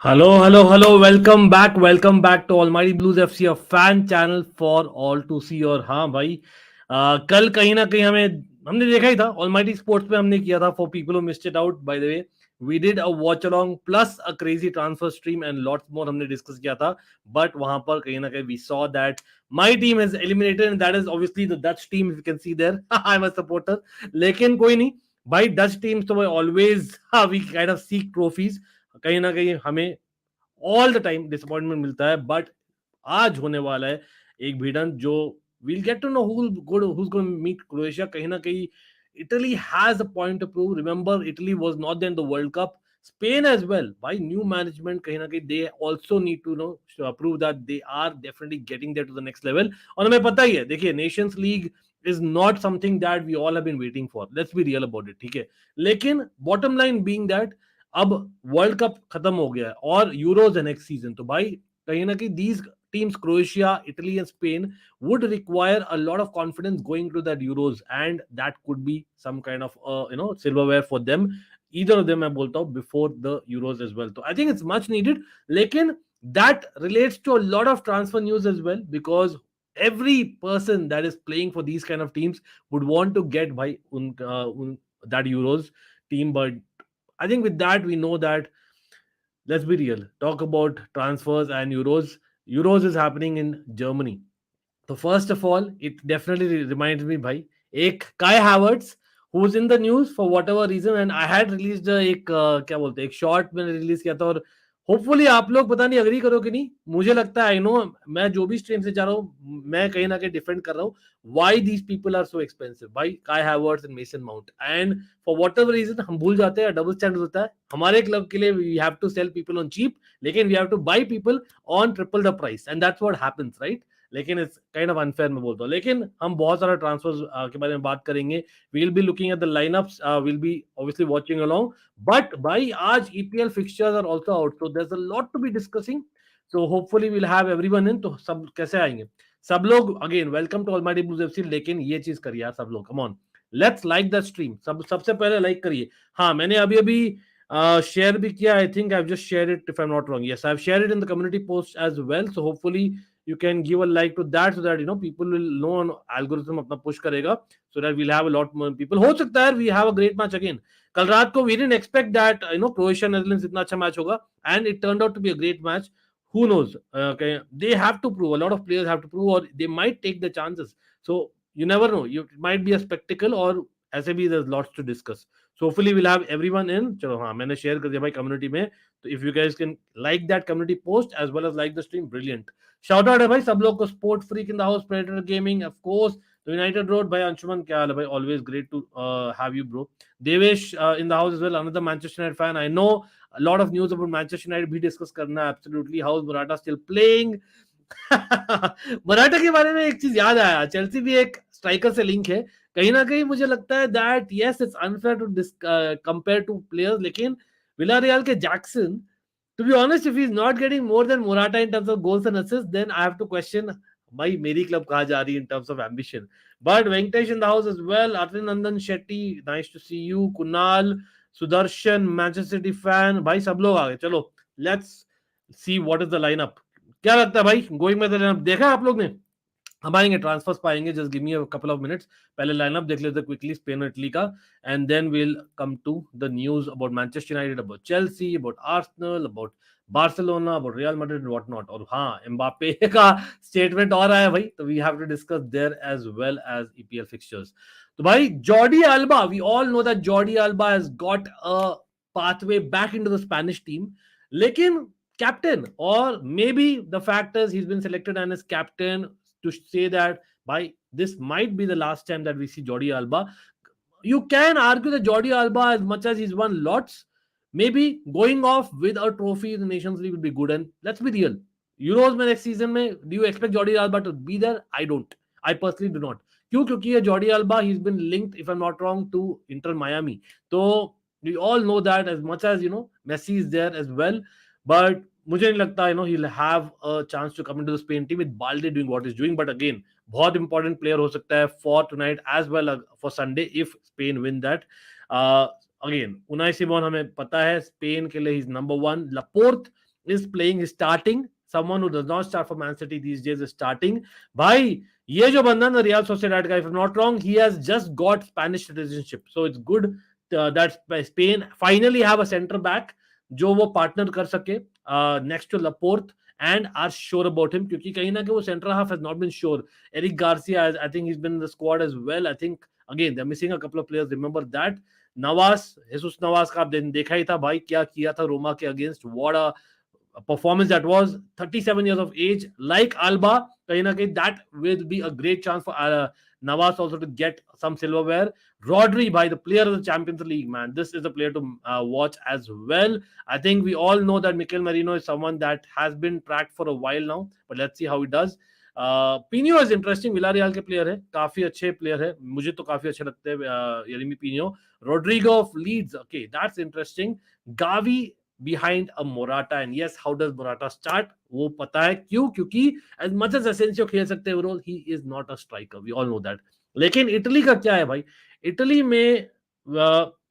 Hello. Welcome back to Almighty Blues FC, a fan channel for all to see. और हाँ भाई, कल कहीं ना कहीं हमने देखा ही था Almighty Sports पे हमने किया था. For people who missed it out, by the way, we did a watch along plus a crazy transfer stream and lots more हमने डिस्कस किया था. But वहां पर कहीं ना कहीं we saw that my team is eliminated and that is obviously the Dutch team. If you can see there, I'm a supporter. लेकिन कोई नहीं भाई, Dutch teams तो always we kind of seek trophies. कहीं ना कहीं हमें ऑल द टाइम डिसअपॉइंटमेंट मिलता है, बट आज होने वाला है एक भिड़ंत जो we'll get to know who's going to meet Croatia. कहीं ना कहीं Italy has a point to prove. Remember, Italy was not there in the World Cup. Spain as well. By new management, कहीं ना कहीं they also need to prove that they are definitely getting there to the next level. और हमें पता ही है, देखिए Nations League is not something that we all have been waiting for. Let's be real about it, ठीक है. लेकिन bottom line being that अब world cup खत्म हो गया है और यूरोज है नेक्स्ट सीजन, तो भाई कहीं ना कहीं these teams Croatia, Italy and Spain would require a lot of confidence going to that Euros, and that could be some kind of silverware for them, either of them मैं बोलता हूँ before the Euros as well. So I think it's much needed. लेकिन that relates to a lot of transfer news as well, because every person that is playing for these kind of teams would want to get by that Euros team. But I think with that, we know that, let's be real, talk about transfers and Euros. Euros is happening in Germany. So first of all, it definitely reminds me, bhai, एक Kai Havertz, who's in the news for whatever reason, and I had released एक क्या बोलते हैं, एक short मैंने release किया था, और होपफुली आप लोग पता नहीं अग्री करो कि नहीं. मुझे लगता है, आई नो, मैं जो भी स्ट्रीम से जा रहा हूँ मैं कहीं ना कहीं डिफेंड कर रहा हूँ. Why these people are so expensive? Why Kai Havertz and Mason Mount? And for whatever reason हम भूल जाते हैं, डबल स्टैंडर्ड होता है हमारे क्लब के लिए. We have to sell people on cheap, लेकिन we have to buy people on triple the price, and that's what happens, right? लेकिन इट्स काइंड ऑफ अनफेयर मैं बोलता हूँ. लेकिन हम बहुत सारा ट्रांसफर्स के बारे में बात करेंगे. We will be looking at the lineups, will be obviously watching along. But भाई आज EPL fixtures are also out, so there is a lot to be discussing. So hopefully will have everyone in. तो सब कैसे आएंगे सब लोग, again welcome to Almighty Blues FC. लेकिन ये चीज करिए यार सब लोग, come on, let's like the stream. सबसे पहले लाइक करिए. हाँ, मैंने अभी अभी शेयर भी किया. I think I have just share it, if I am not wrong. Yes, I have share it in the community post as well. So hopefully you can give a like to that, so that people will know on algorithm अपना push करेगा, so that we'll have a lot more people. हो सकता है we have a great match again. कल रात को we didn't expect that Croatia Netherlands इतना अच्छा मैच होगा, and it turned out to be a great match. Who knows, okay, they have to prove, a lot of players have to prove, or they might take the chances. So you never know, it might be a spectacle, or ऐसे भी there's lots to discuss. So hopefully we'll have everyone in. चलो हाँ, मैंने share कर दिया भाई community में. तो if you guys can like that community post as well as like the stream, brilliant. Shout out है भाई सब लोग को. Sport Freak in the house, Predator Gaming of course, the United Road भाई. अंशुमन क्या हाल है भाई? Always great to have you bro. Devesh in the house as well, another Manchester United fan. I know a lot of news about Manchester United भी discuss करना है. Absolutely. How is Morata still playing? Morata के बारे में एक चीज याद आया, चेल्सी भी एक स्ट्राइकर से लिंक है. कहीं ना कहीं मुझे लगता है that yes, it's unfair to compare two players, लेकिन विलारियल के Jackson, to be honest, if he's not getting more than Morata in terms of goals and assists, then I have to question भाई मेरी club कहाँ जा रही है in terms of ambition. But Venkatesh in the house as well. Artin Nandan Shetty, nice to see you. Kunal, Sudarshan, Manchester City fan, भाई सब लोग आ गए. चलो let's see what is the lineup. क्या लगता है भाई गोइंग में द लाइनअप? देखा आप लोग ने? हम आएंगे, ट्रांसफर्स पाएंगे. Just give me a couple of minutes. पहले लाइनअप देख लेते हैं क्विकली, स्पेन और इटली का, and then will come to the news about Manchester United, about Chelsea, about Arsenal, about Barcelona, about Real Madrid, what not. और हाँ, Mbappe का statement और आया भाई, तो we have to discuss there as well as EPL fixtures. तो भाई Jordi Alba, we all know that Jordi alba has got a pathway back into the Spanish team. लेकिन captain, or maybe the fact is he's been selected and is captain, to say that by this might be the last time that we see Jordi Alba. You can argue that Jordi Alba, as much as he's won lots, maybe going off with a trophy in the Nations League would be good. And let's be real, Euros में next season में, do you expect Jordi Alba to be there? I don't. I personally do not. क्यों? क्योंकि ये Jordi Alba, he's been linked, if I'm not wrong, to Inter Miami. So we all know that, as much as Messi is there as well, but मुझे नहीं लगता he'll have a chance to come into the Spain team with Balde doing what he's doing. But again, बहुत important player हो सकता है for tonight as well as for Sunday if Spain win that. Again, Unai Simon हमें पता है Spain के लिए he's number one. Laporte is playing, is starting. Someone who does not start for Man City these days is starting. भाई ये जो बंदा ना रियल सोसिएडाड का, if I'm not wrong, he has just got Spanish citizenship, so it's good that Spain finally have a center back जो वो partner कर सके next to Laporte and are sure about him, क्योंकि कहीं ना कहीं वो center half has not been sure. Eric Garcia, I think he's been in the squad as well. I think again they're missing a couple of players, remember that. Nawaz, Jesus Nawaz का आप देखा ही था भाई, क्या किया था रोमा के against. What a performance that was. 37 years of age, like Alba, that will be a great chance for Navas also to get some silverware. Rodri, by the player of the Champions League, man, this is a player to watch as well. I think we all know that Mikel Merino is someone that has been tracked for a while now, but let's see how he does. Pino is interesting, Villarreal के player है, काफी अच्छे player है, मुझे तो काफी अच्छे लगते हैं Yeremy Pino. Rodrigo of Leeds, okay that's interesting. Gavi behind a Morata, and yes, how does Morata start? वो पता है क्यों, क्योंकि as much as Asensio खेल सकते हैं overall, he is not a striker, we all know that. लेकिन Italy का क्या है भाई, इटली में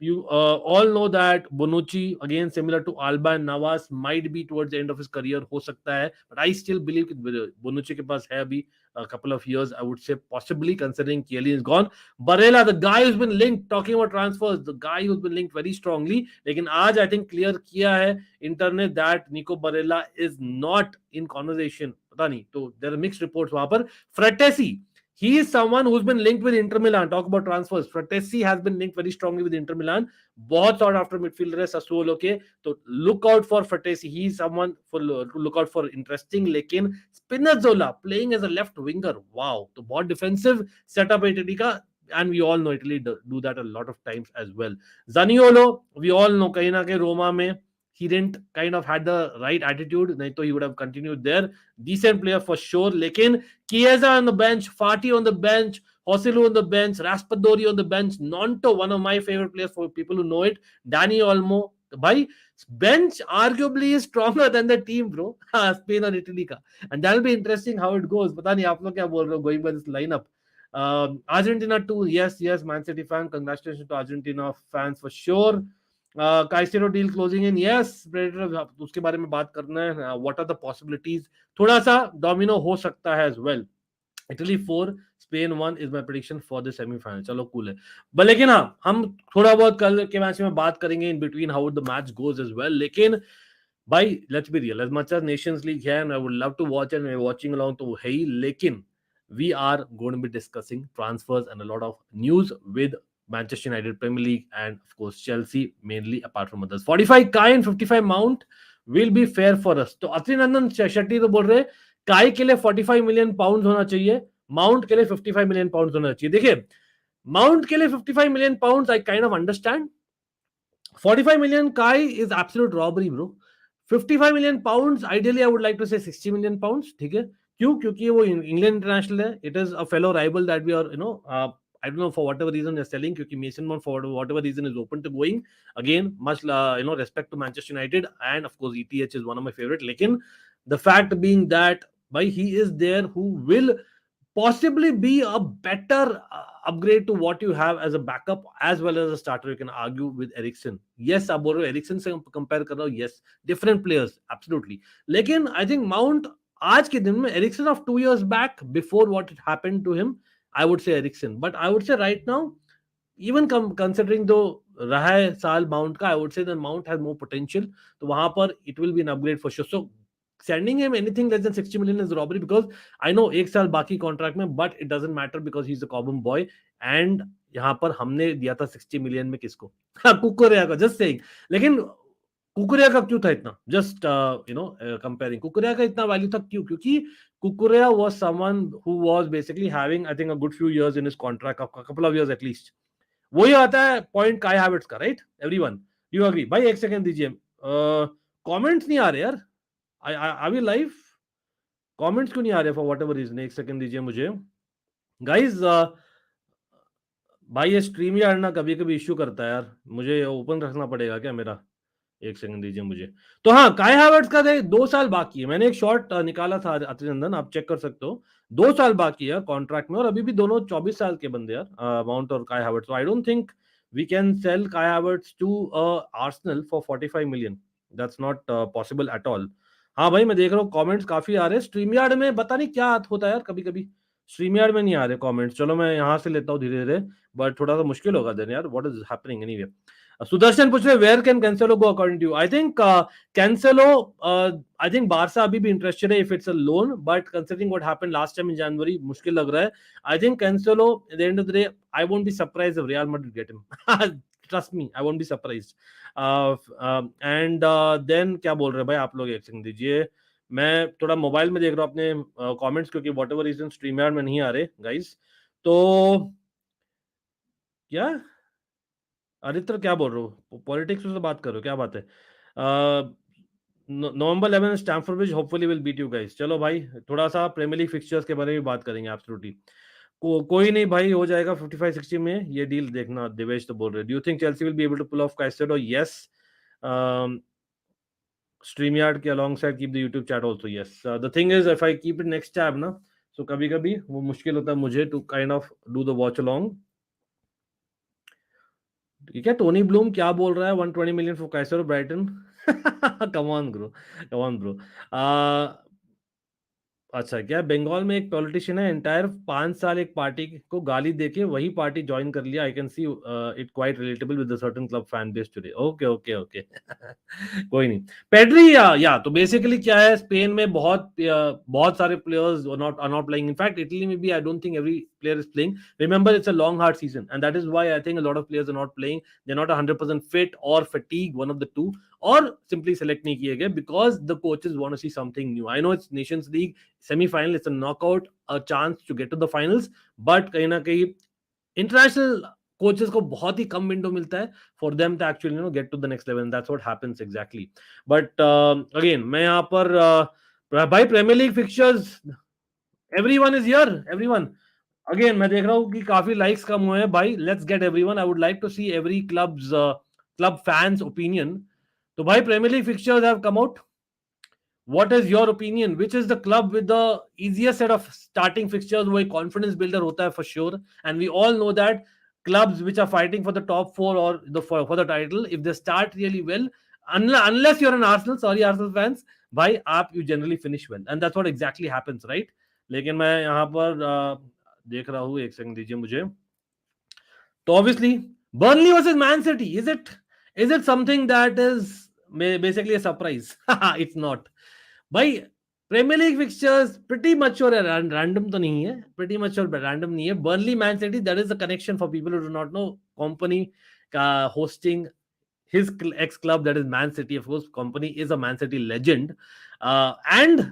you all know that Bonucci, again similar to Alba and Navas, might be towards the end of his career, हो सकता है, but I still believe कि Bonucci के पास है अभी a couple of years, I would say, possibly, considering Kylian is gone. Barella, the guy who's been linked, talking about transfers, the guy who's been linked very strongly, लेकिन आज I think clear किया है internet that Nico Barella is not in conversation. पता नहीं, तो there are mixed reports वहां पर. Fratesi, he is someone who's been linked with Inter Milan. Talk about transfers. Fratesi has been linked very strongly with Inter Milan. बहुत sought after midfielder है Sassuolo के, तो look out for Fratesi. He is someone to look out for. Interesting. लेकिन Spinazzola playing as a left winger, wow, तो बहुत defensive setup है Italy का, and we all know Italy do that a lot of times as well. Zaniolo, we all know कहीं ना कहीं रोमा में he didn't kind of had the right attitude, नहीं तो he would have continued there. Decent player for sure, लेकिन Chiesa on the bench, Fati on the bench, Joselu on the bench, Raspadori on the bench, Nonto, one of my favorite players for people who know it, Dani Olmo, भाई bench arguably is stronger than the team, bro. Spain और Italy का, and that'll be interesting how it goes. पता नहीं आप लोग क्या बोल रहे हो going by this lineup. Argentina too, yes, Man City fan, congratulations to Argentina fans for sure. Caicedo deal closing in, yes, Predator, उसके बारे में बात करना है. What are the possibilities? थोड़ा सा domino हो सकता है as well. Italy 4, Spain 1 is my prediction for the semi-final. चलो cool है. but लेकिन हाँ, हम थोड़ा बहुत कल के मैच में बात करेंगे in between how the match goes as well. लेकिन भाई let's be real, as much as Nations League है and I would love to watch and we're watching along तो है ही, लेकिन we are going to be discussing transfers and a lot of news with Manchester United, Premier League, and of course Chelsea, mainly apart from others. 45 Kai and 55 Mount will be fair for us. तो अत्रिनंदन शेट्टी तो बोल रहे काय के लिए 45 million pound होना चाहिए, mount के लिए 55 मिलियन पाउंड होना चाहिए. देखिए माउंट के लिए 55 million pound I kind of understand. 45 million Kai is absolute robbery, bro. 55 million pounds, ideally I would like to say 60 million pounds. ठीक है, क्यों? क्योंकि वो इंग्लैंड इंटरनेशनल है. It is a fellow rival that we are, I don't know for whatever reason they're selling, क्योंकि Mason Mount for whatever reason is open to going. Again, much respect to Manchester United, and of course ETH is one of my favorite. लेकिन the fact being that by he is there who will possibly be a better upgrade to what you have as a backup as well as a starter. You can argue with Eriksen. Yes, आप बोल रहे हो Eriksen से compare कर रहा हूँ. Yes, different players, absolutely. लेकिन I think Mount आज के दिन में Eriksen of 2 years back, before what happened to him, I would say Eriksen. But I would say right now, even considering though रहा है साल Mount का, I would say that Mount has more potential. तो वहां पर it will be an upgrade for sure. So sending him anything less than 60 million is robbery, because I know एक साल बाकी कॉन्ट्रैक्ट में, but it doesn't matter because he's a common boy. And यहाँ पर हमने दिया था 60 मिलियन में किसको? कुकुरेया का, just saying. लेकिन कुकुरेया का क्यों था इतना? Just comparing. कुकुरेया का इतना वैल्यू था क्यों? क्योंकि कुकुरेया was someone who was basically having I think a good few years in his contract, a couple of years at least. वही आता है पॉइंट काय हैवर्ट्स का, राइट? Everyone, you agree? भाई एक सेकंड दीजिए, कमेंट्स नहीं आ रहे यार. Are we live? कमेंट्स क्यों नहीं आ रहे फॉर व्हाटएवर रीजन? एक सेकंड दीजिए मुझे गाइस. भाई ये स्ट्रीम यार ना कभी कभी इश्यू करता है यार, मुझे ओपन रखना पड़ेगा क्या मेरा? एक सेकंड दीजिए मुझे. तो हाँ, काय हैवर्ट्स का 2 साल बाकी है. मैंने एक शॉर्ट निकाला था अतिनंदन, आप चेक कर सकते हो. 2 साल बाकी है कॉन्ट्रैक्ट में, और अभी भी दोनों 24 साल के बंदे यार, माउंट और Kai Havertz. I don't think we can sell Kai Havertz to Arsenal for 45 million. That's not possible at all. हाँ भाई मैं देख रहा हूँ कमेंट्स काफी आ रहे हैं स्ट्रीम यार्ड में, पता नहीं क्या होता है यार, कभी कभी स्ट्रीम यार्ड में नहीं आ रहे कमेंट्स। चलो मैं यहाँ से लेता हूँ धीरे धीरे, बट थोड़ा सा मुश्किल होगा देन यार, what is happening anyway. Sudarshan पूछ रहे where can Cancelo go according to you. I think Cancelo, I think Barca अभी भी इंटरेस्टेड है if it's a loan, but considering what happened last time in January मुश्किल लग रहा है। I think Cancelo at the end of the day I won't be surprised if Real Madrid get him. Trust me I won't be surprised. And then क्या बोल रहे हैं भाई आप लोग, एक सेकंड दीजिए, मैं थोड़ा मोबाइल में देख रहा हूँ अपने कमेंट्स, क्योंकि whatever reason StreamYard में नहीं आ रहे गाइस। तो क्या आदित्य क्या बोल रहे हो, पॉलिटिक्स में से बात कर रहे हो, क्या बात है। November 11 Stamford Bridge hopefully will beat you guys. चलो भाई थोड़ा सा प्रीमियर लीग फिक्सचर्स के बारे में बात करेंगे एब्सोल्युटली। कोई नहीं भाई, हो जाएगा 55-60 में ये डील, देखना दिवेश तो बोल रहे। Do you think Chelsea will be able to pull off Caicedo? Yes, StreamYard के alongside keep the YouTube chat also. Yes. The thing is, if I keep it next tab ना, so कभी-कभी वो मुश्किल होता है मुझे to kind of do the watch along. ठीक है, टोनी ब्लूम क्या बोल रहा है 120 million for Caicedo Brighton? Come on bro, come on bro. अच्छा, क्या बंगाल में एक पॉलिटिशियन है एंटायर 5 साल एक पार्टी को गाली देके वही पार्टी ज्वाइन कर लिया। I can see it quite relatable with the certain club fan base today. Okay okay okay. कोई नहीं। पेड्री या तो बेसिकली क्या है, स्पेन में बहुत सारे players are not playing. In fact Italy में भी I don't think every player is playing. Remember it's a long hard season and that is why I think a lot of players are not playing. They are not 100% fit और fatigue, one of the two, और simply select नहीं किए गए because the coaches want to see something new. I know it's Nations League semi-final, it's a knockout, a chance to get to the finals, but कहीं ना कहीं international coaches को बहुत ही कम window मिलता है for them to actually get to the next level, that's what happens exactly. But again मैं यहाँ पर भाई Premier League fixtures, everyone is here, everyone. Again मैं देख रहा हूँ कि काफी लाइक्स कम हुए हैं भाई, let's get everyone. I would like to see every club fans opinion. तो भाई Premier League fixtures have come out. What is your opinion? Which is the club with the easiest set of starting fixtures? वो एक confidence builder होता है for sure, and we all know that clubs which are fighting for the top four or for the title, if they start really well, unless you're an Arsenal, sorry Arsenal fans, भाई आप you generally finish well, and that's what exactly happens, right? लेकिन मैं यहाँ पर देख रहा हूँ, एक सेकंड दीजिए मुझे। तो obviously Burnley versus Man City, is it something that is basically a surprise? It's not. भाई Premier League fixtures pretty mature है, रैंडम तो नहीं है, प्रीटी मच्योर रैंडम नहीं है। Burnley Man City, that is the connection for people who do not know. Kompany का hosting his ex club, that is Man City. Of course company is a Man City legend, and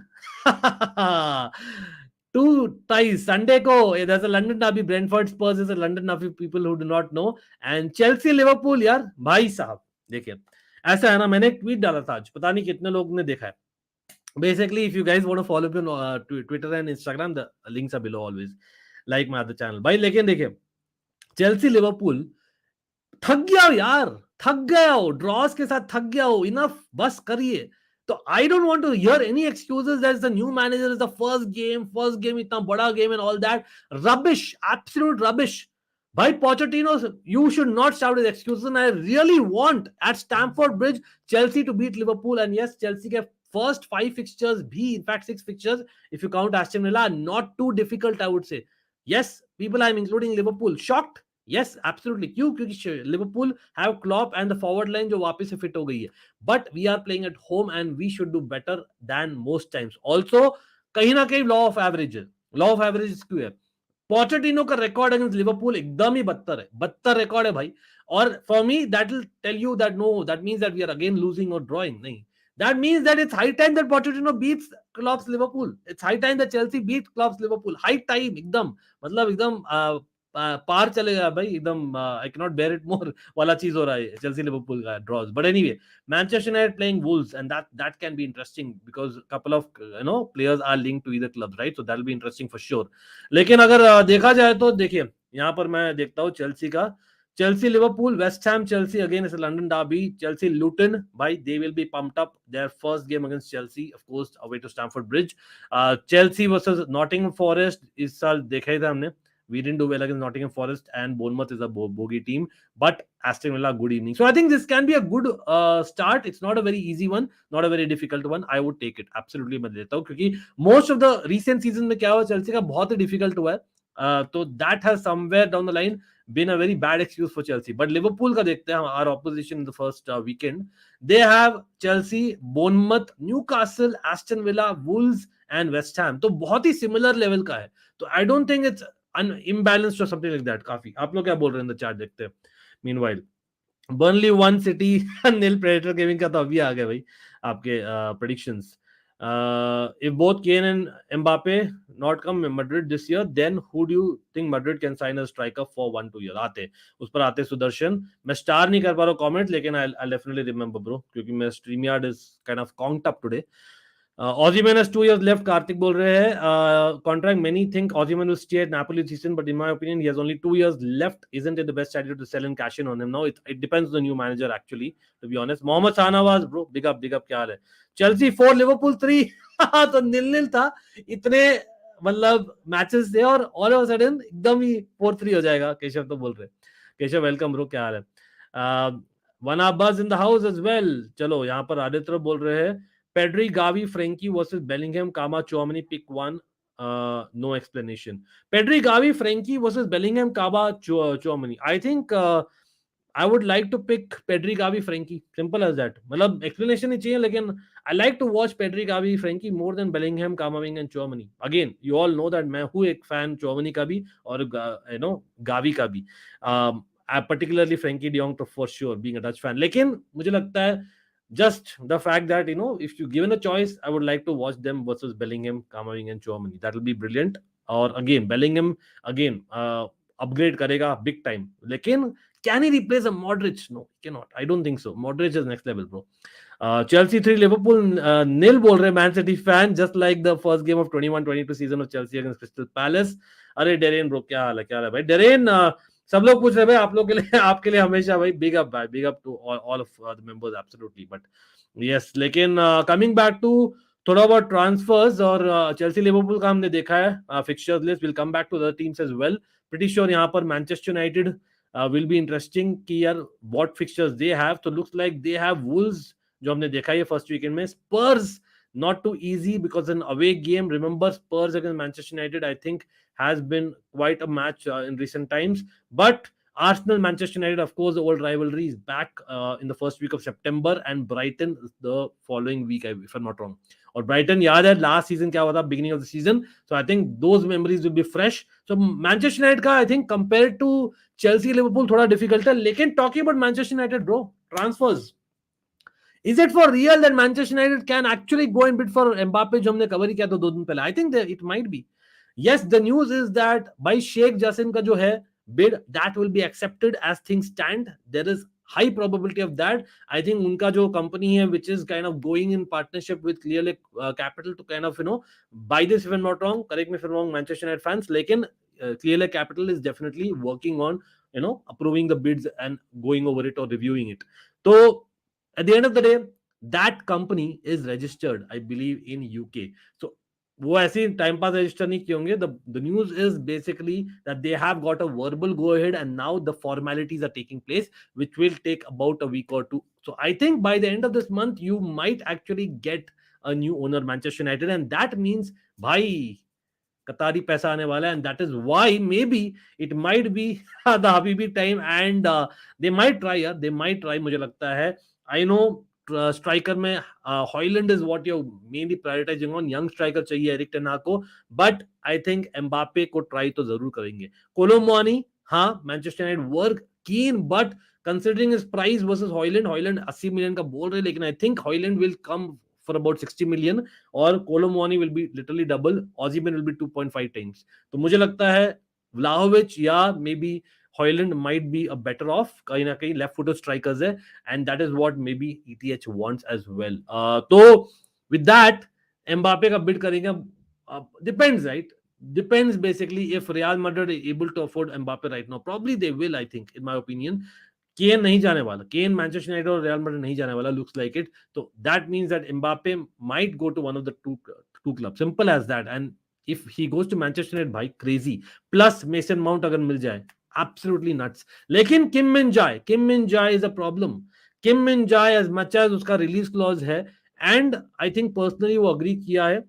two ties Sunday ko there's a London derby, Brentford Spurs is a London derby, people who do not know, and Chelsea Liverpool। यार भाई साहब देखिए ऐसा है ना, मैंने एक tweet डाला था आज, पता नहीं कितने लोग ने देखा है। Basically, if you guys want to follow me on Twitter and Instagram, the links are below always, like my other channel भाई। लेकिन देखिए चेल्सी लिवरपूल, थक गया हो यार, थक गया हो, ड्रॉस के साथ थक गया हो, इनफ बस करिए। तो I don't want to hear any excuses that the new manager is the first game इतना बड़ा game and all that rubbish, absolute rubbish. भाई Pochettino, you should not shout his excuses, and I really want at Stamford Bridge Chelsea to beat Liverpool। and yes, Chelsea के first 5 fixtures भी, in fact 6 fixtures if you count Aston Villa, are not too difficult I would say। yes, people, I'm including Liverpool, shocked, yes absolutely। क्यों? क्योंकि Liverpool have Klopp and the forward line जो वापस से fit हो गई है, but we are playing at home and we should do better than most times. Also कहीं ना कहीं लॉ ऑफ एवरेज है, लॉ ऑफ एवरेज क्यों है? पोचेटिनो का रिकॉर्ड अगेंस्ट लिवरपूल एकदम ही बदतर है, बदतर रिकॉर्ड है भाई। और for me that will tell you that no, that means that we are again losing और ड्रॉइंग, नहीं, that means that it's high time that Pochettino beats Klopp's Liverpool, it's high time that Chelsea beats Klopp's Liverpool, high time एकदम, मतलब एकदम पार चलेगा भाई एकदम। I can not bear it more वाला चीज हो रहा है चेल्सी लिवरपूल का draws. But anyway, Manchester United playing Wolves and that can be interesting because couple of players are linked to either club, right? So that will be interesting for sure. लेकिन अगर देखा जाए तो देखिए यहाँ पर मैं देखता हूँ चेल्सी का, Chelsea Liverpool, West Ham Chelsea again is a London derby, Chelsea Luton, by they will be pumped up, their first game against Chelsea, of course away to Stamford Bridge। Chelsea versus Nottingham Forest इस साल देखा ही था हमने, We didn't do well against Nottingham Forest, and Bournemouth is a bogey team. But Aston Villa, good evening. So I think this can be a good start. It's not a very easy one, not a very difficult one. I would take it. Absolutely मैं देता हूँ, क्योंकि most of the recent season में क्या हुआ, Chelsea का बहुत ही difficult हुआ है. So that has somewhere down the line been a very bad excuse for Chelsea. But Liverpool का देखते हैं, our opposition in the first weekend. They have Chelsea, Bournemouth, Newcastle, Aston Villa, Wolves and West Ham. तो बहुत ही similar level का है. तो I don't think it's imbalanced or something like that. काफी. आप लोग क्या बोल रहे हैं in the chat, देखते हैं. Meanwhile, Burnley 1, City 0, Predator Gaming का तो अभी आ गया भाई आपके predictions. If both Kane and Mbappe not come Madrid this year, then who do you think Madrid can sign a striker for 1-2 years? आते उस पर आते सुदर्शन. मैं स्टार नहीं कर पा रहा हूँ कमेंट, लेकिन I'll definitely remember bro, क्योंकि मैं StreamYard is kind of conked up today. Osimhen has 2 years left. Kartik बोल रहे हैं contract. Many think Osimhen will stay at Napoli this season, but in my opinion, he has only 2 years left. Isn't it the best strategy to sell and cash in on him now? It depends on the new manager actually, to be honest. Mohammad Sahnawaz, bro, big up क्या हाल है? Chelsea 4, Liverpool 3. तो 0-0 था. इतने मतलब matches थे और all of sudden एकदम ही 4-3 हो जाएगा. केशव तो बोल रहे. केशव वेलकम ब्रो, क्या हाल है? One Abbas in the house as well. चलो यहाँ पर आदित्य बोल रहे हैं Pedri, Gavi, Frankie versus Bellingham, Kama, Chouamani, pick one. No explanation. Pedri, Gavi, Frankie versus Bellingham, Kaba, Chouamani. I think I would like to pick Pedri, Gavi, Frankie. Simple as that. मतलब explanation ही चाहिए, लेकिन I like to watch Pedri, Gavi, Frankie more than Bellingham, Kamavinga and Chouamani. Again, you all know that मैं हूँ एक fan Chouamani का भी और Gavi का भी. Particularly Frankie de Jong for sure, being a Dutch fan. लेकिन मुझे लगता है just the fact that if you given a choice, I would like to watch them versus Bellingham, Kamavinga and Chouamani. That will be brilliant. Or again Bellingham upgrade karega big time. Lekin can he replace a Modric? No, he cannot. I don't think so. Modric is next level, bro. Chelsea 3, Liverpool 0 bol rahe Man City fan, just like the first game of 21-22 season of Chelsea against Crystal Palace. अरे Darren bro, क्या हाल है भाई? Darren सब लोग पूछ रहे भाई, आप लोग के लिए, आपके लिए हमेशा भाई big up to all of the members absolutely. But yes, लेकिन कमिंग बैक टू थोड़ा बहुत ट्रांसफर्स और चेल्सी लिवरपूल का हमने देखा है fixtures list. Will come back to the teams as well. Pretty sure यहाँ पर Manchester United will be interesting कि यार व्हाट फिक्सचर्स दे हैव. तो looks like they have Wolves, जो हमने देखा है फर्स्ट वीकेंड में. स्पर्स not too easy because an away game. Remember Spurs against Manchester United, I think has been quite a match in recent times. But Arsenal, Manchester United, of course, the old rivalry is back in the first week of September, and Brighton the following week, if I'm not wrong. Or Brighton, yaad hai last season kya hua tha, beginning of the season. So I think those memories will be fresh. So Manchester United ka, I think compared to Chelsea, Liverpool, thoda difficult hai. Lekin talking about Manchester United, bro, transfers. Is it for real that Manchester United can actually go and bid for Mbappe, जो हमने cover ही किया था 2 दिन पहले? I think it might be. Yes, the news is that by Sheikh Jassim का जो है bid, that will be accepted as things stand. There is high probability of that. I think उनका जो company है, which is kind of going in partnership with Clearlake Capital to kind of buy this, if I'm not wrong. Correct me if I'm wrong, Manchester United fans. लेकिन Clearlake Capital is definitely working on approving the bids and going over it or reviewing it. So at the end of the day, that company is registered, I believe, in UK. So वो ऐसे time pass register नहीं किए होंगे. The news is basically that they have got a verbal go ahead, and now the formalities are taking place, which will take about a week or two. So I think by the end of this month, you might actually get a new owner, Manchester United, and that means भाई Qatari paisa aane wala hai, and that is why maybe it might be the Habibi time, and they might try. They might try. मुझे लगता है. I know striker में Holland is what you're mainly prioritizing on. Young striker चाहिए Erik ten हाग को, but I think Mbappe को try तो जरूर करेंगे. कोलोमुआनी, हाँ, Manchester United were keen, but considering his price versus Holland 80 million का बोल रहे, लेकिन I think Holland will come for about 60 million और कोलोमुआनी will be literally double. Osimhen will be 2.5 times. तो मुझे लगता है Vlahovic या maybe Holland might be a better off. कहीं ना कहीं left footed strikers है, and that is what maybe ETH wants as well. तो with that Mbappe का bid करेंगे. Depends, right? Depends basically if Real Madrid is able to afford Mbappe right now. Probably they will, I think, in my opinion. Kane नहीं जाने वाला. Kane Manchester United और Real Madrid नहीं जाने वाला. Looks like it. So that means that Mbappe might go to one of the two clubs. Simple as that. And if he goes to Manchester United, भाई crazy, plus Mason Mount अगर मिल जाए, absolutely nuts. लेकिन Kim Min-Jae is a problem. Kim Min-Jae, as much as उसका release clause है, and I think personally वो agree किया है,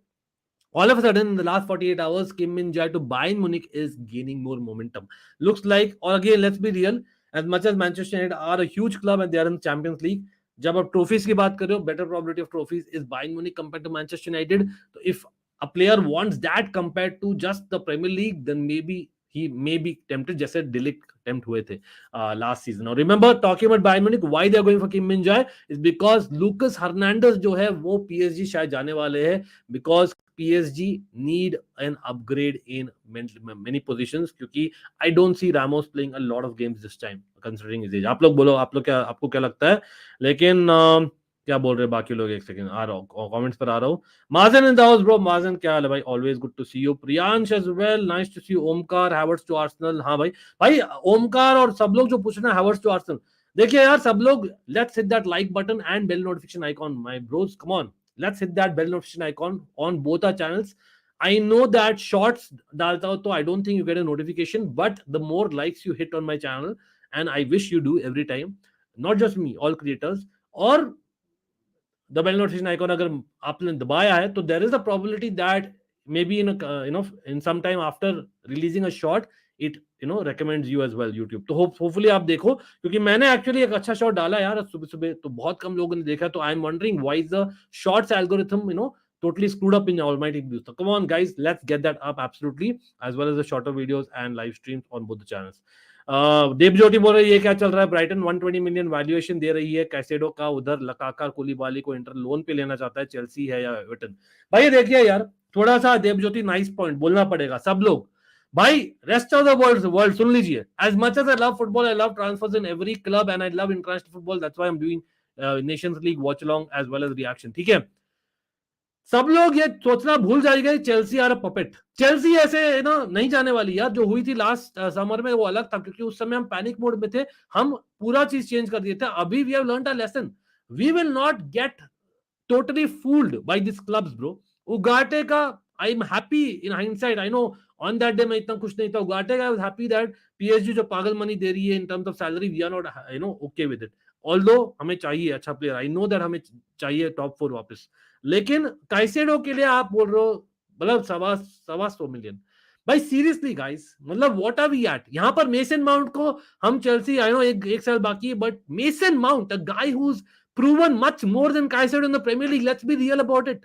all of a sudden in the last 48 hours Kim Min-Jae to Bayern Munich is gaining more momentum. Looks like, or again let's be real, as much as Manchester United are a huge club and they are in Champions League, जब आप trophies की बात कर रहे हो, better probability of trophies is Bayern Munich compared to Manchester United. So if a player wants that compared to just the Premier League, then maybe he may be tempted, जैसे डिलिक tempt हुए थे last season. Now remember, talking about Bayern Munich, why they are going for Kim Min-Jae is because Lucas Hernandez जो है वो PSG शायद जाने वाले हैं, because PSG need an upgrade in many positions, क्योंकि I don't see Ramos playing a lot of games this time considering his age. आप लोग बोलो, आपको क्या लगता है? लेकिन क्या बोल रहे हैं बाकी लोग? एक सेकंड, आ रहा हूँ कमेंट्स पर, आ रहा हूँ. Majan in the house bro. Majan क्या हाल है भाई? Always good to see you. Priyansh as well, nice to see you. Omkar, Havertz to Arsenal. हाँ भाई ओमकार और सब लोग जो पूछ रहे हैं हैवर्ट्स टू आर्सेनल, देखिए यार सब लोग, let's hit that like button and bell notification icon my bros. Come on, let's hit that bell notification icon on both our channels. I know that shorts dalta ho to I don't think you get a notification, but the more likes you hit on my channel, and I wish you do every time, not just me, all creators, or the bell notification icon agar aapne dabaya hai, to there is a probability that maybe in some time after releasing a short, it recommends you as well, YouTube. तो hopefully आप देखो, क्योंकि मैंने actually एक अच्छा shot डाला यार सुबह सुबह, तो बहुत कम लोगों ने देखा. तो I am wondering why is the shorts algorithm totally screwed up in Almighty Blues. So come on guys, let's get that up absolutely, as well as the shorter videos and live streams on both the channels. देव ज्योति बोल रहे हैं ये क्या चल रहा है? Brighton 120 million valuation दे रही है कैसेडो का, उधर लकाका कुलीबाली को इंटर लोन पे लेना चाहता है, चेल्सी है या एवर्टन? भाई देखिए यार, थोड़ा सा देव ज्योति नाइस पॉइंट बोलना पड़ेगा सब लोग. भाई रेस्ट ऑफ द वर्ल्ड सुन लीजिए. As much as I love football, I love transfers in every club and I love international football. That's why I am doing Nations League watch along as well as reaction. ठीक है, सब लोग ये सोचना भूल जाएंगे Chelsea are a puppet. Chelsea ऐसे नहीं जाने वाली यार. जो हुई थी लास्ट समर में वो अलग था, क्योंकि उस समय हम पैनिक मोड में थे, हम पूरा चीज चेंज कर दिए थे. अभी we have learned a lesson. We will not get totally fooled by these clubs, bro. Ugarte का I am happy in hindsight. I know on that day मैं इतना खुश नहीं था. उगाटे का I was happy that PSG जो पागल money दे रही है in terms of salary, we are not okay with it. Although हमें चाहिए अच्छा प्लेयर, आई नो दैट हमें चाहिए टॉप 4 वापस. लेकिन काइसेडो के लिए आप बोल रहे हो मतलब 125 मिलियन. भाई सीरियसली गाइस, मतलब व्हाट आर वी एट? यहां पर मेसन माउंट को हम चेल्सी, आई नो एक साल बाकी है, but mason mount, a guy who is proven much more than Caicedo in the Premier League. Let's be real about it.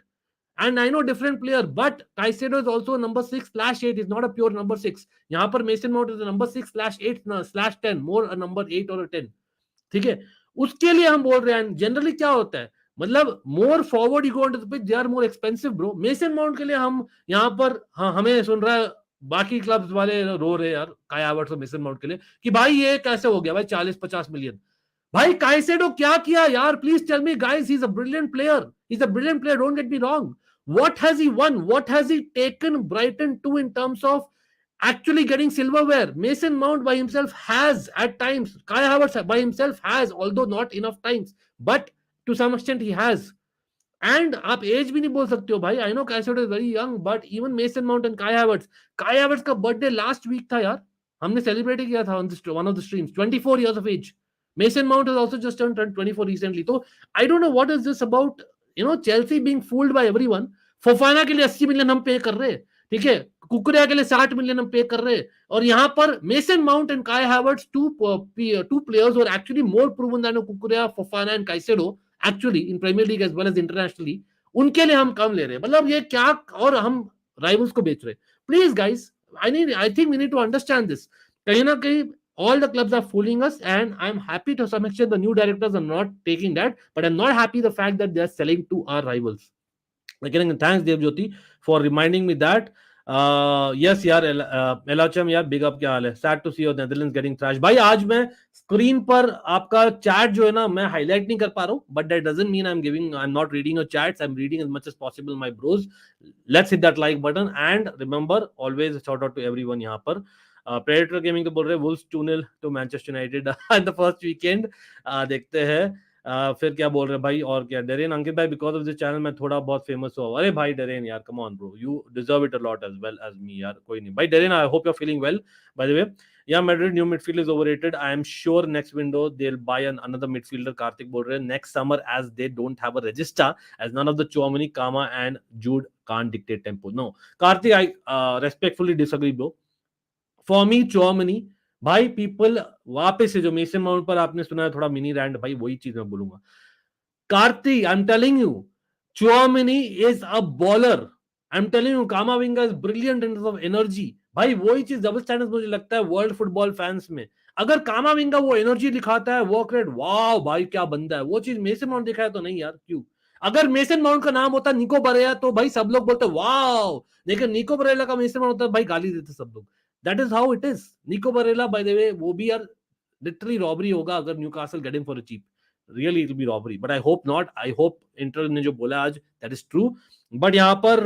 And I know different player, but Caicedo is also a number 6/8. He's not a pure number 6. यहाँ पर Mason Mount is a number 6/8/10, more a number 8 or a 10. ठीक है, उसके लिए हम बोल रहे हैं. जनरली क्या होता है, मतलब more forward you go on to the pitch, they are more expensive bro. Mason Mount के लिए हम यहाँ पर, हाँ हमें सुन रहा है बाकी क्लब्स वाले रो रहे यार काई हावर्ट्स और मेसन माउंट के लिए कि भाई ये कैसे हो गया भाई 40-50 मिलियन. भाई काइसेडो क्या किया यार? Please tell me guys, he is a brilliant player. He is a brilliant player, don't get me wrong. What has he won? What has he taken Brighton to in terms of actually getting silverware? Mason Mount by himself has at times, Kai Havertz by himself has, although not enough times, but to some extent he has. And आप as भी नहीं बोल सकते हो भाई. I know Caicedo is very young, but even Mason Mount and Kai Havertz का birthday last week था यार, हमने सेलिब्रेट किया था on one of the streams. 24 years of age. Mason Mount has also just turned 24 recently. So I don't know what is this about, Chelsea being fooled by everyone. Fofana के लिए 80 million हम पे कर रहे हैं, ठीक है, कुकुरिया के लिए 60 मिलियन हम पे कर रहे हैं, और यहाँ पर मेसन माउंट एंड काई Havertz, two players who are actually more proven than कुकुरिया, Fofana and Caicedo actually in Premier League as well as internationally, उनके लिए हम कम ले रहे हैं. मतलब ये क्या, और हम राइवल्स को बेच रहे हैं. Please guys, I think we need to understand this. कहीं ना कहीं all the clubs are fooling us, and I'm happy to some extent the new directors are not taking that, but I'm not happy the fact that they're selling to our rivals. Again, thanks Dev Jyoti for reminding me that. Yes यार, एलाचम यार, big up, क्या हाल है? Sad to see your Netherlands getting thrashed. भाई आज मैं screen पर आपका चैट जो है ना मैं हाईलाइट नहीं कर पा रहा हूँ, but that doesn't mean I am not reading your chats. I am reading as much as possible my bros. Let's hit that like button and remember always shout out to everyone. यहाँ पर Predator Gaming तो बोल रहे हैं Wolves 2-0 to Manchester United in the first weekend. देखते हैं. फिर क्या बोल रहे भाई, और क्या डेरेन अंकित भाई, बिकॉज ऑफ दिस चैनल मैं थोड़ा बहुत फेमस हुआ। अरे भाई डेरेन यार, come on bro, you deserve it a lot as well as me यार। कोई नहीं भाई Darren, I hope you are feeling well by the way. Yeah, Madrid new midfield is overrated. I am sure next window they'll buy another midfielder. Karthik बोल रहे हैं next summer as they don't have a register, as none of the Chouamani, Kama and Jude can't dictate tempo. No, Karthik, I respectfully disagree, bro. For me, Chouamani, भाई people वापस से जो mason mount पर आपने सुना है थोड़ा mini Rand, भाई वही चीज मैं बोलूंगा। Karthi, I'm telling you, Chouamani is a baller. I'm telling you, Kamavinga is brilliant in terms of energy. भाई वही चीज डबल स्टैंडर्ड मुझे लगता है वर्ल्ड फुटबॉल फैंस में। अगर कामाविंगा वो एनर्जी दिखाता है, वर्क रेट, वाह भाई क्या बंदा है, वो चीज मेसन माउंट दिखाया तो नहीं यार, क्यों? अगर मेसन माउंट का नाम होता निको बरेला तो भाई सब लोग बोलते वाह, लेकिन निको बरेला का मेसन माउंट होता भाई गाली देते सब लोग। That is how it is. निको बरेला बाय द वे वो भी यार लिटरली रॉबरी होगा अगर Newcastle get him for a cheap. Really it will be robbery, but I hope not. I hope Inter ने जो बोला आज that is true. But यहाँ पर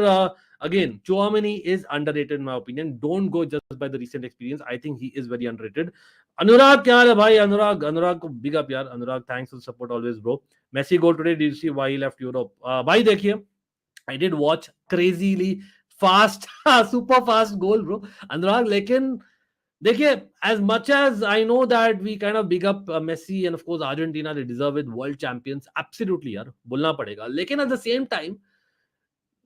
again Chouamani is underrated in my opinion. Don't go just by the recent experience. I think he is very underrated. अनुराग क्या हाल है भाई? अनुराग को big up यार। अनुराग, thanks for the support always bro. Messi goal today. Did you see why he left Europe? भाई देखिए, I did watch crazily fast super fast goal bro अनुराग, लेकिन देखिए, as much as I know that we kind of big up Messi and of course Argentina, they deserve it, world champions, absolutely यार बोलना पड़ेगा, लेकिन at the same time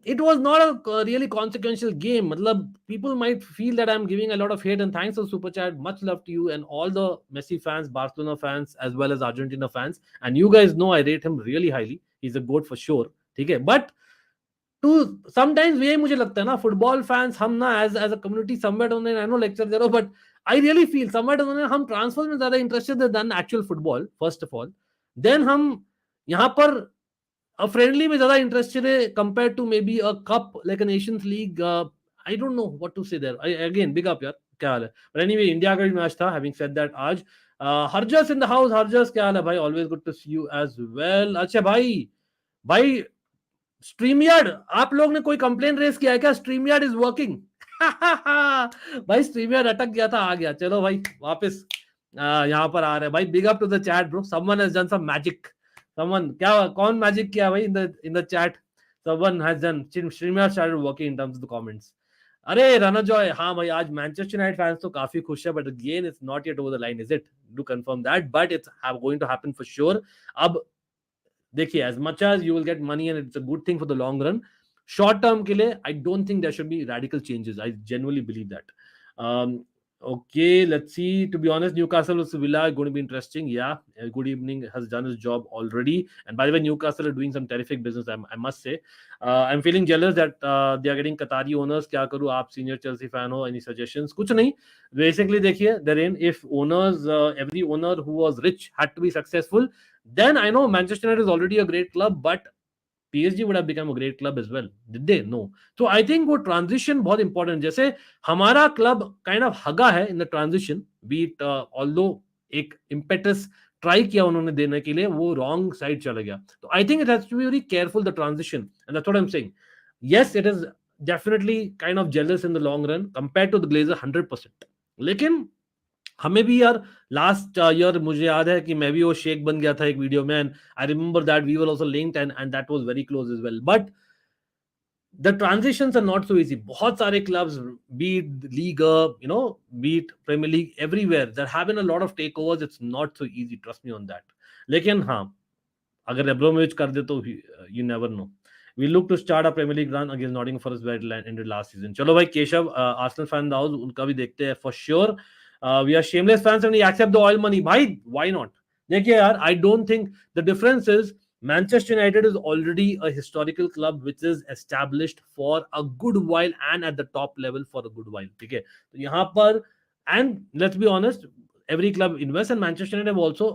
it was not a really consequential game. मतलब people might feel that I'm giving a lot of hate, and thanks for super chat, much love to you and all the Messi fans, Barcelona fans as well as Argentina fans, and you guys know I rate him really highly. He's a goat for sure, ठीक है? But to sometimes ये मुझे लगता है ना, football fans हम ना as a community somewhere down there, I know lecture दे रहा हूँ, but I really feel somewhere down there हम ट्रांसफर में ज्यादा interested than actual football first of all, then हम यहाँ पर friendly में ज्यादा इंटरेस्टेड है compared to maybe a cup like a Nations League. I don't know what to say there. Again big up यार, क्या हाल है? But anyway, इंडिया का भी मैच था. Having said that, आज Harjas in the house. Harjas क्या हाल है भाई? Always good to see you as well. अच्छा भाई स्ट्रीमयार्ड, आप लोग ने कोई कंप्लेन रेस किया है क्या? StreamYard is working. भाई स्ट्रीमयार्ड अटक गया था, आ गया, चलो भाई वापस यहाँ पर आ रहे हैं भाई। Big up to the chat bro, someone has done some magic. Someone, क्या कौन मैजिक किया भाई in the chat? Someone has done, StreamYard started working in terms of the comments. अरे राना जॉय, हाँ भाई आज मैनचेस्टर यूनाइटेड फैंस तो काफी खुश है, but again it's not yet over the line, is it? Do confirm that, but it's going to happen for sure. अब देखिए, as much as you will get money and it's a good thing for the long run, short term के लिए I don't think there should be radical changes. I genuinely believe that. Okay, let's see. To be honest, Newcastle vs Villa is going to be interesting. Yeah, Good Evening has done his job already. And by the way, Newcastle are doing some terrific business, I must say. I'm feeling jealous that they are getting Qatari owners. क्या करूँ? आप senior Chelsea fan हो? Any suggestions? कुछ नहीं. Basically, देखिए, therein if owners, every owner who was rich had to be successful, then I know Manchester United is already a great club, but PSG would have become a great club as well. Did they? No. So I think वो transition बहुत important, जैसे हमारा club kind of हगा है in the transition, be it although एक impetus try किया उन्होंने देने के लिए, वो wrong side चला गया. So I think it has to be very careful the transition, and that's what I'm saying. Yes, it is definitely kind of jealous in the long run compared to the Glazers 100%. लेकिन हमें भी यार last year मुझे याद है कि मैं भी वो शेख बन गया था एक वीडियो में, and I remember that we were also linked and that was very close as well, but the transitions are not so easy. बहुत सारे clubs, beat league, you know, beat Premier League, everywhere there have been a lot of takeovers. It's not so easy, trust me on that. लेकिन हाँ, अगर Abramovich कर दे तो you never know. We look to start a Premier League run against Nottingham Forest where it ended last season. चलो भाई Keshav, Arsenal fan दाओ, उनका भी देखते हैं for sure. We are shameless fans and we accept the oil money. भाई why not? देखिए यार, I don't think the difference is Manchester United is already a historical club which is established for a good while and at the top level for a good while. ठीक है, तो यहाँ पर, and let's be honest, every club invests, and Manchester United have also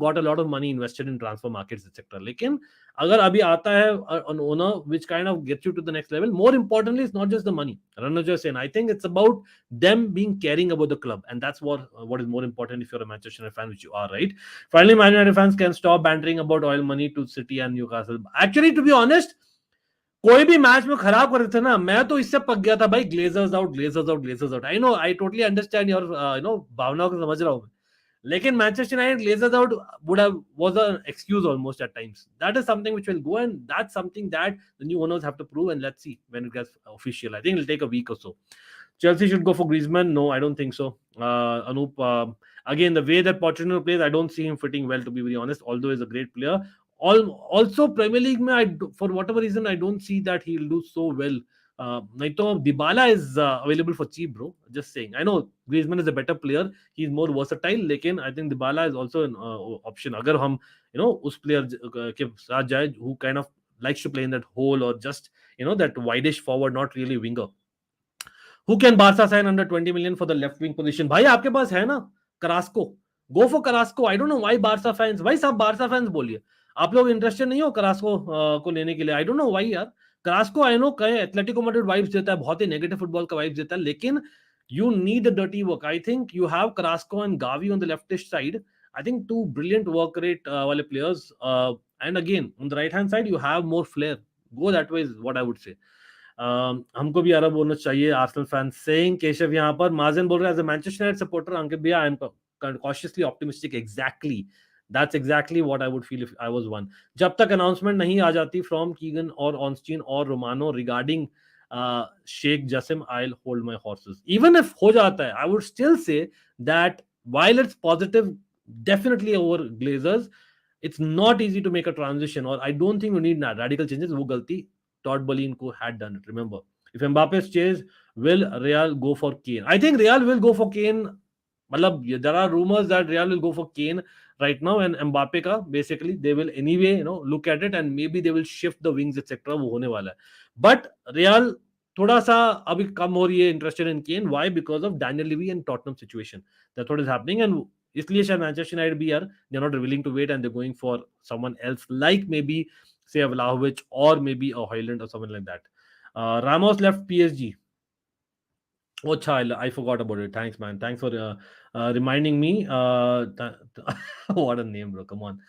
got a lot of money invested in transfer markets etc. लेकिन अगर अभी आता है an owner which kind of gets you to the next level, more importantly it's not just the money. Rana just saying, I think it's about them being caring about the club, and that's what is more important if you're a Manchester United fan, which you are, right? Finally, Man United fans can stop bantering about oil money to City and Newcastle. Actually, to be honest, कोई भी match में खराब कर रहे थे ना, मैं तो इससे पक गया था भाई, Glazers out, Glazers out, Glazers out. I know, I totally understand your भावनाओं को समझ रहा हूँ, लेकिन Manchester United glazes out was an excuse almost at times. That is something which will go, and that's something that the new owners have to prove. And let's see when it gets official. I think it'll take a week or so. Chelsea should go for Griezmann. No, I don't think so. Anup, again, the way that Pochettino plays, I don't see him fitting well, to be very honest. Although he's a great player, also Premier League, for whatever reason, I don't see that he'll do so well. नहीं तो Dybala is available for cheap, bro. Just saying. I know Griezmann is a better player. He's more versatile. लेकिन I think Dybala is also an option. अगर हम उस player के साथ जाए who kind of likes to play in that hole or just that widish forward, not really winger. Who can Barca sign under 20 million for the left wing position? भाई आपके पास है ना Carrasco. Go for Carrasco. I don't know why Barca fans. भाई सब Barca fans बोलिए. आप लोग interested नहीं हो करास्को को लेने के लिए. I don't know why यार. करास्को आई नो कहे एथलेटिको मैड्रिड वाइब्स देता है, बहुत ही नेगेटिव फुटबॉल का वाइब्स देता है, लेकिन you need the dirty work. I think you have Carrasco and Gavi on the leftish side. I think two brilliant work rate wale players. And again, on the right hand side, you have more flair. Go that way is what I would say. हमको भी अरब bonus चाहिए. Arsenal fan saying Keshav यहाँ पर. माजन बोल रहा है as a Manchester United supporter Ankit भैया I am cautiously optimistic. Exactly, that's exactly what I would feel if I was one. जब तक announcement नहीं आ जाती from Keegan or Ornstein or Romano regarding Sheikh Jassim, I'll hold my horses. Even if हो जाता है, I would still say that while it's positive, definitely over Glazers, it's not easy to make a transition, or I don't think you need radical changes. वो गलती Todd Boehly had done it. Remember, if Mbappe stays, will Real go for Kane? I think Real will go for Kane. There are rumors that Real will go for Kane right now, and Mbappe ka basically they will anyway look at it, and maybe they will shift the wings etc. वो होने वाला है. But Real थोड़ा सा अभी कम हो रही है interested in Kane. Why? Because of Daniel Levy and Tottenham situation. That's what is happening, and इसलिए शायद Manchester United भी यार they're not willing to wait and they're going for someone else, like maybe say a Vlahovic or maybe a Holland or someone like that. Ramos left PSG. Oh, child, I forgot about it. Thanks, man. Thanks for reminding me. What a name, bro. Come on.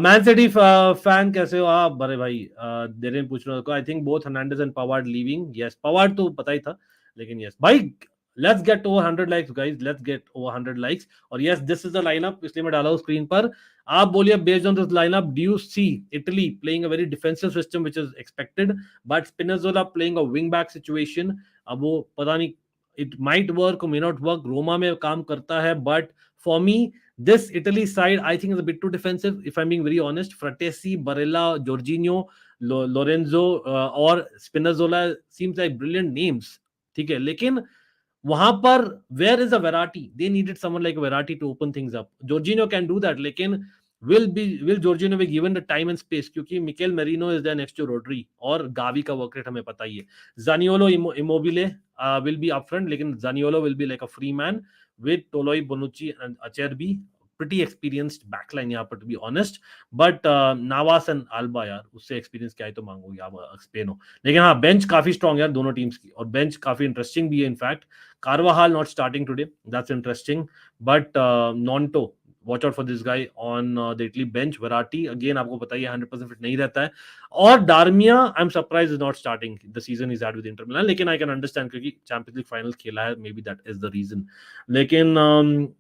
Man City fan कैसे हो आप बड़े भाई? देरेन पूछ रहा है. I think both Hernandez and Pavard leaving. Yes, Pavard तो पता ही था, लेकिन yes. भाई, let's get over 100 likes, guys. Let's get over 100 likes. और yes, this is the lineup. इसलिए मैं डाला हूँ स्क्रीन पर. आप बोलिए based on this lineup, do you see Italy playing a very defensive system which is expected, but Spinazzola playing a wing back situation? अब वो पता नहीं. It might work or may not work. Roma में काम करता है, but for me, this Italy side I think is a bit too defensive. If I'm being very honest, Fratesi, Barella, Jorginho, Lorenzo और Spinazzola seems like brilliant names. ठीक है, लेकिन वहां पर where is a Verratti? They needed someone like Verratti to open things up. Jorginho can do that, लेकिन will Jorginho be given the time and space? क्योंकि Mikel Merino is there next to Rodri और Gavi का work rate हमें पता ही है. Zaniolo, Immobile will be up front, लेकिन Zaniolo will be like a free man with Toloi, Bonucci and Acerbi. Pretty experienced backline यहाँ पर, to be honest. But Navas and Alba यार, उससे experience क्या है तो मांगोगे आप स्पेन हो. लेकिन हाँ, bench काफी strong यार दोनों teams की, और bench काफी interesting भी है. In fact, Carvajal not starting today. That's interesting. But Nonto, watch out for this guy on the Italy bench. Verratti again आपको पता ही है 100% fit नहीं रहता है. और Darmian, I'm surprised is not starting the season he's had with Inter Milan. लेकिन I can understand क्योंकि Champions League final खेला है, maybe that is the reason. लेकिन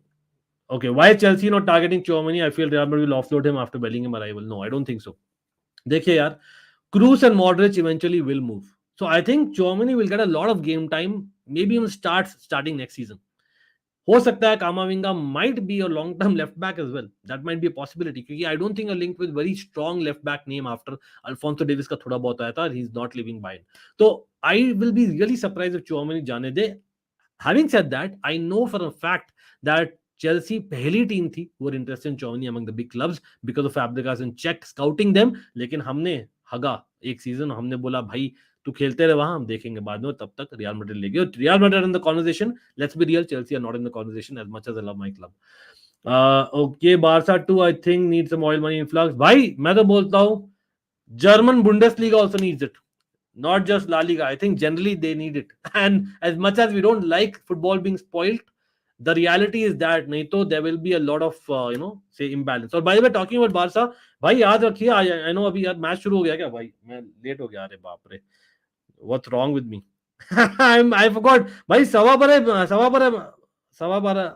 okay, why Chelsea not targeting Tchouaméni? I feel Real Madrid will offload him after Bellingham arrival. No, I don't think so. देखिए यार, Kroos and Modric eventually will move. So I think Tchouaméni will get a lot of game time. Maybe even starting next season. हो सकता है Kamavinga might be a long-term left back as well. That might be a possibility. क्योंकि I don't think a link with very strong left back name after Alphonso Davies का थोड़ा बहुत आया था. He's not leaving behind. So I will be really surprised if Tchouaméni जाने दे. Having said that, I know for a fact that Chelsea पहली team थी who were interested in Tchouaméni among the big clubs because of Fabregas and Czech scouting them. लेकिन हमने हगा एक season, हमने बोला भाई तू खेलते रहे वहां, हम देखेंगे बाद में. तब तक रियल मैड्रिड ले गए. Real Madrid in the conversation. Let's be real, Chelsea are not in the conversation as much as I love my club. Okay, Barca too I think needs some oil money influx. भाई मैं तो बोलता हूँ German Bundesliga also needs it. Not just La Liga. I think generally they need it. And as much as we don't like football being spoiled, the reality is that नहीं तो there will be a lot of say imbalance. और by the way, talking about Barca, भाई याद रखिए, I know अभी यार match शुरू हो गया क्या भाई, मैं लेट हो गया. अरे बाप रे, what's wrong with me? I forgot भाई. सवा बारह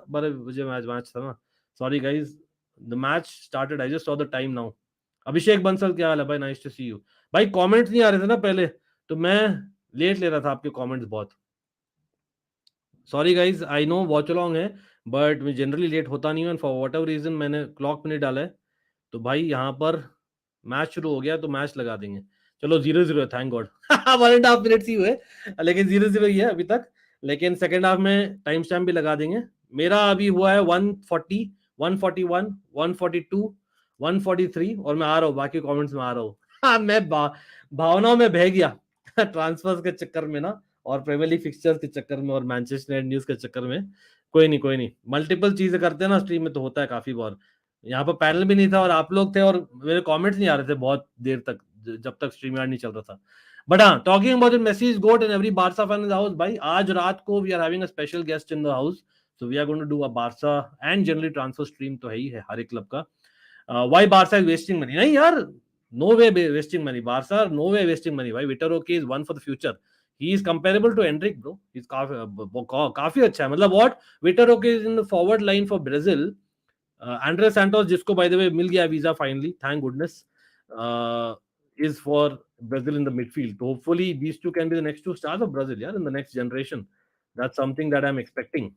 बजे मैच था ना. Sorry guys, the match started, I just saw the time now. Abhishek Bansal, क्या हाल है भाई? नाइस टू सी यू भाई। कमेंट्स नहीं आ रहे थे ना पहले, तो मैं लेट ले रहा था आपके कमेंट्स बहुत। Sorry guys, I know watch along है, बट मैं जनरली लेट होता नहीं हूँ, फॉर वॉट एवर रीजन मैंने क्लॉक पे नहीं डाला है। तो भाई यहाँ पर मैच शुरू हो गया तो मैच लगा देंगे। चलो 0-0 है, थैंक गॉड। 1.5 मिनट ही हुए, लेकिन 0-0 ही है अभी तक। लेकिन सेकेंड हाफ में टाइम स्टैम्प भी लगा देंगे। मेरा अभी हुआ है 140, 141, 142, 143, और मैं आ रहा हूँ, बाकी कमेंट्स में आ रहा हूँ। हाँ, मैं भावनाओं में बह गया ट्रांसफर्स के चक्कर में ना, और प्रीमियर लीग फिक्सचर्स के चक्कर में, और मैनचेस्टर न्यूज के चक्कर में। कोई नहीं, कोई नहीं, मल्टीपल चीजें करते हैं ना स्ट्रीम में, तो होता है काफी बार। यहाँ पर पैनल भी नहीं था और आप लोग थे, और मेरे कमेंट्स नहीं आ रहे थे बहुत देर तक, जब तक स्ट्रीम यार्ड नहीं चल रहा था। बट हाँ, talking about it, Messi is GOAT and every Barca fan in the house. भाई आज रात को we are having a special guest in the house, so we are going to do a Barca and generally transfer stream, तो है ही है हर एक क्लब का। Why Barca is wasting money? नहीं यार, no way wasting money, Barca no way wasting money भाई। Vitor okay is one for the future, he is comparable to Endrick bro, is काफी अच्छा है। मतलब what, Vitor okay is in the forward line for Brazil. Andre Santos, जिसको by the way मिल गया visa finally, thank goodness, is for Brazil in the midfield. So hopefully these two can be the next two stars of Brazil, yeah, in the next generation. That's something that I'm expecting.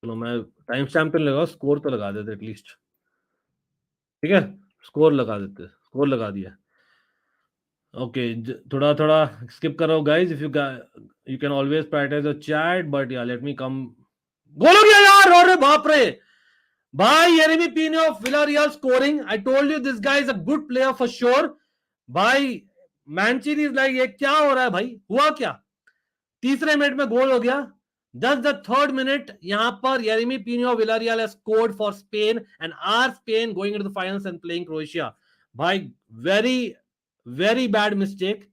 चलो मैं time stamp पे लगा, score तो लगा देते at least, ठीक है? Score लगा देते, स्कोर लगा दिया। ओके, थोड़ा थोड़ा स्किप करो guys, if you can always prioritise the chat, but yeah let me come. Goal हो गया यार, अरे बाप रे भाई, Yeremy Pino of Villarreal scoring. I told you this guy is a good player for sure. भाई Manchester is like, ये क्या हो रहा है भाई? हुआ क्या? तीसरे मिनट में गोल हो गया। Thus the third minute, यहाँ पर Yeremy Pino of Villarreal has scored for Spain and our Spain going into the finals and playing Croatia. भाई very very bad mistake,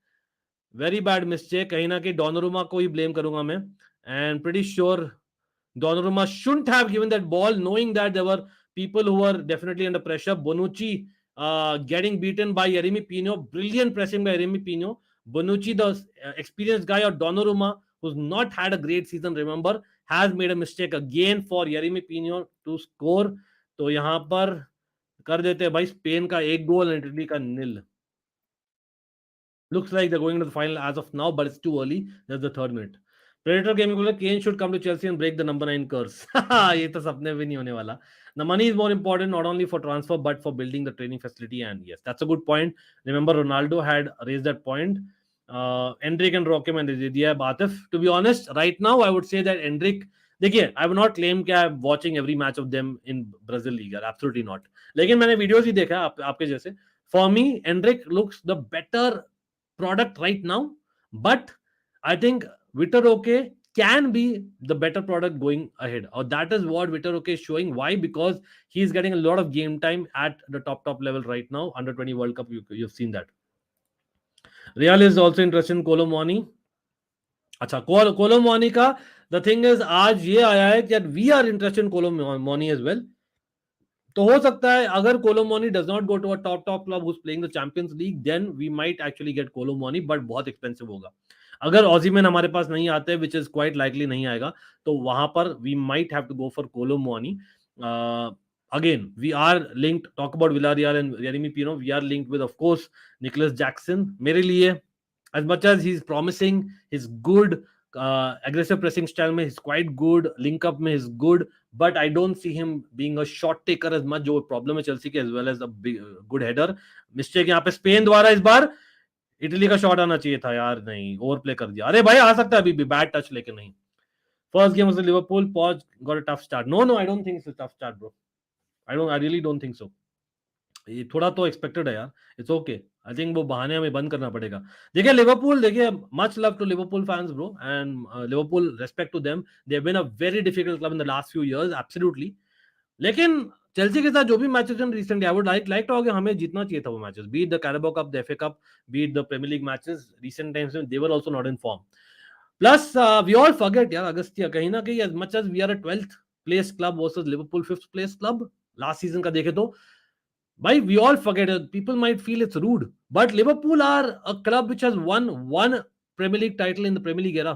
very bad mistake। कहीं ना कहीं डोनारुमा को ही ब्लेम करूंगा मैं, and pretty sure Donnarumma shouldn't have given that ball, knowing that there were people who were definitely under pressure. Bonucci getting beaten by Yeremy Pino. Brilliant pressing by Yeremy Pino. Bonucci, the experienced guy, or Donnarumma, who's not had a great season, remember, has made a mistake again for Yeremy Pino to score. तो यहाँ पर कर देते हैं भाई Spain का एक गोल, Italy का nil. Looks like they're going to the final as of now, but it's too early. That's the third minute. Predator Gaming बोला Kane should come to Chelsea and break the number 9 curse. ये तो सपने भी नहीं होने वाला. The money is more important not only for transfer but for building the training facility. And yes, that's a good point. Remember, Ronaldo had raised that point. Endrick and Roque and Didier Batif. To be honest, right now I would say that Endrick. देखिए, I will not claim कि I'm watching every match of them in Brazil League. Absolutely not. लेकिन मैंने videos ही देखा आपके जैसे. For me, Endrick looks the better product right now, but I think Vitor Roque can be the better product going ahead, or that is what Vitor Roque is showing. Why? Because he's getting a lot of game time at the top level right now. Under 20 World Cup, you've seen that. Real is also interested in Colomani. अच्छा, Colomani का the thing is आज ये आया है कि we are interested in Colomani as well. तो हो सकता है अगर Kolo Muani does not go to a top club who's playing the Champions League, then we might actually get Kolo Muani, but बहुत एक्सपेंसिव होगा। अगर ऑजीमैन हमारे पास नहीं आते, विच इज क्वाइट लाइकली नहीं आएगा, तो वहां पर we might have to go for Kolo Muani. Again we are linked, talk about Villarreal and Yeremy Pino, we are linked with of course Nicolas Jackson. मेरे लिए as much as he's promising, he's good, aggressive pressing style में he's quite good, link up में he's good, but I don't see him being a shot taker as much, जो problem है Chelsea के, as well as a big, good header. Mistake यहाँ पे Spain द्वारा इस बार। Italy का शॉट आना चाहिए था यार, नहीं, ओवर प्ले कर दिया। अरे भाई आ सकता है अभी भी, बैड टच लेके नहीं। First game versus Liverpool, pause, got a tough start. No I don't think it's a tough start bro, I really don't think so. ये थोड़ा तो एक्सपेक्टेड है यार, इट्स ओके। आई थिंक वो बहाने हमें बंद करना पड़ेगा। देखिए लिवरपूल, देखिए much love to Liverpool fans bro, and Liverpool, respect to them, they have been a very difficult club in the last few years, absolutely. लेकिन चेल्सी के साथ जो भी matches in recently, I would like to आगे, हमें जीतना चाहिए था वो matches, beat the Carabao cup, the FA cup, beat the Premier League matches recent times में, they were also not in form. Plus we all forget यार, अगस्तिया कहीं ना कहीं, as much as we are a 12th place club versus Liverpool 5th place club last season का देखे तो, भाई we all forget it. People might feel it's rude, but Liverpool are a club which has won one Premier League title in the Premier League era.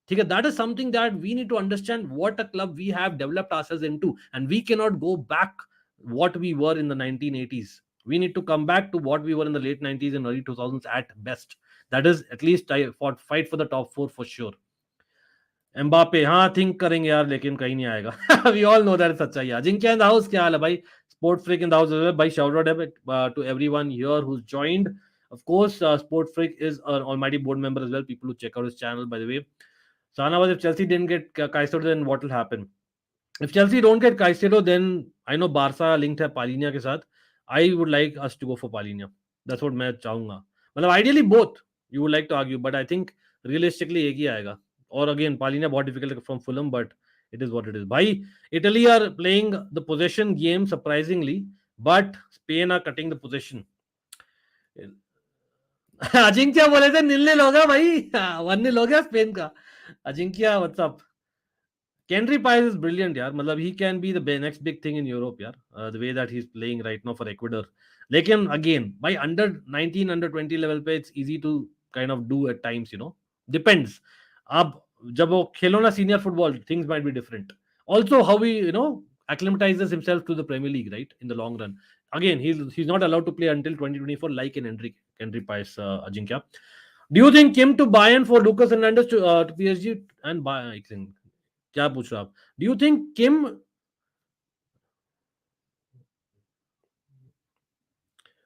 ठीक है, that is something that we need to understand what a club we have developed ourselves into, and we cannot go back what we were in the 1980s. We need to come back to what we were in the late 90s and early 2000s at best. That is at least fight for the top 4 for sure. Mbappe, हाँ think करेंगे यार, लेकिन कहीं नहीं आएगा. We all know that सच्चाई है. अजिंक्य इन the house, क्या हाल है भाई? Sport freak in the house भाई. Shout out to everyone here who joined. Of course, Sport Freak is an almighty board member as well. People who check out his channel, by the way. Sana was, if Chelsea didn't get Caicedo, then what will happen? If Chelsea don't get Caicedo, then I know Barca linked है Palhinha के साथ. I would like us to go for Palhinha. That's what मैं चाहूंगा. मतलब ideally both. You would like to argue, but I think realistically एक ही आएगा. Or again, Palhinha बहुत difficult from Fulham, but it is what it is. भाई, Italy are playing the possession game surprisingly, but Spain are cutting the possession. Ajinkya बोले थे नील होगा भाई, 1-0 हो गया स्पेन का. Ajinkya, what's up? Kendry Pies is brilliant, yaar. Matlab, he can be the next big thing in Europe, yaar. The way that he's playing right now for Ecuador. Lekin again, by under 19, under 20 level पे, it's easy to kind of do at times, you know. Depends. अब जब वो खेलो ना senior football, things might be different. Also, how he, you know, acclimatizes himself to the Premier League, right? In the long run. Again, he's not allowed to play until 2024, like in Kendry Pies, Ajinkya. Do you think Kim to Bayern for Lucas Hernandez to PSG and Bayern? क्या पूछ रहे हो आप? Do you think Kim?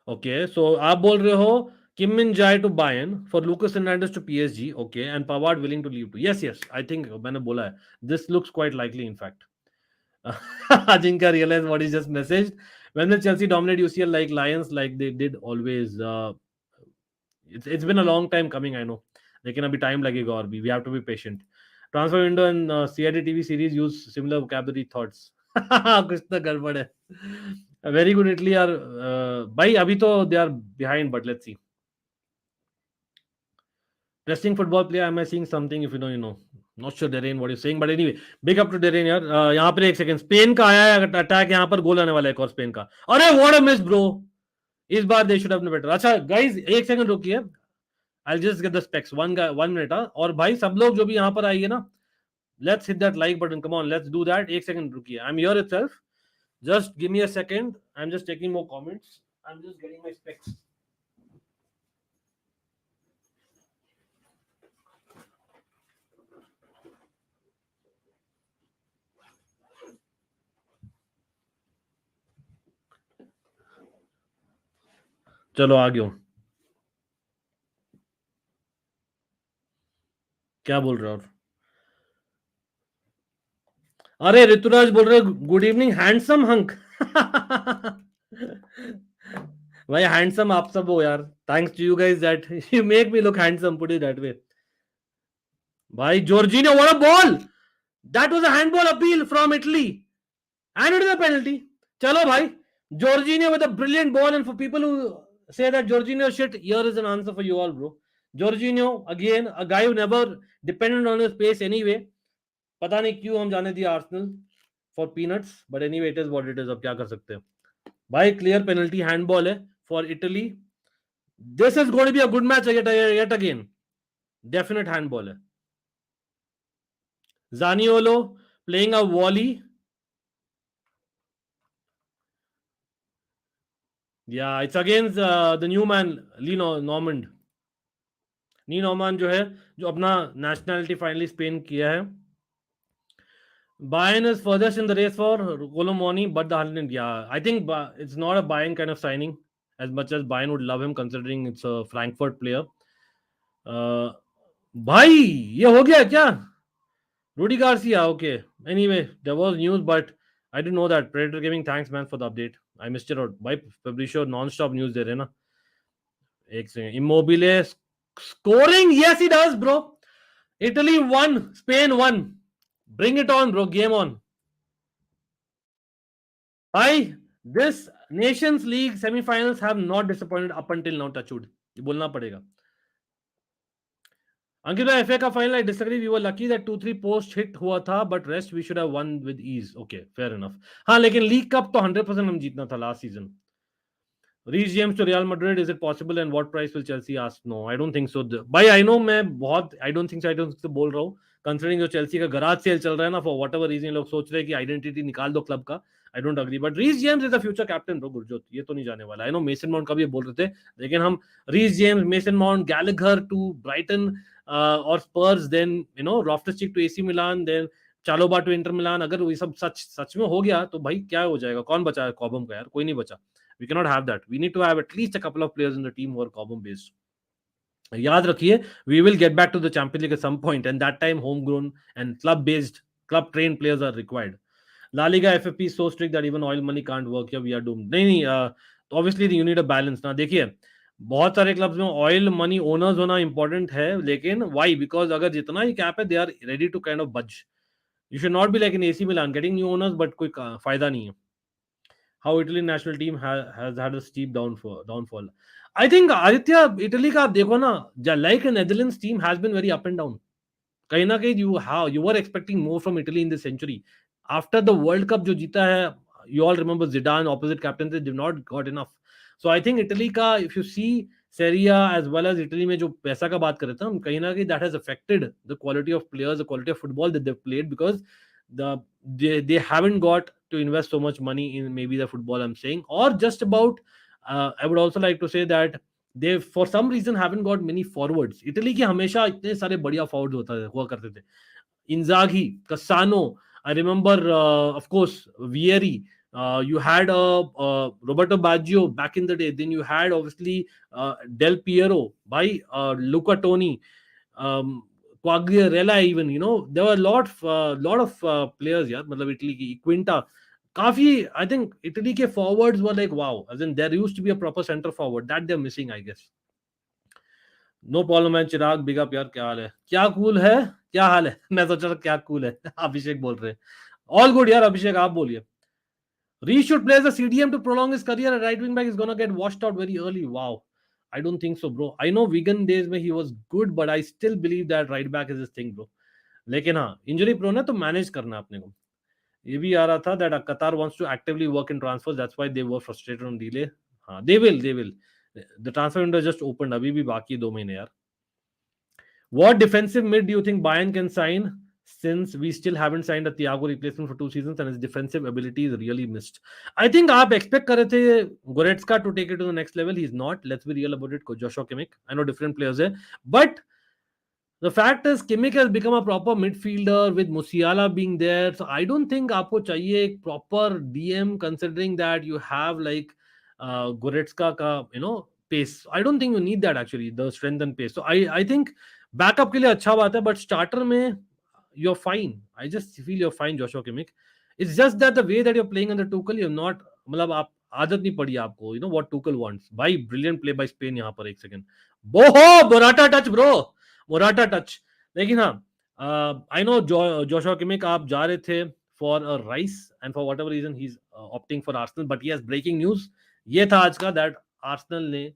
Okay, so आप बोल रहे हो Kim Min-jae to Bayern for Lucas Hernandez to PSG, okay, and Pavard willing to leave too. Yes yes, I think मैंने बोला है. This looks quite likely in fact. Ajinka realized what he just messaged. When will Chelsea dominate UCL like Lions, like they did always? It's been a long time coming, I know. लेकिन अभी time लगेगा और भी. We have to be patient. Transfer window and CID TV series use similar vocabulary thoughts. कुछ तो गड़बड़ है. Very good Italy are भाई अभी तो they are behind, but let's see. Pressing football player, am I seeing something? If you know, you know. Not sure Derain what you're saying, but anyway, big up to Derain यार. यहाँ पर एक second, Spain का आया है attack, यहाँ पर गोल आने वाला है एक और स्पेन का. अरे व्हाट अ मिस ब्रो. इस बार they should have been better. अच्छा गाइस, एक सेकंड रुकिए. I'll just get the specs. One minute. और भाई सब लोग जो भी यहाँ पर आइए ना, let's hit that like button. Come on, let's do that. एक सेकंड रुकिए. I'm here itself. Just give me a second. I'm just taking more comments. I'm just getting my specs. चलो आ गया हूं. क्या बोल रहे हो? अरे ऋतुराज बोल रहे गुड इवनिंग हैंडसम हंक. भाई हैंडसम आप सब हो यार. Thanks to you guys that you make me look handsome, put it that way. भाई Jorginho, what a ball. That was a handball appeal from Italy and it is a penalty. चलो भाई, Jorginho with a brilliant ball, and for people who say that Jorginho shit, here is an answer for you all, bro. Jorginho, again, a guy who never depended on his pace anyway. पता नहीं क्यों हम जाने दिया Arsenal for peanuts, but anyway it is what it is. अब क्या कर सकते हैं भाई. क्लियर पेनल्टी, हैंडबॉल है for Italy. This is going to be a good match yet again. Definite handball है. Zaniolo playing a volley. Yeah, it's against the new man Lee Normand. Knee Norman जो है, जो अपना nationality finally Spain किया है. Bayern is furthest in the race for Colomoni, but the Holland, yeah, I think it's not a Bayern kind of signing as much as Bayern would love him, considering it's a Frankfurt player. भाई ये हो गया क्या? Rudy Garcia, okay. Anyway, there was news, but I didn't know that. Predator Gaming, thanks man for the update. I missed it out. By Fabrizio, non-stop news there, है ना? एक second. Immobile scoring, yes he does, bro. Italy won, Spain won. Bring it on, bro. Game on. Bhai, this Nations League semifinals have not disappointed up until now, touchwood. ये बोलना पड़ेगा. Ankit, FA का final, I disagree. We were lucky that 2-3 post hit हुआ था, but rest we should have won with ease. Okay, fair enough. हाँ, लेकिन League Cup तो 100% हम जीतना था last season. Reece James to Real Madrid, is it possible? And what price will Chelsea ask? No, I don't think so. Bhai, I know मैं बहुत I don't think so बोल रहा हूँ. कंसिडरिंग जो चेल्सी का गराज सेल चल रहा है ना, फॉर वट एवर रीजन लोग सोच रहे हैं कि आइडेंटिटी निकाल दो क्लब का. I don't agree, but Reece James is the future captain bro. Gurjot ये तो नहीं जाने वाला. आई नो मेसन माउंट का भी बोल रहे थे, लेकिन हम Reece James, Mason Mount, Gallagher to Brighton और Spurs, then you know Loftus-Cheek to AC Milan, then Chalobah to Inter Milan. अगर ये सब सच में हो गया तो भाई क्या हो जाएगा? कौन बचा है कॉबम का यार? कोई नहीं बचा. We can not have that. We need to have at least a couple of players in the team who are Cobham based. याद रखिए, we will get back to the Champions League at some point, and that time home grown and club based, club train players are required. La Liga FFP is so strict that even oil money can't work here. We are doomed. नहीं, तो obviously you need a balance. ना देखिए, बहुत सारे clubs में oil money owners होना important है, लेकिन वाई? बिकॉज अगर जितना ही कैप है, they are ready to kind of budge. You should not be like in AC Milan getting new owners, but कोई फायदा नहीं है. How Italy national team has had a steep downfall. I think Aditya, Italy का आप देखो ना, like Netherlands team has been very up and down. कहीं ना कहीं you were expecting more from Italy in this century. After the World Cup जो जीता है, you all remember Zidane opposite captain थे, did not got enough. So I think Italy का, if you see Serie A as well as Italy में जो पैसा का बात कर रहे थे हम, कहीं ना कहीं that has affected the quality of players, the quality of football that they played, because they haven't got to invest so much money in maybe the football I'm saying, or just about I would also like to say that they for some reason haven't got many forwards. Italy की हमेशा इतने सारे बढ़िया forwards हुआ करते थे. इंजागी, कसानो, I remember of course Vieri, you had Roberto Baggio back in the day, then you had obviously Del Piero by Luca Toni, Quagliarella, even, you know, there were a lot of players यार, मतलब Italy की क्विंटा काफी. I think Italy के forwards were like wow, as in there used to be a proper center forward that they're missing, I guess. No problem है Chirag, big up यार. क्या हाल है? क्या कूल है? क्या हाल है? मैं सोच रहा क्या कूल है. अभिषेक बोल रहे हैं. ऑल गुड यार. अभिषेक आप बोलिए. Reece should play as a CDM to prolong his career. A right wing back is gonna get washed out very early. Wow, I don't think so, bro. I know Wigan days में he was good, but I still believe that right back is his thing, bro. लेकिन हाँ, injury prone है तो manage करना अपने को. ये भी आ रहा था that Qatar wants to actively work in transfers. That's why they were frustrated on delay. हाँ, they will. The transfer window just opened. अभी भी बाकी 2 महीने यार. What defensive mid do you think Bayern can sign, since we still haven't signed a Thiago replacement for 2 seasons and his defensive ability is really missed? I think आप expect कर रहे थे Goretzka to take it to the next level. He's not. Let's be real about it. Joshua Kimmich. I know different players है, but the fact is Kimmich has become a proper midfielder with Musiala being there. So I don't think आपको चाहिए एक proper DM, considering that you have like Goretzka का, you know, pace. I don't think you need that actually, the strength and pace. So I think backup के लिए अच्छा बात है, but starter में you're fine. I just feel you're fine, Joshua Kimmich. It's just that the way that you're playing under Tuchel, you're not, मतलब आप आदत नहीं पड़ी आपको. You know what Tuchel wants. भाई brilliant play by Spain यहाँ पर. एक सेकंड. बोहो Morata touch bro, Morata touch. लेकिन हाँ, I know Joshua Kimmich आप जा रहे थे for a Rice, and for whatever reason he's opting for Arsenal. But yes, breaking news ये था आज का, that Arsenal ने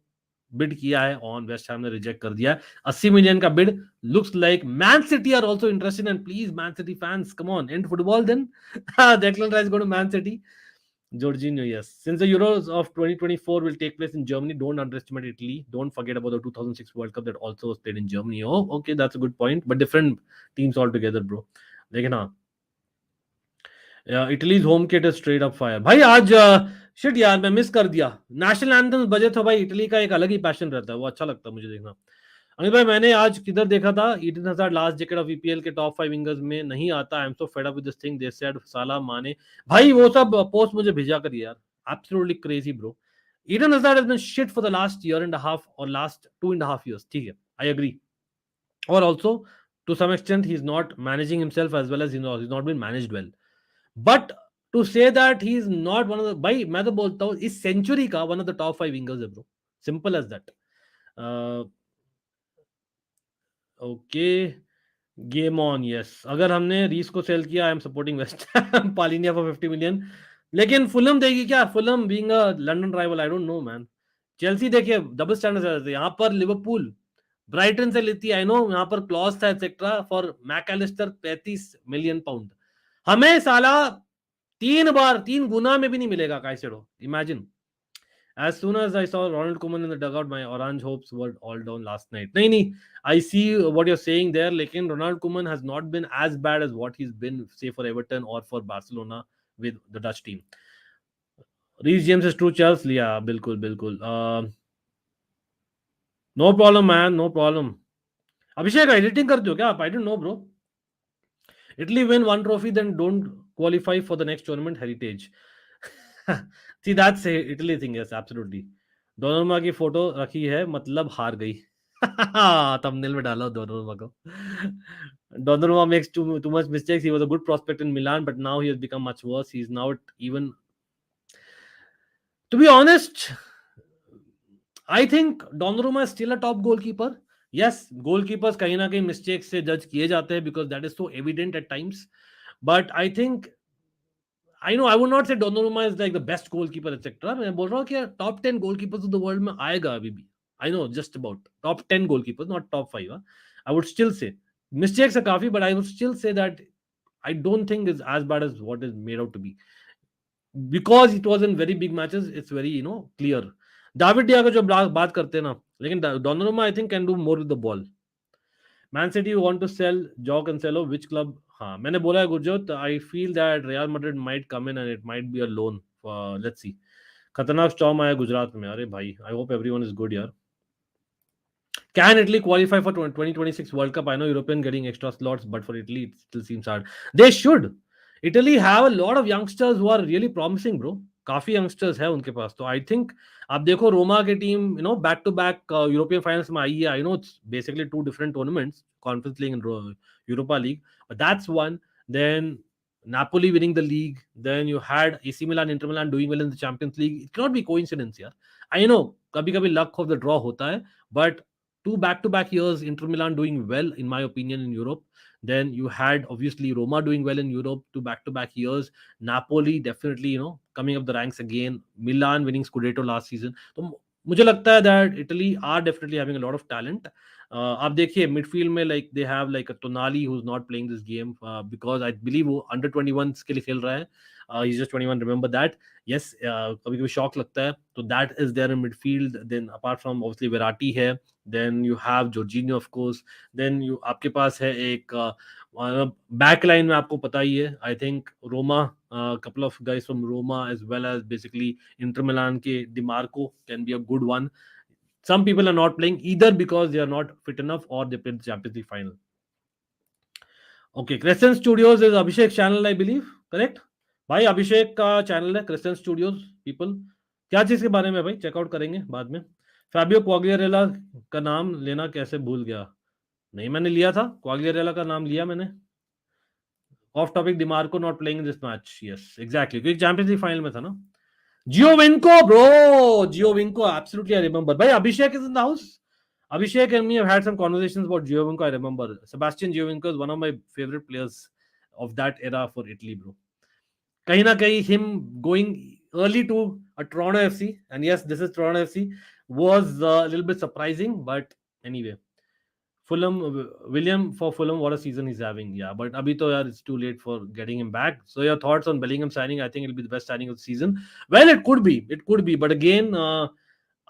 बिड किया है ऑन, वेस्ट हैम ने रिजेक्ट कर दिया. 80 मिलियन का bid. Looks like Man City are also interested, and please Man City fans come on, and football then. Declan Rice go to Man City. Jorginho, yes. Since the Euros of 2024 will take place in Germany, don't underestimate Italy. Don't forget about the 2006 World Cup that also was played in Germany. Oh, okay, that's a good point. But different teams altogether, bro. लेकिन हाँ, Italy's home kit is straight up fire. भाई आज shit यार, मैं miss कर दिया. National anthem बजे तो भाई इटली का एक अलग ही पैशन रहता है, वो अच्छा लगता है मुझे देखना. अनिल भाई, मैंने आज किधर देखा था, Eden hazard last jacket of EPL के टॉप 5 विंगर्स में नहीं आता. I am so fed up with this thing, they said साला माने. भाई वो सब पोस्ट मुझे भेजा करिए यार. Absolutely crazy bro. Eden Hazard has been shit for the last year and half और लास्ट 2.5 years. ठीक है, आई एग्री. और also to some extent he is not managing himself as well as he is not been managed well. But to say that he is not one of the, भाई मैं तो बोलता हूँ इस century का one of the top 5 wingers है bro. Simple as that. Okay, game on. Yes, अगर हमने रीस को सेल किया, I am supporting West Ham Palhinha for 50 million. लेकिन फुलम देगी क्या? Fulham being a London rival, I don't know man. Chelsea देखिए double standard से, यहाँ पर लिवरपूल ब्राइटन से लेती है. आई नो यहाँ पर क्लॉज था etcetera for Mac Allister 35 million pound. हमें साला 3 गुना में भी नहीं मिलेगा Caicedo. Imagine. As soon as I saw Ronald Koeman in the dugout, my orange hopes were all down last night. नहीं, I see what you're saying there. लेकिन Ronald Koeman has not been as bad as what he's been, say, for Everton or for Barcelona with the Dutch team. Reece James is true Charles. Yeah, बिल्कुल बिल्कुल. No problem, man. No problem. अभिषेक editing करते हो क्या आप? I don't know, bro. Italy win one trophy, then don't qualify for the next tournament. Heritage. See, that's a Italy thing. Yes, absolutely. डोनोरमा की photo रखी है मतलब हार गई. थंबनेल में डाला डोनोरमा को. Donnarumma makes too much mistakes. He was a good prospect in Milan, but now he has become much worse. He's not even. To be honest, I think Donnarumma is still a top goalkeeper. Yes, goalkeepers कहीं ना कहीं mistakes से judge किए जाते हैं because that is so evident at times. But I think I know I would not say Donnarumma is like the best goalkeeper etc. मैं बोल रहा हूँ कि top 10 goalkeepers of the world में आएगा अभी भी. I know just about top 10 goalkeepers, not top 5. I would still say mistakes are काफी, but I would still say that I don't think is as bad as what is made out to be. Because it was in very big matches, it's very clear. David Dia का जो बात करते हैं ना, लेकिन Donnarumma I think can do more with the ball. Man City want to sell Joao Cancelo, which club? हाँ, मैंने बोला है Gurjot. I feel that Real Madrid might come in and it might be a loan. Let's see. खतरनाक storm आया गुजरात में. अरे भाई, I hope everyone is good यार. Can Italy qualify for 2026 World Cup? I know European getting extra slots, but for Italy it still seems hard. They should. Italy have a lot of youngsters who are really promising, bro. काफी youngsters है उनके पास. तो I think आप देखो रोमा की team back to back European finals में आई है. I know it's basically two different tournaments, Conference League and Europa League, but that's one. Then Napoli winning the league. Then you had AC Milan, Inter Milan doing well in the Champions League. It cannot be coincidence यार. I know कभी कभी luck of the draw होता है, but two back-to-back years, Inter Milan doing well, in my opinion, in Europe. Then you had obviously Roma doing well in Europe, two back-to-back years. Napoli definitely, coming up the ranks again. Milan winning Scudetto last season. So मुझे लगता है that Italy are definitely having a lot of talent. आप देखिए midfield में like they have like a Tonali who's not playing this game because I believe वो under 21 के लिए खेल रहा है. He's just 21. Remember that. Yes, कभी कभी शॉक लगता है. So that is there in midfield. Then apart from obviously Verratti है. Then you have Jorginho of course. Then you आपके पास है एक बैक लाइन में आपको पता ही है. I think Roma, couple of guys from Roma as well as basically Inter Milan के Dimarco can be a good one. Some people are not playing either because they are not fit enough or they played the Champions League final. Okay, Crescent Studios is Abhishek's channel, I believe. Correct? भाई अभिषेक का channel है Christian studios. People क्या चीज के बारे में भाई checkout करेंगे बाद में. फैबियो क्वाग्लियरेला का नाम लेना कैसे भूल गया? नहीं, मैंने लिया था क्वाग्लियरेला का नाम लिया मैंने. Off topic, Dimarco not playing in this match. Yes exactly, क्योंकि चैंपियंस लीग फाइनल में था ना. Giovinco bro, Giovinco absolutely I remember. भाई Abhishek is in the house. Abhishek and me have had some conversations about Giovinco. I remember Sebastian Giovinco is one of my favorite players of that era for Italy, bro. कहीं ना कहीं him going early to a Toronto FC, and yes, this is Toronto FC, was a little bit surprising, but anyway, Fulham, William for Fulham, what a season he's having. Yeah, but abhi to yaar, it's too late for getting him back. So your thoughts on Bellingham signing? I think it'll be the best signing of the season. Well, it could be, but again,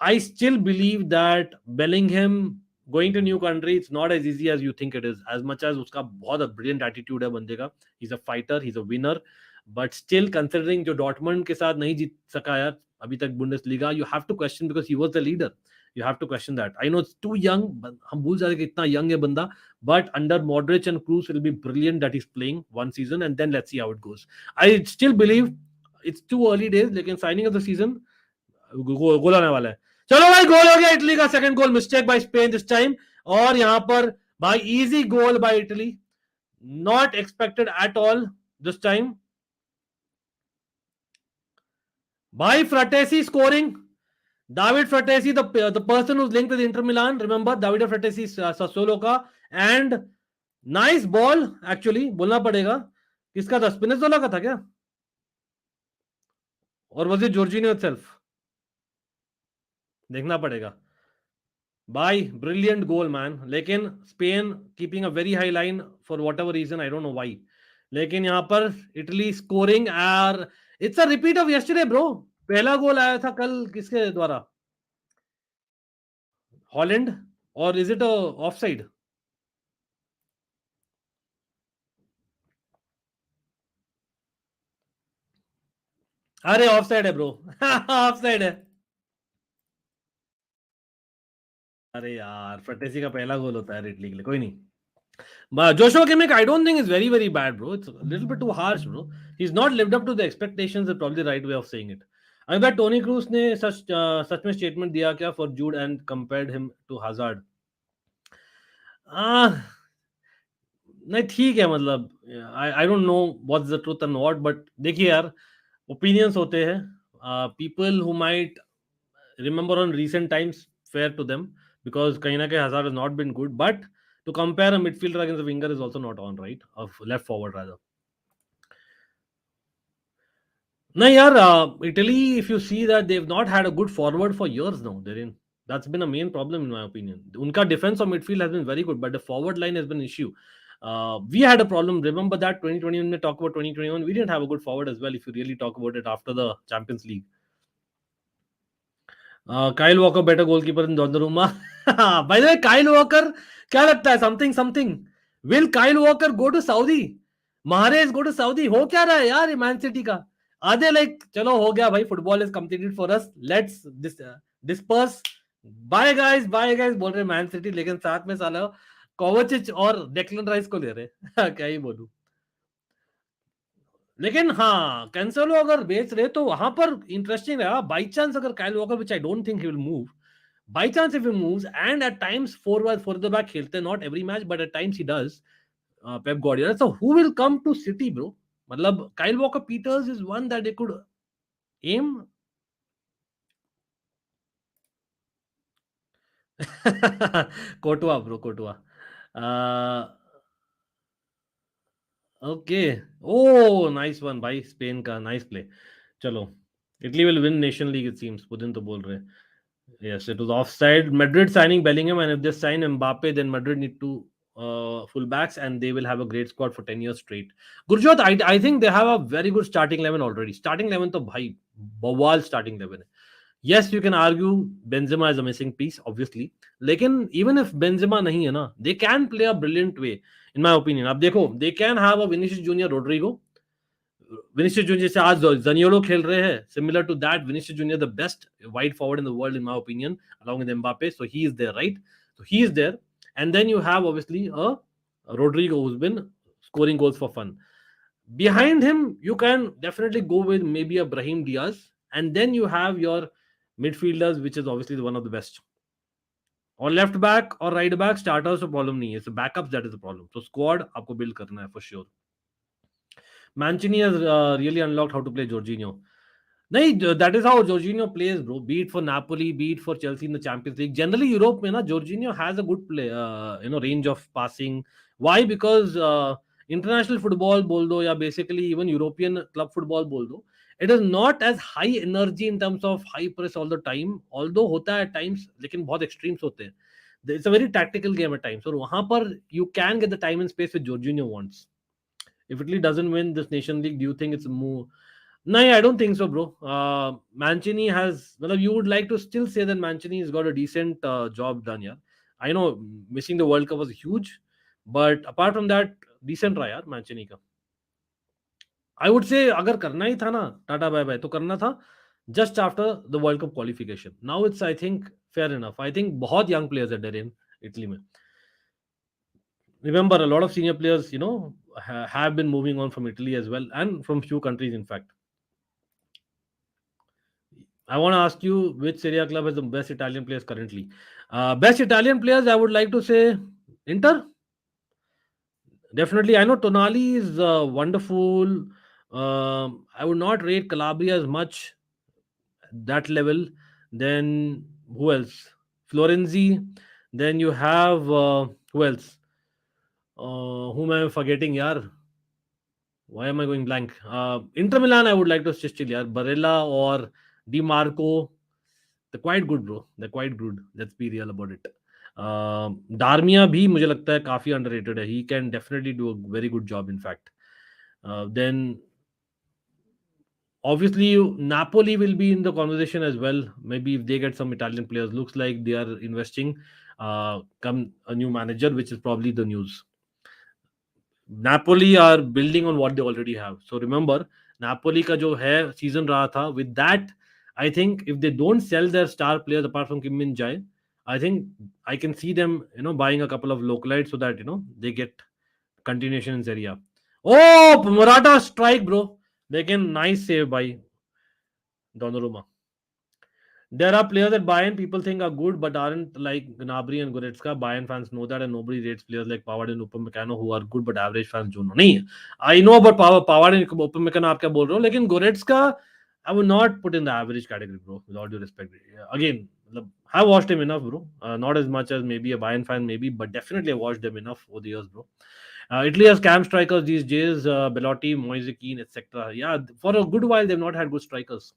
I still believe that Bellingham going to new country, it's not as easy as you think it is. As much as उसका बहुत brilliant attitude है बंदे का, he's a fighter, he's a winner, but still considering जो Dortmund के साथ नहीं जीत सका यार अभी तक Bundesliga, you have to question because he was the leader. You have to question that. I know it's too young, हम भूल जाते कि इतना young है बंदा, but under Modric and Kroos it'll be brilliant that he's playing one season and then let's see how it goes. I still believe it's too early days, लेकिन signing of the season गोल आने वाला है. चलो भाई, गोल हो गया Italy का. Second goal mistake by Spain this time, और यहां पर भाई easy goal by Italy, not expected at all this time. भाई फ्राटेसी scoring, David Fratesi, the person who's linked with Inter Milan. Remember David Fratesi Sassuolo का, and nice ball actually बोलना पड़ेगा. किसका था? स्पिनेज़ोला का था क्या? और was it Jorginho itself? देखना पड़ेगा. भाई ब्रिलियंट गोल मैन. लेकिन Spain keeping a very high line for whatever reason, I don't know why. लेकिन यहां पर Italy scoring, it's a repeat of yesterday bro. पहला गोल आया था कल किसके द्वारा? हॉलैंड, और इज इट ऑफ साइड? अरे ऑफ साइड है ब्रो। ऑफ साइड है। अरे यार, फटेसी का पहला गोल होता है इटली के लिए, कोई नहीं। Joshua Kimmich, I don't think is very very bad, bro. It's a little bit too harsh, bro. He's not lived up to the expectations. Is probably the right way of saying it. अगर Toni Kroos ने सच में statement दिया क्या for Jude and compared him to Hazard? नहीं ठीक है, मतलब I don't know what's the truth and what, but देखिए यार, ओपिनियंस होते हैं. People who might remember on recent times, fair to them, because कहीं ना कहीं Hazard has not been good, but to compare a midfielder against a winger is also not on, right, of left forward rather. नहीं यार, Italy, if you see that they've not had a good forward for years now, they're in, that's been a main problem in my opinion. उनका defense or midfield has been very good, but the forward line has been an issue. We had a problem, remember that 2020, when we talk about 2021, we didn't have a good forward as well, if you really talk about it after the Champions League. Kyle Walker better goalkeeper in Donnarumma. By the way, Kyle Walker, क्या लगता है, something something, will Kyle Walker go to Saudi? Mahrez go to Saudi? हो क्या रहा है यार ये man city का? आधे लाइक चलो हो गया भाई, football is completed for us, let's disperse, bye guys बोल रहे मैन सिटी, लेकिन साथ में साला कोवाचिच और डेक्लन राइस को ले रहे. क्या ही बोलूं. लेकिन हाँ, कैंसेलो अगर बेच रहे तो वहां पर इंटरेस्टिंग रहा. बाई चांस अगर Kyle walker, which I don't think he will move, by chance if he moves, and at times four the back खेलते, not every match but at times he does, Pep Guardiola, so who will come to City, bro? मतलब Kyle Walker Peters is one that they could aim. कोटवा ब्रो, कोटवा. Okay. Oh nice one भाई, Spain का nice play. चलो, Italy will win Nation League it seems, पुदिन तो बोल रहे हैं. Yes, it was offside. Madrid signing Bellingham, and if they sign Mbappe, then Madrid need to fullbacks, and they will have a great squad for 10 years straight. Gurjot, I think they have a very good starting 11 already. Starting 11 तो भाई बवाल starting 11 है. Yes, you can argue Benzema is a missing piece, obviously. लेकिन even if Benzema नहीं है ना, they can play a brilliant way, in my opinion. अब देखो, they can have a Vinicius Junior, Rodrigo. Vinicius Junior जैसे आज Zaniolo खेल रहे हैं, similar to that, Vinicius Junior the best wide forward in the world in my opinion, along with Mbappe, so he is there, right? So he is there, and then you have obviously a Rodrigo who's been scoring goals for fun. Behind him, you can definitely go with maybe a Brahim Diaz, and then you have your midfielders, which is obviously one of the best. और left back और right back starters तो problem नहीं है, so backups that is the problem. So squad आपको build करना है for sure. Mancini has really unlocked how to play Jorginho. नहीं, that is how Jorginho plays, bro. Be it for Napoli, be it for Chelsea in the Champions League. Generally, Europe में ना Jorginho has a good play, range of passing. Why? Because international football बोल दो, या basically even European club football बोल दो, it is not as high energy in terms of high press all the time. Although होता है at times, लेकिन बहुत extremes होते हैं. It's a very tactical game at times. और वहाँ पर you can get the time and space which Jorginho wants. If Italy doesn't win this Nation League, do you think it's a move? No, I don't think so, bro. Mancini has, well, you would like to still say that Mancini has got a decent job done, yeah. I know missing the World Cup was huge, but apart from that, decent रहा यार Mancini का. I would say अगर करना ही था ना tata bye bye, तो करना था just after the World Cup qualification. Now it's, I think, fair enough. I think बहुत young players are there in Italy में. Remember, a lot of senior players, have been moving on from Italy as well, and from few countries, in fact. I want to ask you, which Serie A club has the best Italian players currently? Best Italian players, I would like to say Inter. Definitely, I know Tonali is wonderful. I would not rate Calabria as much, that level. Then who else? Florenzi. Then you have who else? Whom am I forgetting, yaar? Why am I going blank? Inter Milan, I would like to still yaar. Barella or Di Marco. They're quite good, bro. They're quite good. Let's be real about it. डार्मिया भी मुझे लगता है काफी underrated है. He can definitely do a very good job, in fact. Then Obviously, Napoli will be in the conversation as well. Maybe if they get some Italian players, looks like they are investing. Come a new manager, which is probably the news. Napoli are building on what they already have. So remember, Napoli का जो है season रहा था. With that, I think if they don't sell their star players apart from Kim Min-Jae, I think I can see them, buying a couple of localites so that they get continuation in Serie A. Oh, Morata strike, bro. They can nice save by Donnarumma. There are players that Bayern people think are good but aren't like Gnabry and Goretzka. Bayern fans know that and nobody rates players like Pavard and Upamecano who are good but average fans don't know. नहीं, I know about Pavard and Upamecano आप क्या बोल रहे हो लेकिन Goretzka I would not put in the average category, bro. With all due respect, again, I watched him enough, bro. Not as much as maybe a Bayern fan, maybe, but definitely I watched them enough over the years, bro. Italy has cam strikers these days, Belotti, Moise Kean, etc. Yeah, for a good while they've not had good strikers.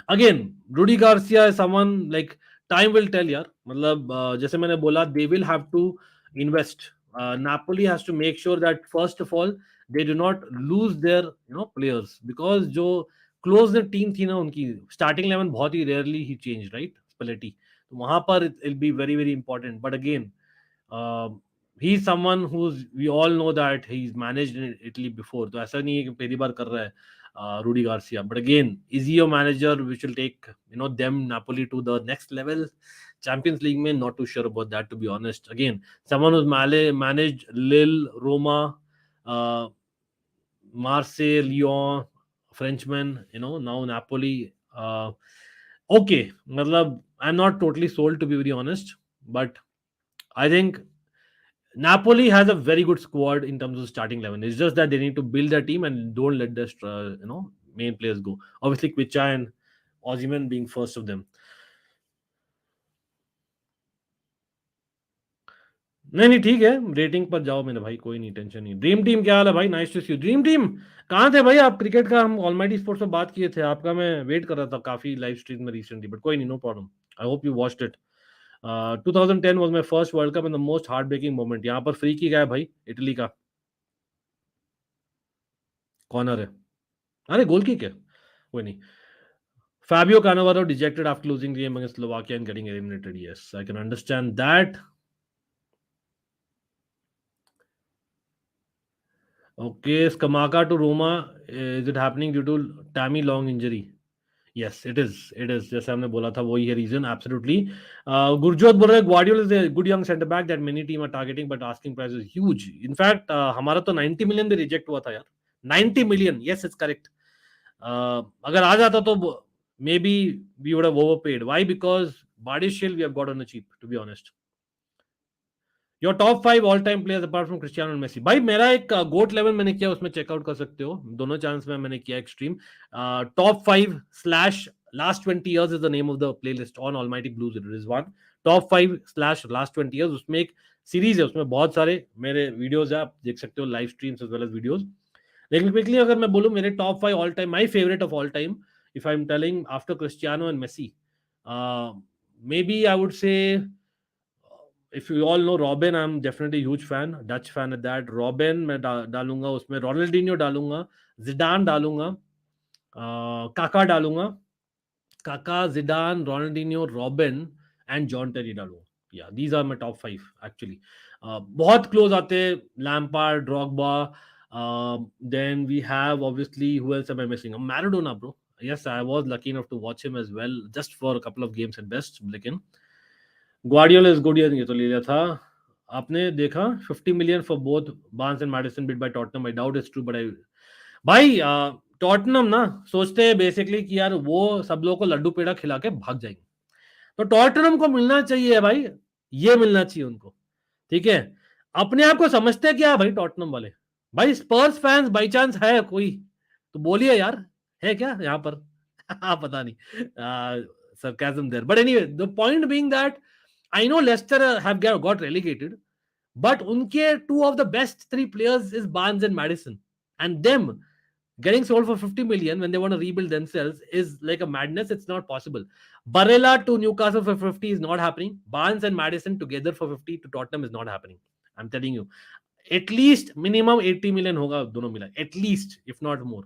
Again, Rudy Garcia is someone like time will tell यार मतलब जैसे मैंने बोला they will have to invest. Napoli has to make sure that first of all they do not lose their players because जो close the team थी ना उनकी starting 11 बहुत ही rarely he changed, right? Spalletti तो वहां पर it'll be very very important. But again, uh, he's someone who's we all know that he's managed in Italy before. तो ऐसा नहीं है कि पहली बार कर रहा है Rudy Garcia. But again, is he a manager which will take them Napoli to the next level? Champions League, man, not too sure about that to be honest. Again, someone who's managed Lille, Roma, uh, Marseille, Lyon, Frenchman, now Napoli. Okay, matlab, I'm not totally sold to be very honest, but I think Napoli has a very good squad in terms of starting 11. It's just that they need to build their team and don't let their main players go. Obviously, Kvicha and Osimhen being first of them. नहीं नहीं ठीक है rating पर जाओ मेरे भाई कोई नहीं टेंशन नहीं ड्रीम टीम क्या हाल है भाई nice to see you dream team कहाँ थे भाई आप क्रिकेट का हम ऑलमाइटी स्पोर्ट्स में बात किए थे आपका मैं वेट कर रहा था काफी लाइव स्ट्रीम में रिसेंटली बट कोई नहीं no problem I hope you watched it 2010 was my first World Cup and the most heartbreaking moment यहाँ पर फ्री किक है भाई इटली का कॉर्नर है अरे गोल किक है कोई नहीं Fabio Cannavaro dejected after losing the game against Slovakia and getting eliminated. Yes, I can understand that. Okay, Skamaka to Roma. Is it happening due to Tammy Long injury? Yes, it is. It is. जैसे हमने बोला था वही है reason. Absolutely. Gurjot बोल रहे हैं Gvardiol is a good young centre back that many team are targeting, but asking price is huge. In fact, हमारा तो 90 million भी reject हुआ था यार. 90 million. Yes, it's correct. अगर आ जाता तो maybe we would have overpaid. Why? Because Bardishil we have got on the cheap, to be honest. Your top 5 all time players apart from Cristiano and Messi भाई मेरा एक गोट level मैंने किया उसमें checkout कर सकते हो दोनों चैनल्स में मैंने किया extreme top 5 slash last 20 years is the name of the playlist on Almighty blues it is one top 5 slash last 20 years उसमें एक सीरीज है उसमें बहुत सारे मेरे वीडियोस है आप देख सकते हो live streams as well as videos लेकिन क्विकली अगर मैं बोलूं मेरे top 5 all time my favourite of all time if I am telling after Cristiano and Messi maybe I would say if you all know Robin, I'm definitely a huge fan, Dutch fan at that. Robin मैं डालूंगा उसमें Ronaldinho डालूंगा Zidane डालूंगा Kaka डालूंगा Kaka Zidane Ronaldinho Robben and John Terry डालूंगा या these are my top 5 actually बहुत close आते Lampard Drogba then we have obviously who else am I missing Maradona bro yes I was lucky enough to watch him as well just for a couple of games at best लेकिन Guardiola is good ये तो ले लिया था आपने देखा 50 million for both Barnes and Maddison bid by Tottenham I doubt it's true but I भाई Tottenham ना सोचते हैं बेसिकली कि यार वो सब लोगों को लड्डू पेड़ा खिला के भाग जाएंगे तो टॉटनहम को मिलना चाहिए भाई ये मिलना चाहिए उनको ठीक है अपने आप को समझते हैं क्या भाई टॉटनहम वाले भाई स्पर्स फैंस बाई चांस है कोई तो बोलिए यार है क्या यहाँ पर पता नहीं sarcasm there but anyway the point being that I know Leicester have got relegated, but unke two of the best 3 players is Barnes and Madison. And them getting sold for 50 million when they want to rebuild themselves is like a madness. It's not possible. Barella to Newcastle for 50 is not happening. Barnes and Madison together for 50 to Tottenham is not happening. I'm telling you. At least minimum 80 million hoga dono mila. At least, if not more.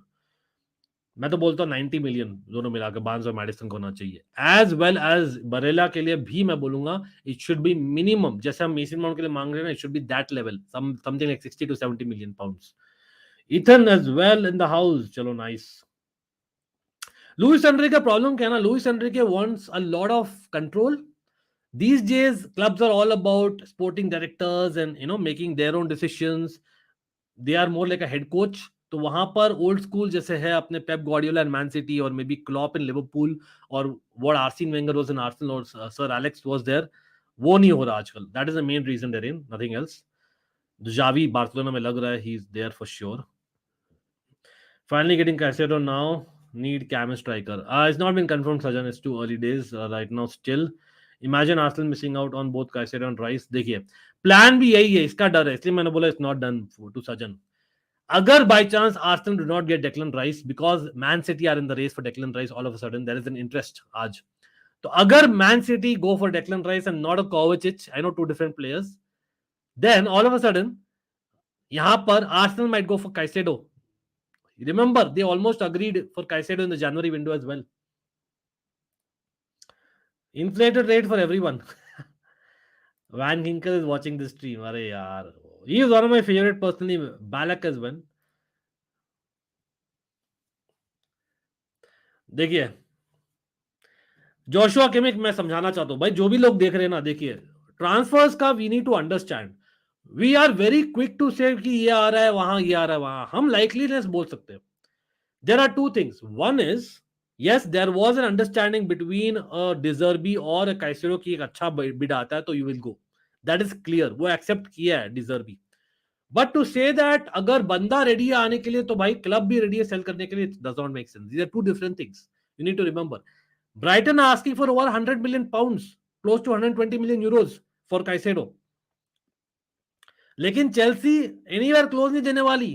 मैं तो बोलता हूँ 90 million दोनों मिलाकर Barnes और medicine को होना चाहिए, एज वेल एज बरेला के लिए भी मैं बोलूंगा इट शुड बी मिनिमम, जैसे हम मेसन माउंट के लिए मांग रहे हैं ना, it should be that level, something like 60 to 70 million pounds. Ethan as well in the house, चलो नाइस. लुइस एनरिके का प्रॉब्लम क्या है ना, Luis Enrique wants a lot of control. These days clubs are all about sporting directors and making their own decisions. They are more like a head coach. तो वहां पर old school जैसे है अपने Pep Guardiola and Man City, और maybe Klopp in Liverpool, और what Arsene Wenger was in Arsenal, और sir Alex was there, वो नहीं हो रहा आजकल. That is the main reason there in, nothing else. Xavi Barcelona में लग रहा है, he is there for sure. Finally getting Caicedo now. Need cam striker. It's not been confirmed, Sajan. It's too early days right now still. Imagine Arsenal missing out on both Caicedo and Rice. देखिए plan भी यही है, इसका डर है, इसलिए मैंने बोला it's not done to Sajan. अगर by chance Arsenal do not get Declan Rice, because Man City are in the race for Declan Rice, all of a sudden there is an interest आज. तो अगर Man City go for Declan Rice and not a Kovacic, I know two different players, then all of a sudden यहां पर Arsenal might go for Caicedo. Remember, they almost agreed for Caicedo in the January window as well. Inflated rate for everyone. Van Ginkel is watching this stream. Arey yaar. He is one of my favorite personally. Balak as well. देखिए Joshua Kimmich, मैं समझाना चाहता हूं भाई, जो भी लोग देख रहे हैं ना, देखिए ट्रांसफर्स का we need to understand. We are very quick to say कि ये आ रहा है वहां, ये आ रहा है वहां. हम लाइकलीनेस बोल सकते हैं. There are two things. One is, yes, there was an understanding between a Deserby और a Caicedo की एक अच्छा bid आता है तो you will go. That is clear. वो accept किया है Deserby. But to say that अगर बंदा ready है आने के लिए तो भाई क्लब भी ready है sell करने के लिए, it does not make sense. These are two different things. You need to remember. Brighton are asking for over 100 million pounds, close to 120 million euros for Caicedo. लेकिन चेल्सी एनीवेयर क्लोज नहीं देने वाली.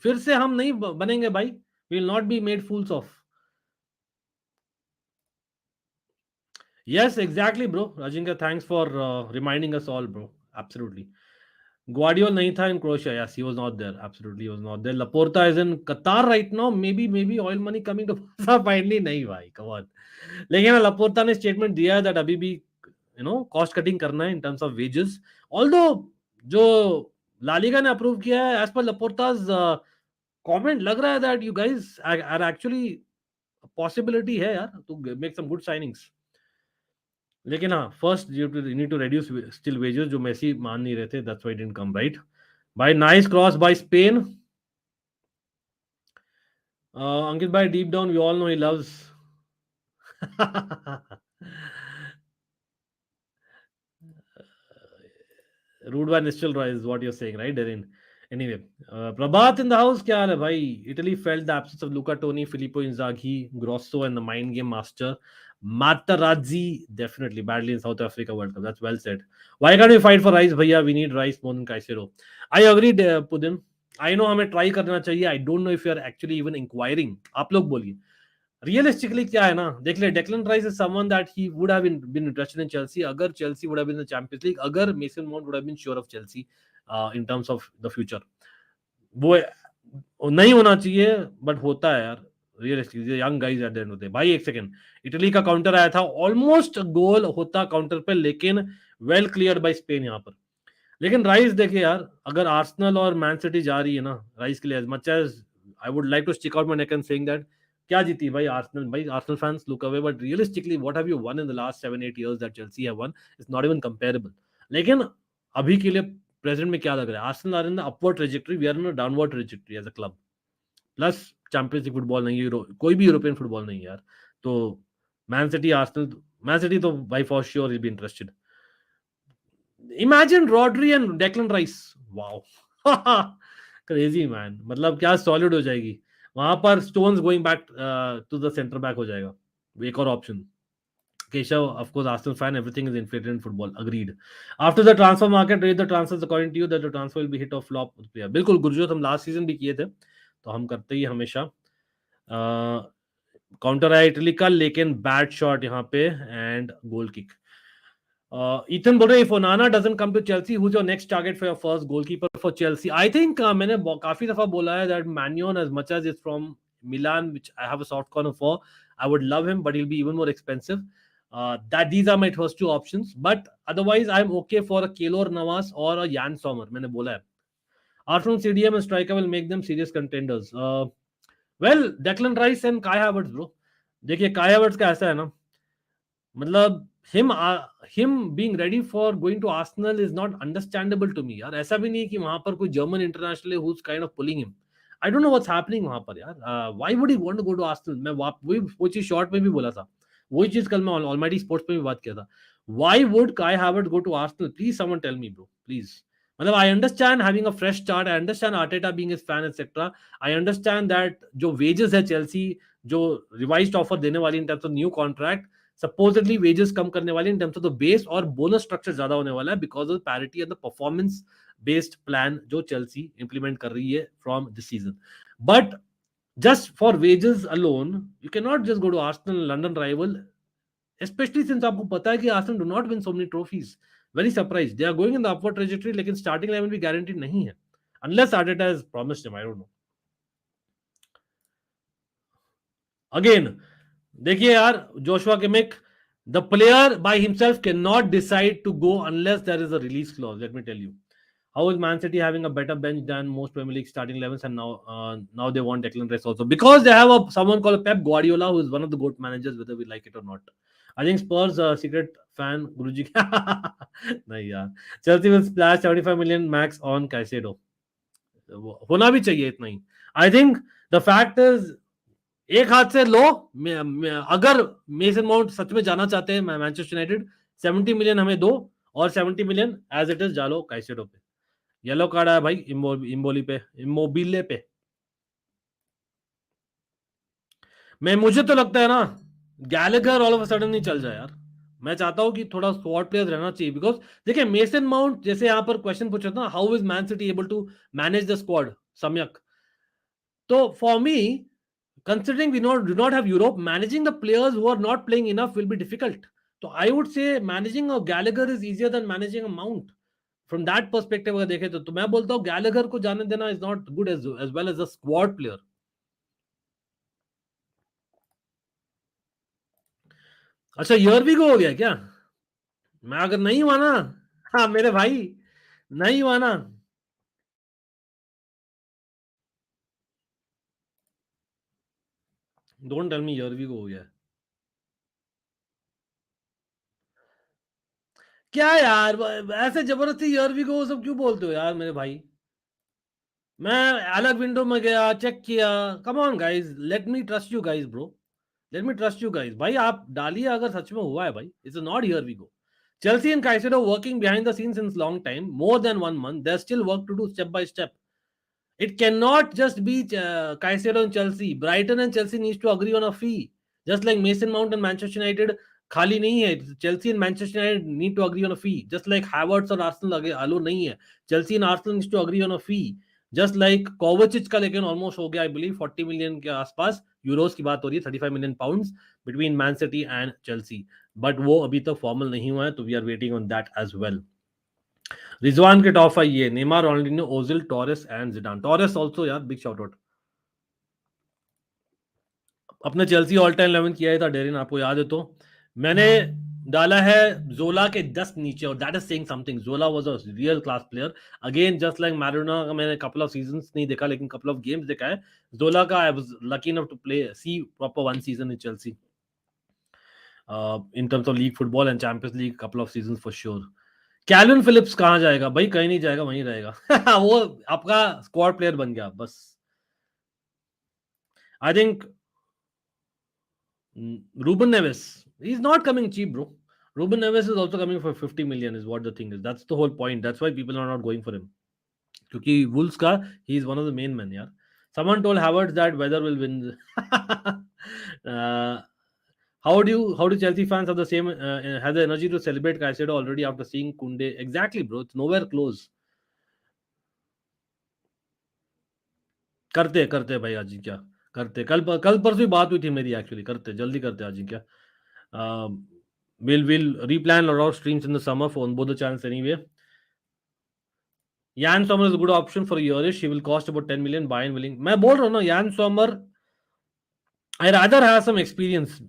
फिर से हम नहीं बनेंगे भाई. We will not be made fools of. Yes, exactly, bro. Rajinka, thanks for reminding us all, bro. Absolutely. Gvardiol nahi tha in Croatia. Yes, he was not there. Absolutely, he was not there. Laporta is in Qatar right now. Maybe oil money coming to Barca finally. Nahi, bhai. Come on. लेकिन Laporta ने statement दिया है that अभी भी cost cutting करना है in terms of wages. Although जो La Liga ने approve किया है, as per Laporta's comment, लग रहा है that you guys are actually possibility है यार to make some good signings. लेकिन हाँ, first you need to reduce still wages, जो मेसी मान नहीं रहे थे. That's why it didn't come, right? By nice cross by Spain. Ankit bhai, deep down we all know he loves rude by Nischal Roy is what you're saying, right, Darren? Anyway, Prabhat in the house. क्या हाल है भाई? Italy felt the absence of Luca Toni, Filippo Inzaghi, Grosso and the mind game master Materazzi definitely badly in South Africa World Cup. That's well said. Why can't we fight for Rice, भैया? We need Rice more than Caicedo. I agree, Pudin. I know हमें try करना चाहिए. I don't know if you are actually even inquiring. आप लोग बोलिए. Realistically क्या है ना, देख ले, Declan Rice is someone that he would have been interested in Chelsea अगर Chelsea would have been in the Champions League, अगर Mason Mount would have been sure of Chelsea in terms of the future. वो नहीं होना चाहिए but होता है यार. Realistically young guys eight the and होते हैं भाई. एक सेकंड, इटली का काउंटर आया था, ऑलमोस्ट गोल होता काउंटर पे, लेकिन वेल क्लियर्ड बाय स्पेन यहाँ पर. लेकिन राइस देखिए यार, अगर आर्सेनल और मैन सिटी जा रही है ना राइस के लिए, as much as I would like to stick out my neck and saying that क्या जीती भाई आर्सेनल. भाई Arsenal fans look away, but realistically what have you won in the last 7-8 years that Chelsea have won is not even comparable. लेकिन अभी के लिए present में क्या लग रहा है, Arsenal are in the upward trajectory, we are in a downward trajectory as a club. Plus Champions League football नहीं है, कोई भी यूरोपियन फुटबॉल नहीं है यार. तो Man City Arsenal, Man City तो भाई for sure will be interested. Imagine Rodri and Declan Rice. Wow, crazy man. मतलब क्या सॉलिड हो जाएगी वहां पर. Stones going back to the centre back हो जाएगा. एक और option. Keshav, of course, Arsenal fan, everything is inflated in football. Agreed. After the transfer market, rate the transfers according to you that the transfer will be hit or flop player. बिल्कुल गुरजोत, हम last season भी किए थे तो हम करते ही हमेशा. Counter आया इटली का, लेकिन बैड शॉट यहाँ पे एंड गोल किक. Ethan बोल रहे if Onana doesn't come to Chelsea, who's your next target for your first goalkeeper for Chelsea? I think मैंने काफी दफा बोला है that Mannion, as much as it's from Milan, which I have a soft corner for. I would love him, but he'll be even more expensive. That these are my first two options. But otherwise, I'm okay for a Keylor Navas or a Jan Sommer. मैंने बोला है. Arsenal CDM and striker will make them serious contenders. Well, Declan Rice and Kai Havertz, bro. देखिए Kai Havertz का ऐसा है ना, मतलब him being ready for going to Arsenal is not understandable to me यार. ऐसा भी नहीं है कि वहां पर कोई German international है who's kind of pulling him. I don't know what's happening वहां पर यार. Why would he want to go to Arsenal? मैं वो चीज शॉर्ट में भी बोला था, वही चीज कल मैं ऑलमाइटी स्पोर्ट्स पे भी बात किया था. Why would Kai Havertz go to Arsenal? Please someone tell me, bro. Please. मतलब I understand having a fresh start. I understand Arteta being his fan, etc. I understand that जो wages है Chelsea जो revised offer देने वाली in terms of new contract, supposedly wages कम करने वाली in terms of the base और bonus structure ज्यादा होने वाला है because of the parity and the performance based plan जो Chelsea implement कर रही है from this season. But just for wages alone, you cannot just go to Arsenal, London rival, especially since आपको पता है कि Arsenal do not win so many trophies. Very surprised. They are going in the upward trajectory, लेकिन starting level भी guaranteed नहीं है. Unless Arteta has promised him, I don't know. Again, देखिए यार, Joshua Kimmich, the player by himself cannot decide to go unless there is a release clause. Let me tell you. How is Man City having a better bench than most Premier League starting 11s, and now they want Declan Rice also because they have someone called Pep Guardiola, who is one of the GOAT managers, whether we like it or not. I think Spurs secret fan Guruji. नहीं यार, Chelsea will splash 75 million max on Caicedo. होना भी चाहिए इतना ही. I think the fact is एक हाथ से लो, अगर मेसन माउंट सच में जाना चाहते हैं मैनचेस्टर यूनाइटेड, 70 मिलियन हमें दो और 70 मिलियन एज इट इज डालो काइसेडो पे. येलो कार्ड आया भाई इमोबिले पे. मुझे तो लगता है ना Gallagher all of a sudden नहीं चल जाए यार. मैं चाहता हूं कि थोड़ा स्क्वाड प्लेयर रहना चाहिए बिकॉज देखिए मेसन माउंट जैसे यहाँ पर क्वेश्चन पूछा था, how is Man City able to manage the squad Samyak. तो for me, considering we do not have Europe, managing the players who are not playing enough will be difficult. So I would say managing a Gallagher is easier than managing a Mount. From that perspective अगर देखें तो मैं बोलता हूँ Gallagher को जाने देना is not good as well as a squad player. अच्छा ईयर भी हो गया क्या? मैं अगर नहीं हुआ ना, हाँ मेरे भाई नहीं हुआ ना, डोंट टेल मी ईयर भी हो गया. क्या यार ऐसे जबरदस्ती ईयर भी को सब क्यों बोलते हो यार मेरे भाई. मैं अलग विंडो में गया, चेक किया. Come on guys, let me trust you guys bro, let me trust you guys. भाई आप डालिए अगर सच में हुआ है भाई. It's not here we go. Chelsea and Caicedo working behind the scenes since long time, more than 1 month. There's still work to do step by step. It cannot just be Caicedo and Chelsea. Brighton and Chelsea needs to agree on a fee. Just like Mason Mount and Manchester United खाली नहीं है. Chelsea and Manchester United need to agree on a fee. Just like Havertz और Arsenal alone नहीं है. Chelsea and Arsenal needs to agree on a fee. Just like Kovacic का लेकिन almost हो गया, I believe 40 million के आसपास Euros की बात हो रही है, 35 million pounds between Man City and Chelsea. But वो अभी तक फॉर्मल नहीं हुआ है, तो we are waiting on that as well. Rizwan के टॉप 5 ये Neymar, Ronaldinho, Ozil, Torres and Zidane. Torres also यार बिग शाउट आउट. अपने चेल्सी ऑल टाइम 11 किया था डेरिन, आपको याद है तो मैंने डाला है जोला के 10 नीचे, और दैट इज सेइंग समथिंग. जोला was a real class player. Again just like Maradona का मैंने कपल ऑफ सीजंस नहीं देखा लेकिन कपल ऑफ गेम्स देखा है. जोला का I was lucky enough to play see proper one season in Chelsea in terms of league football and Champions League couple of seasons for sure. Calvin Phillips कहाँ जाएगा भाई? कहीं नहीं जाएगा, वहीं रहेगा. वो आपका स्क्वाड प्लेयर बन गया बस. I think Ruben Neves, he's not coming cheap, bro. Ruben Neves is also coming for 50 million is what the thing is. That's the whole point. That's why people are not going for him. क्योंकि Wolves का he is one of the main men यार. Someone told Havertz that weather will win. How do Chelsea fans have the same have the energy to celebrate Caicedo already after seeing Kunde? Exactly, bro. It's nowhere close. करते भाई आज क्या करते. कल परसों ही बात हुई थी मेरी एक्चुअली. करते जल्दी करते आज क्या. We'll replan our streams in the summer for on both the channels anyway. Jan Sommer is a good option for a yearish. He will cost about 10 million. Bayern willing. मैं बोल रहा हूँ ना, Jan Sommer I rather have some experience.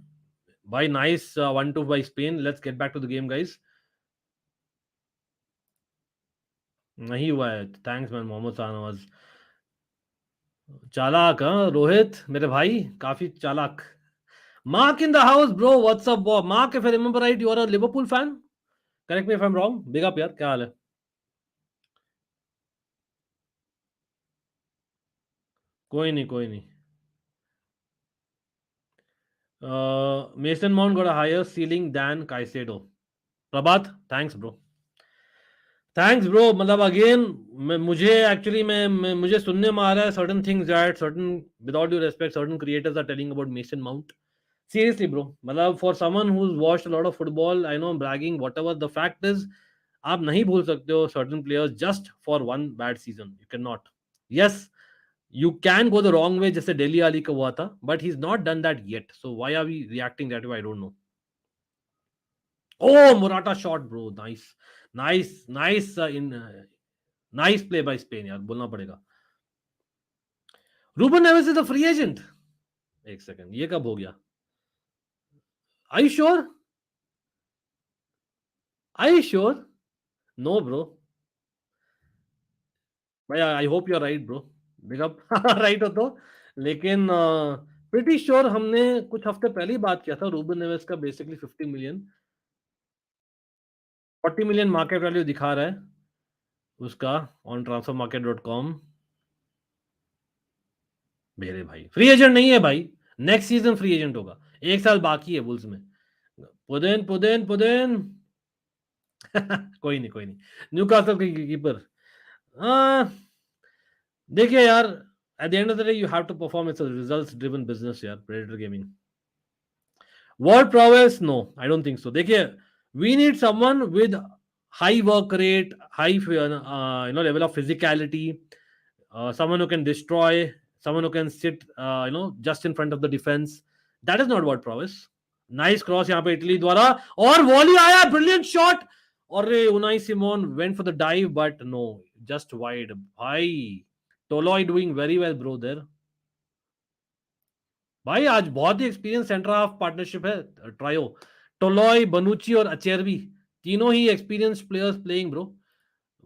By nice 1-2 by Spain. Let's get back to the game, guys. नहीं हुआ है. Thanks man, Mohammad Shahnawaz. चालाक हाँ रोहित मेरे भाई काफी चालाक. Mark in the house, bro. What's up, Bob? Mark, if I remember right, you are a Liverpool fan. Correct me if I'm wrong. Big up यार, क्या हाल है? कोई नहीं, कोई नहीं. Mason Mount got a higher ceiling than Caicedo. Prabhat, thanks bro. Thanks bro. मतलब again मुझे एक्चुअली मुझे सुनने में आ रहा है certain things that certain without due respect certain creators are telling about Mason Mount. Seriously bro, मतलब for someone who has watched a lot of football, I know bragging whatever the fact is, आप नहीं भूल सकते हो certain players just for one bad season. You can not. Yes, you can go the wrong way जैसे Dele Alli का हुआ था, but he is not done that yet. So why are we reacting that way? I don't know. Oh, Morata shot, bro. Nice, nice, nice. Nice play by Spain, यार बोलना पड़ेगा. Ruben Neves is a free agent. एक second, ये कब हो गया? Are you sure? Are you sure? No, bro. भाई I hope you are right bro. Big up. Right हो तो. लेकिन प्रीटी श्योर हमने कुछ हफ्ते पहले ही बात किया था रूबन नेवेस का. Basically 50 million, 40 million market value दिखा रहा है उसका ऑन transfermarket.com. मेरे भाई फ्री एजेंट नहीं है भाई. नेक्स्ट सीजन फ्री एजेंट होगा. एक साल बाकी है बुल्स में. पुदेन पुदेन पुदेन. कोई नहीं, कोई नहीं. न्यूकासल के कीपर. देखिए यार, at the end of the day you have to perform. It's a results driven business यार, Predator Gaming. World prowess no, I don't think so. देखिए, we need someone with high work rate, high level of physicality, someone who can destroy, someone who can sit just in front of the defense. That is not what prowess. Nice cross यहाँ पे Italy द्वारा, और volley आया, brilliant shot. और Unai Simon went for the dive but no, just wide. भाई Toloi doing very well bro there. भाई आज बहुत ही एक्सपीरियंस सेंटर ऑफ पार्टनरशिप है. ट्रायो, टोलॉय, बनुची और अचेरबी, तीनों ही एक्सपीरियंस प्लेयर्स प्लेइंग ब्रो.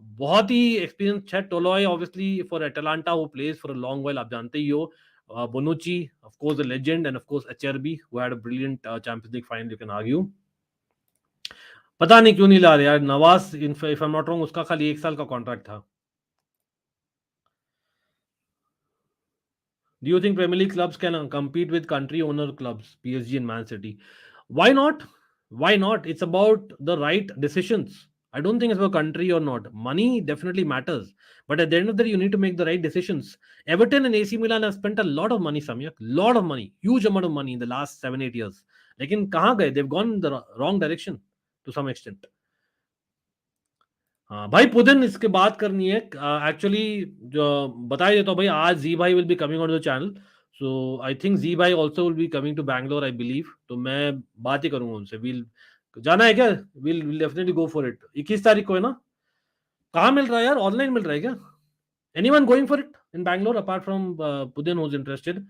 बहुत ही एक्सपीरियंस है. Toloi obviously for Atalanta who plays for a long while, आप जानते ही हो. Bonucci of course the legend, and of course Acerbi who had a brilliant champions League final. You can argue. पता नहीं क्यों नहीं ला रहे यार. Nawaz if I am not wrong उसका खाली 1 साल का कॉन्ट्रैक्ट था. Do you think Premier League clubs can compete with country owner clubs, PSG and Man City? Why not? Why not? It's about the right decisions. I don't think it's about country or not. Money definitely matters. But at the end of the day, you need to make the right decisions. Everton and AC Milan have spent a lot of money, Samyak. Lot of money. Huge amount of money in the last 7-8 years. लेकिन कहाँ गए? They've gone in the wrong direction to some extent. हाँ भाई, पुदिन इसके बात करनी है actually. जो बता ही देता हूँ भाई, आज जी भाई will be coming on the channel. So I think G भाई also will be coming to Bangalore, I believe. तो मैं बात ही करूंगा उनसे. विल जाना है क्या? Will definitely go for it. 21 तारीख को है ना? कहाँ मिल रहा है यार? ऑनलाइन मिल रहा है क्या? Anyone going for it in Bangalore apart from पुदिन who is interested?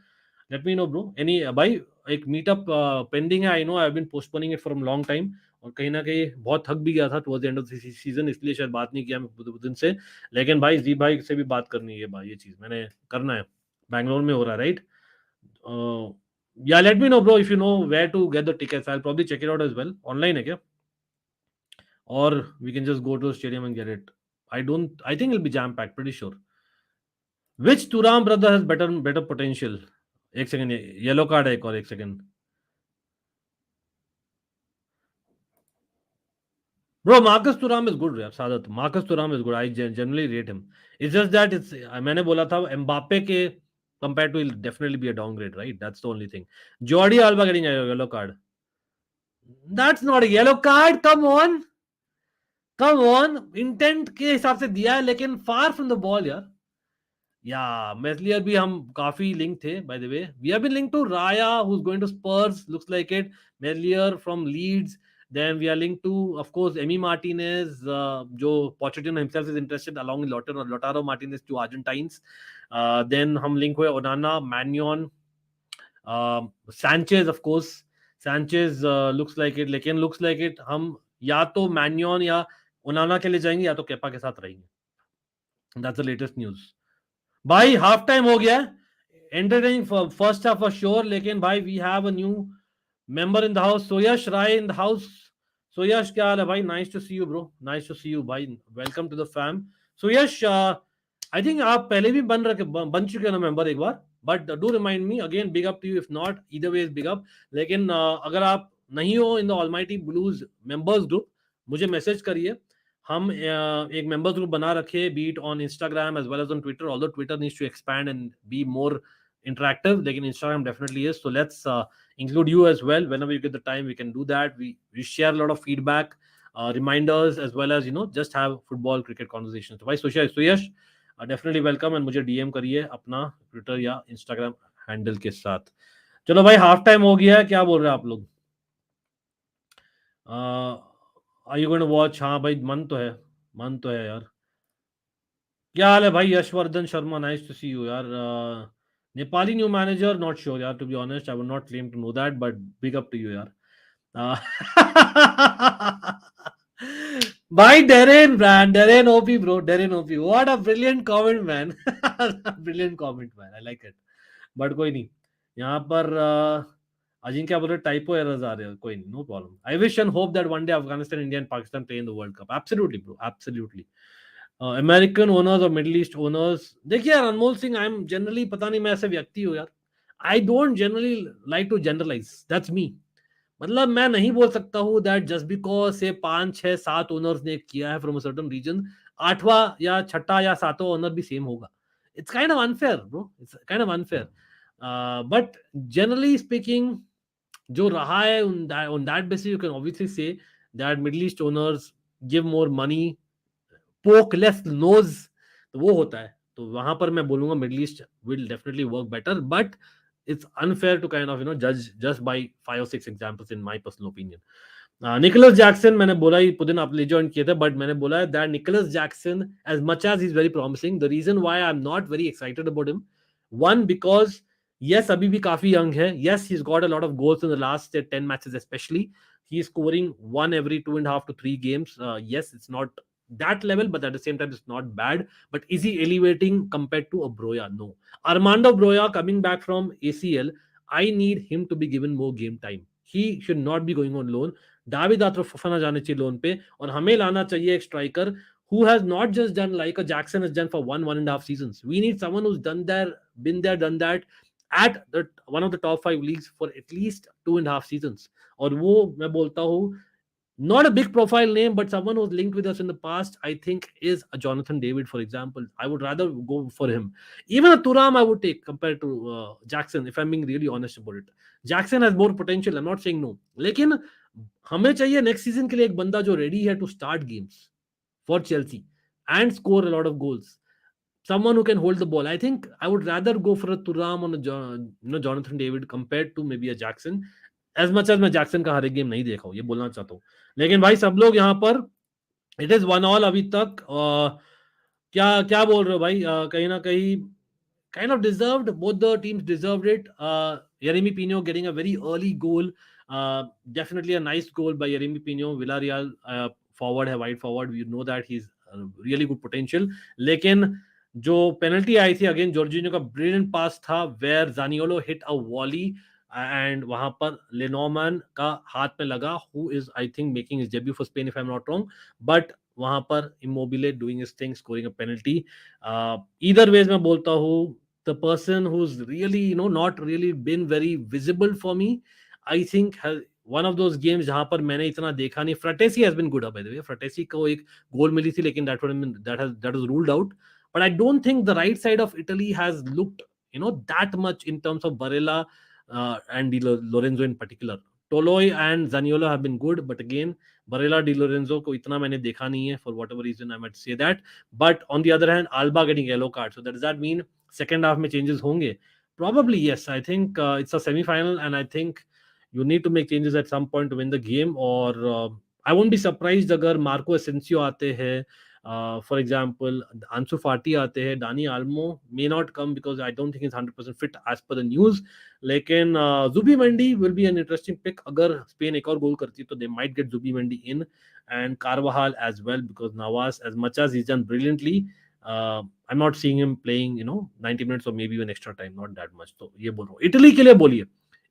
Let me know bro. Any भाई, एक मीटअप पेंडिंग है. I know I have been postponing it for long time, और कहीं ना कहीं बहुत थक भी गया था towards the end of the season, इसलिए शायद बात नहीं किया मैं दिन से. लेकिन भाई जी भाई से भी बात करनी है भाई. ये चीज मैंने करना है. बैंगलोर में हो रहा है राइट? या let me know bro if you know where to get the tickets. I will probably check it out as well. Online है क्या? और we can just go to stadium and get it. I think it will be jam packed, pretty sure. Which Thuram brother has better potential? एक second, yellow card है एक, और एक second. Bro, Marcus Thuram is good, यार सादत. Marcus Thuram is good. I generally rate him. It's just that मैंने बोला था Mbappe के compared to will definitely be a downgrade, right? That's the only thing. Jordi Alba getting a yellow card. That's not a yellow card. Come on. Come on. Intent के हिसाब से दिया है, लेकिन far from the ball यार. Yeah, Meslier भी हम काफी लिंक थे, by the way. We have been linked to Raya, who's going to Spurs, looks like it. Meslier from Leeds. Then we are linked to, of course, Emi Martinez, जो Pochettino himself is interested, along with Lautaro Martinez to Argentines. Then हम link हुए Onana, Magnon. Sanchez, of course. Sanchez looks like it, लेकिन looks like it हम या तो मैन्योन या ओनाना के लिए जाएंगे या तो केपा के साथ रहेंगे. That's the latest news. भाई हाफ टाइम हो गया. Entertaining first half for sure, लेकिन भाई we have a new member in the house. Soyash Rai in the house. Soyash क्या हाल है भाई? Nice to see you bro. Nice to see you भाई. Welcome to the fam. Soyash, I think आप पहले भी बन चुके हो ना मेंबर एक बार, but do remind me again. Big up to you. If not, either way is big up. लेकिन अगर आप नहीं हो in the almighty blues members group, मुझे मैसेज करिए. हम एक मेंबर्स ग्रुप बना रखे, बीट on Instagram as well as on Twitter. Although Twitter needs to expand and be more interactive, लेकिन Instagram definitely is. So let's include you as well. Whenever you get the time, we can do that. We share a lot of feedback, reminders, as well as just have football cricket conversations. So भाई सुयश definitely welcome, and मुझे DM करिए अपना Twitter या Instagram handle के साथ. चलो भाई, half time हो गया है. क्या बोल रहे हैं आप लोग? Are you going to watch? हाँ भाई, मन तो है यार. क्या हाल है भाई? Yashvardhan Sharma, nice to see you यार. Nepali new manager, not sure यार, to be honest. I would not claim to know that, but big up to you यार. भाई Darren OP bro, Darren OP. What a brilliant comment man. Brilliant comment man. I like it. But कोई नहीं. यहाँ पर अजिंक्य बोल रहे typo errors आ रहे हैं. कोई नहीं, no problem. I wish and hope that one day Afghanistan, India and Pakistan play in the World Cup. Absolutely bro, absolutely. American owners और मिडिल ईस्ट ओनर्स, देखिए यार Anmol Singh, I am generally, पता नहीं मैं ऐसे व्यक्ति हूँ यार, I don't generally like to generalise. That's me. मतलब मैं नहीं बोल सकता हूँ दैट जस्ट बिकॉज से 5 6 7 ओनर्स ने किया है फ्रॉम अ सर्टेन रीजन, 8वां या 6ठा या 7वां ओनर भी सेम होगा. It's kind of unfair bro, it's kind of unfair. But generally speaking, जो रहा है on that basis you can obviously say that Middle East owners give more money, poke less nose. तो वो होता है. तो वहां पर मैं बोलूंगा middle east will definitely work better, but it's unfair to kind of judge just by 5 or 6 examples in my personal opinion. Nicolas Jackson, मैंने बोला ही पुदिन आप ले ज्वाइन किए थे, बट मैंने बोला है that Nicolas Jackson, as much as he's very promising, the reason why I'm not very excited about him, one, because yes अभी भी काफी young है. Yes, he's got a lot of goals in the last 10 matches especially. He's scoring 1 every 2.5 to 3 games. Yes, it's not that level, but at the same time it's not bad. But is he elevating compared to a Broja? No. Armando Broja coming back from ACL, I need him to be given more game time. He should not be going on loan. David Fofana जाने चाहिए loan पे, और हमें लाना चाहिए एक striker who has not just done like a Jackson has done for 1.5 seasons. We need someone who's been there, done that at one of the top 5 leagues for at least 2.5 seasons. और वो मैं बोलता हूँ, not a big profile name, but someone who's linked with us in the past, I think, is a Jonathan David, for example. I would rather go for him. Even a Thuram I would take compared to Jackson, if I'm being really honest about it. Jackson has more potential, I'm not saying no. लेकिन हमें चाहिए next season के लिए एक बंदा जो ready है to start games for Chelsea and score a lot of goals. Someone who can hold the ball. I think I would rather go for a Thuram or a Jonathan David compared to maybe a Jackson. As much as मैं Jackson का हर एक game नहीं देखा हूं, ये बोलना चाहता हूं. लेकिन भाई सब लोग यहाँ पर, इट इज 1-1 अभी तक. क्या क्या बोल रहे हो भाई? कहीं ना कहीं kind of deserved, both the teams deserved it. Yeremy Pino getting a very early goal, definitely a nice goal by Yeremy Pino. Villarreal forward है, wide forward, we know that he's really good potential. लेकिन जो penalty आई थी again Jorginho का brilliant pass था, where Zaniolo hit a volley and वहां पर Le Normand का हाथ में लगा, who is I think making his debut for Spain if I am not wrong, but वहां पर Immobile doing his thing, scoring a penalty. Either ways मैं बोलता हूँ, the person who's really not really been very visible for me, I think has one of those games जहां पर मैंने इतना देखा नहीं. फ्रटेसी has been good by the way. फ्रटेसी को एक गोल मिली थी, लेकिन that was ruled out. But I don't think the right side of Italy has looked that much in terms of Barella and Di Lorenzo in particular. Toloi and Zaniolo have been good, but again Barella, Di Lorenzo को इतना मैंने देखा नहीं है, for whatever reason I might say that. But on the other hand, Alba getting yellow card, so does that mean second half में changes होंगे? Probably yes. I think it's a semi-final, and I think you need to make changes at some point to win the game. Or I won't be surprised अगर Marco Asensio आते हैं, For example, Ansu Fati आते हैं, Dani Almo may not come because I don't think he's 100% fit as per the news. लेकिन Zubimendi will be an interesting pick. अगर Spain एक और गोल करती है तो they might get Zubimendi in and Carvajal as well because Navas, as much as he's done brilliantly, I'm not seeing him playing 90 minutes or maybe even extra time, not that much. तो ये बोल रहा हूँ Italy के लिए बोलिए.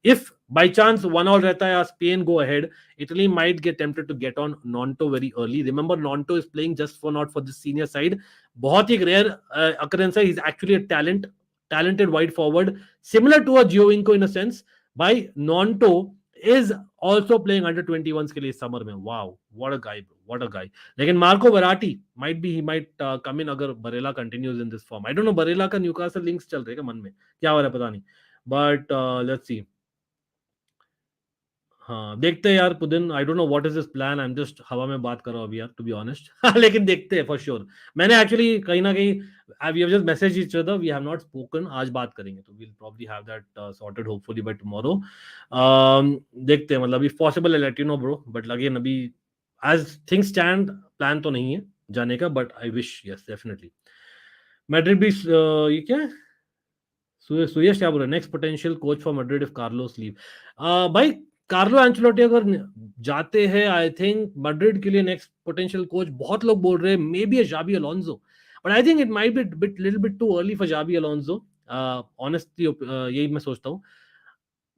If by chance 1-1 रहता है, Spain go ahead, Italy might get tempted to get on Nonto very early. Remember, Nonto is playing just not for the senior side. बहुत ही rare occurrence है. He's actually a talented wide forward, similar to a Giovinco in a sense. By Nonto is also playing under 21s के लिए summer में. Wow, what a guy, bro. What a guy. लेकिन Marco Verratti he might come in अगर Barella continues in this form. I don't know, Barella का Newcastle links चल रहे हैं मन में, क्या हो रहा है पता नहीं. But let's see. हाँ देखते हैं यार पुदिन. I don't know what is this plan. I am just हवा में बात कर रहा हूँ अभी यार, टू बी ऑनेस्ट. लेकिन देखते हैं फॉर श्योर. मैंने एक्चुअली कहीं ना कहीं we have just message each other, we have not spoken. आज बात करेंगे तो we will probably have that sorted hopefully by tomorrow. देखते हैं, मतलब if possible I let you know bro. But again अभी एज थिंग्स स्टैंड प्लान तो नहीं है जाने का, but I wish yes definitely. Madrid भी ये क्या है, सुयश क्या बोल रहे हैं, next potential coach for Madrid if Carlos leave. भाई कार्लो एंचेलोटी अगर जाते हैं, आई थिंक मैड्रिड के लिए नेक्स्ट पोटेंशियल कोच बहुत लोग बोल रहे हैं maybe Xabi Alonso, but I think it might be little bit too early for Xabi Alonso. Honestly यही मैं सोचता हूँ.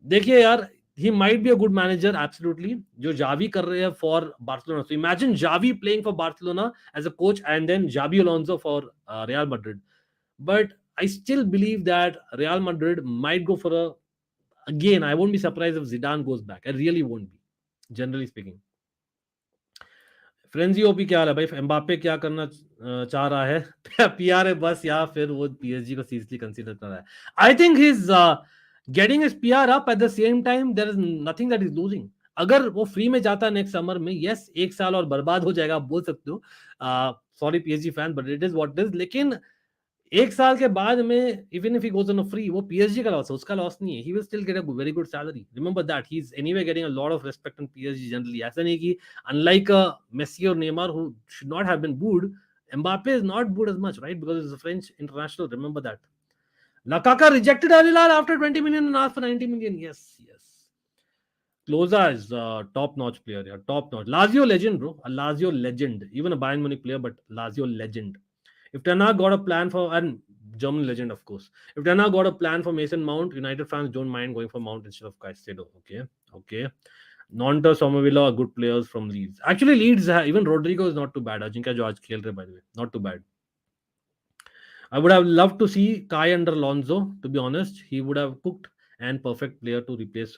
देखिए यार, he might be a good manager absolutely, जो जावी कर रहे हैं for Barcelona. So imagine Javi playing for Barcelona as a coach and then Xabi Alonso for Real Madrid. But I still believe that Real Madrid might go for again, I won't be surprised if Zidane goes back. I really won't be, generally speaking. Frenzy OP क्या हाल है भाई? Mbappe क्या करना चाह रहा है? PR है बस, या फिर वो पीएसजी को सीरियसली कंसीडर कर रहा है? I think he is getting his PR up at the same time. There is nothing that is losing. अगर वो फ्री में जाता है नेक्स्ट समर में, यस एक साल और बर्बाद हो जाएगा, आप बोल सकते हो. Sorry PSG fan, but it is what it is. लेकिन एक साल के बाद में even if he goes on a free, वो पीएसजी का लॉस है, उसका लॉस नहीं है. He will still get a very good salary. Remember that he is anyway getting a lot of respect in PSG generally. ऐसा नहीं कि unlike Messi और Neymar who should not have been booed, Mbappe is not booed as much, right? Because is a French international. Remember that. Lukaku rejected Al Hilal after 20 million and asked for 90 million. Yes. Kloza is a top-notch player. Yeah, top-notch. Lazio legend, bro. A Lazio legend. Even a Bayern Munich player, but Lazio legend. If Ten Hag got a plan for, and German legend, of course. If Ten Hag got a plan for Mason Mount, United fans don't mind going for Mount instead of Caicedo. Okay. Nonto, Sommerville are good players from Leeds. Actually, Leeds, even Rodrigo is not too bad. Ajinkya jo aaj khel rahe, by the way. Not too bad. I would have loved to see Kai under Alonso, to be honest. He would have cooked and perfect player to replace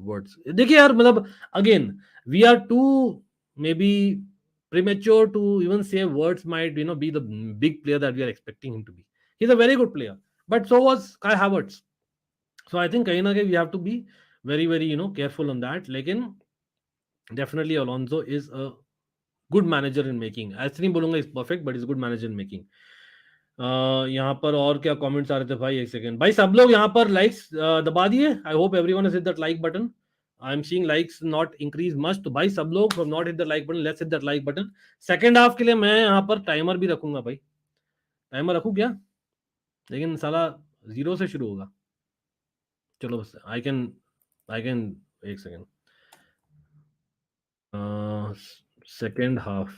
Words. देखिए यार, मतलब again, we are too maybe premature to even say Words might be the big player that we are expecting him to be. He's a very good player, but so was Kai Havertz. So I think कहीं ना कहीं we have to be very very careful on that. लेकिन definitely Alonso is a good manager in making. ऐसे नहीं बोलूंगा is perfect, but he's a good manager in making. यहाँ पर और क्या कमेंट्स आ रहे थे भाई? एक सेकंड भाई, सब लोग यहाँ पर लाइक्स दबा दिए. I hope everyone has hit that like button. I am seeing likes not increase much. तो भाई सब लोग have not hit the like button, let's hit that like button. Second half के लिए मैं यहाँ पर टाइमर भी रखूंगा भाई. टाइमर रखूं क्या? लेकिन साला 0 से शुरू होगा. चलो बस आई कैन एक सेकंड. सेकंड हाफ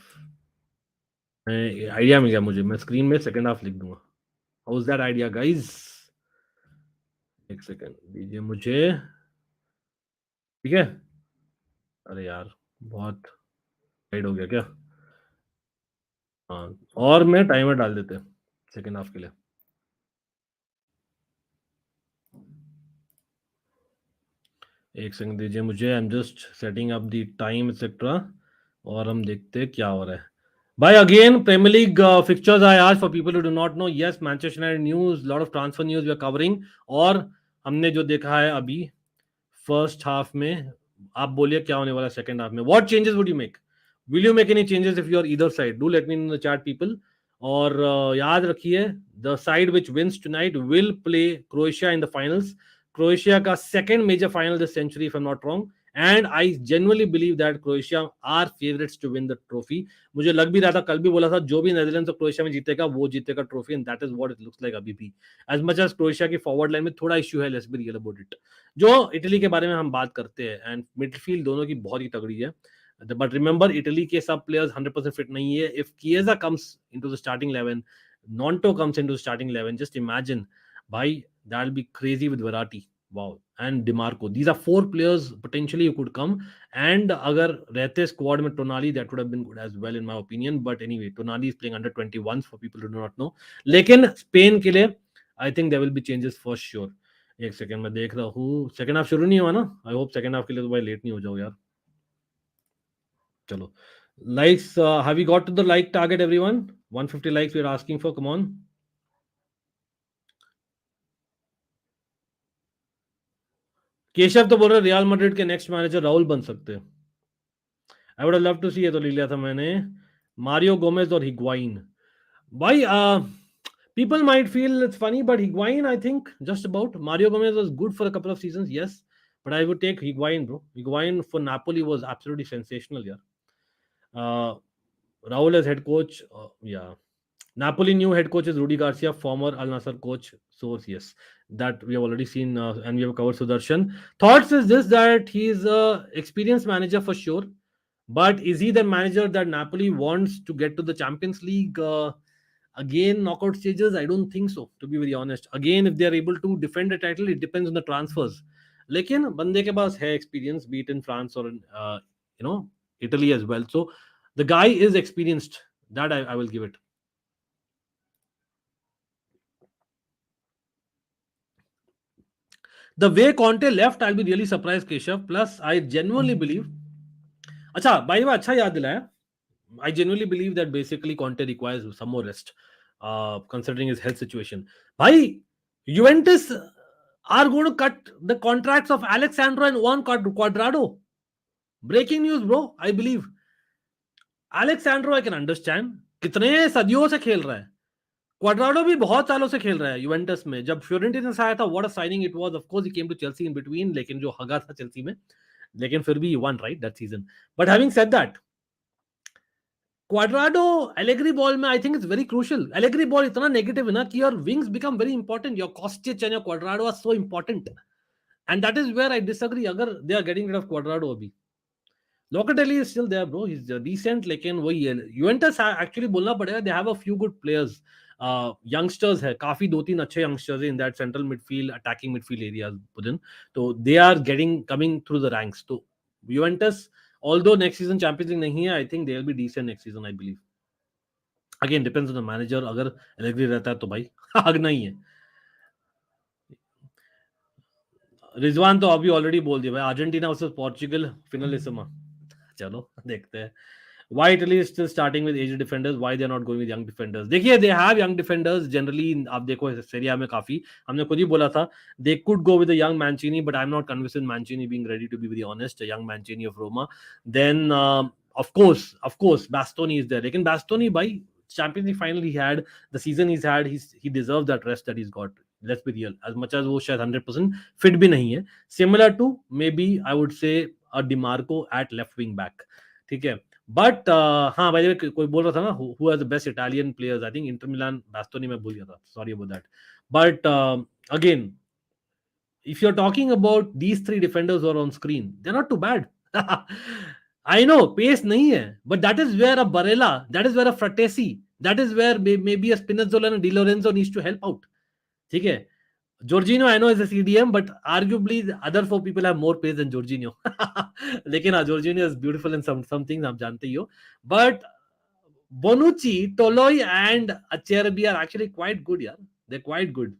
आइडिया मिल गया मुझे. मैं स्क्रीन में सेकंड हाफ लिख दूंगा. How is that idea guys? एक सेकंड दीजिए मुझे. ठीक है. अरे यार बहुत टाइट हो गया क्या? हाँ, और मैं टाइमर डाल देते हैं सेकंड हाफ के लिए. एक सेकंड दीजिए मुझे. आई am just setting up the time etcetera और हम देखते हैं क्या हो रहा है. भाई अगेन प्रीमियर लीग फिक्चर्स आए आज. For people who do not know, yes Manchester United news, lot of transfer news we are covering. और हमने जो देखा है अभी फर्स्ट हाफ में, आप बोलिए क्या होने वाला है सेकंड हाफ में. What changes would you make? Will you make any changes if you are either side? Do let me in the chat people. और याद रखिए, the side which wins tonight will play Croatia in the finals. Croatia का second major final this century if I am not wrong. And I genuinely believe that Croatia are favourites to win the trophy. मुझे लग भी रहा था, कल भी बोला था, जो भी नेदरलैंड्स और क्रोएशिया में जीतेगा वो जीतेगा trophy, and that is what it looks like अभी भी. एज मच एज क्रोएशिया की फॉरवर्ड लाइन में थोड़ा इश्यू है, let's be real about it. जो इटली के बारे में हम बात करते हैं, एंड मिडफील्ड दोनों की बहुत ही तगड़ी है. बट रिमेंबर, इटली के सब प्लेयर्स 100% फिट नहीं है. If Chiesa comes into the starting 11, नॉन्टो comes into the starting 11, just imagine भाई, that will be crazy with Verratti. Wow. And DeMarco. These are four players potentially who could come. And अगर रहते squad में Tonali, that would have been good as well in my opinion. But anyway, Tonali is playing under 21s for people who do not know. लेकिन Spain के लिए I think there will be changes for sure. एक second में देख रहा हूँ. Second half शुरू नहीं हुआ ना? आई होप सेकंड हाफ के लिए तो भाई लेट नहीं हो जाओ यार. चलो. Likes, have we got to the like target everyone? 150 likes we are asking for. Come on. Keshav तो बोल रहे रियल मैड्रिड के नेक्स्ट मैनेजर राहुल बन सकते हैं. आई वुड लव टू सी. ये तो ले लिया था मैंने. मारियो गोमेज और हिग्वाइन. भाई people might feel it's funny, but Higuain, I think, just about. Mario Gomez was good for a couple of seasons, yes, but I would take Higuain, bro. Higuain for Napoli was absolutely sensational, yeah. Raul as head coach, yeah. Napoli new head coach is Rudy Garcia, former Al Nassr coach. Source, yes, that we have already seen, and we have covered. Sudarshan thoughts is this, that he's a experienced manager for sure, but is he the manager that Napoli wants to get to the Champions League? Again, knockout stages, I don't think so, to be very honest. Again, if they are able to defend the title, it depends on the transfers. लेकिन बंदे के पास है experience, be it in France or in Italy as well. So the guy is experienced. That I will give it. The way Conte left, I'll be really surprised, Keshav. Plus, I genuinely believe. अच्छा, by the way, अच्छा याद दिलाया. I genuinely believe that basically Conte requires some more rest, considering his health situation. Bhai, Juventus are going to cut the contracts of Alexandro and Juan Cuadrado. Breaking news, bro. I believe. Alexandro, I can understand. कितने सदियों से खेल रहा है. क्वाड्राडो भी बहुत सालों से खेल रहा है यूवेंटस में. जब फ्योरेंटीना से आया था, what a signing it was. Of course he came to Chelsea in between, लेकिन जो हगा था चेल्सी में, लेकिन फिर भी won right that season. But having said that, Cuadrado Allegri ball में I think it's very crucial. Allegri ball इतना नेगेटिव है ना कि your wings become very important. Your Kostic and your Cuadrado are so important, and that is where I disagree. अगर दे are getting rid of Cuadrado अभी, Locatelli is still there, bro. He's decent, लेकिन वही है. Juventus actually बोलना पड़ेगा, they have a few good players. Youngsters है, काफी दो तीन अच्छे youngsters in that central midfield, attacking midfield areas within. So they are coming through the ranks. So Juventus, although next season Champions League नहीं है, I think they will be decent next season, I believe. Again, depends on the manager. अगर Allegri रहता है तो भाई आगना ही है. रिजवान तो अभी ऑलरेडी बोल दिया भाई, अर्जेंटीना वर्सेस पोर्चुगल फिनलिस्मा. चलो देखते हैं. Why Italy is still starting with aged defenders? Why they are not going with young defenders? देखिए, they have young defenders generally. आप देखो सेरिया में काफी, हमने खुद ही बोला था, they could go with a young Mancini, but I'm not convinced with Mancini being ready, to be very honest. A young Mancini of Roma. Then of course Bastoni is there. लेकिन Bastoni by Champions League final he had, the season he's had, he deserves that rest that he's got. Let's be real. As much as वो शायद 100% fit भी नहीं है. Similar to maybe I would say a DiMarco at left wing back. ठीक है. But हाँ भाई, कोई बोल रहा था ना, who has the best Italian players. I think Inter Milan, Bastoni में भूल गया था, sorry about that. But again, if you're talking about these three defenders who are on screen, they're not too bad. I know pace nahi hai, but that is where a Barella, that is where a Fratesi, that is where maybe a Spinazzola and Di Lorenzo needs to help out. ठीक है. Jorginho, I know, is a CDM, but arguably the other four people have more pace than Jorginho. लेकिन हाँ, Jorginho is beautiful in some things, आप जानते ही हो. But Bonucci, Toloi and Acerbi are actually quite good, यार. They're quite good.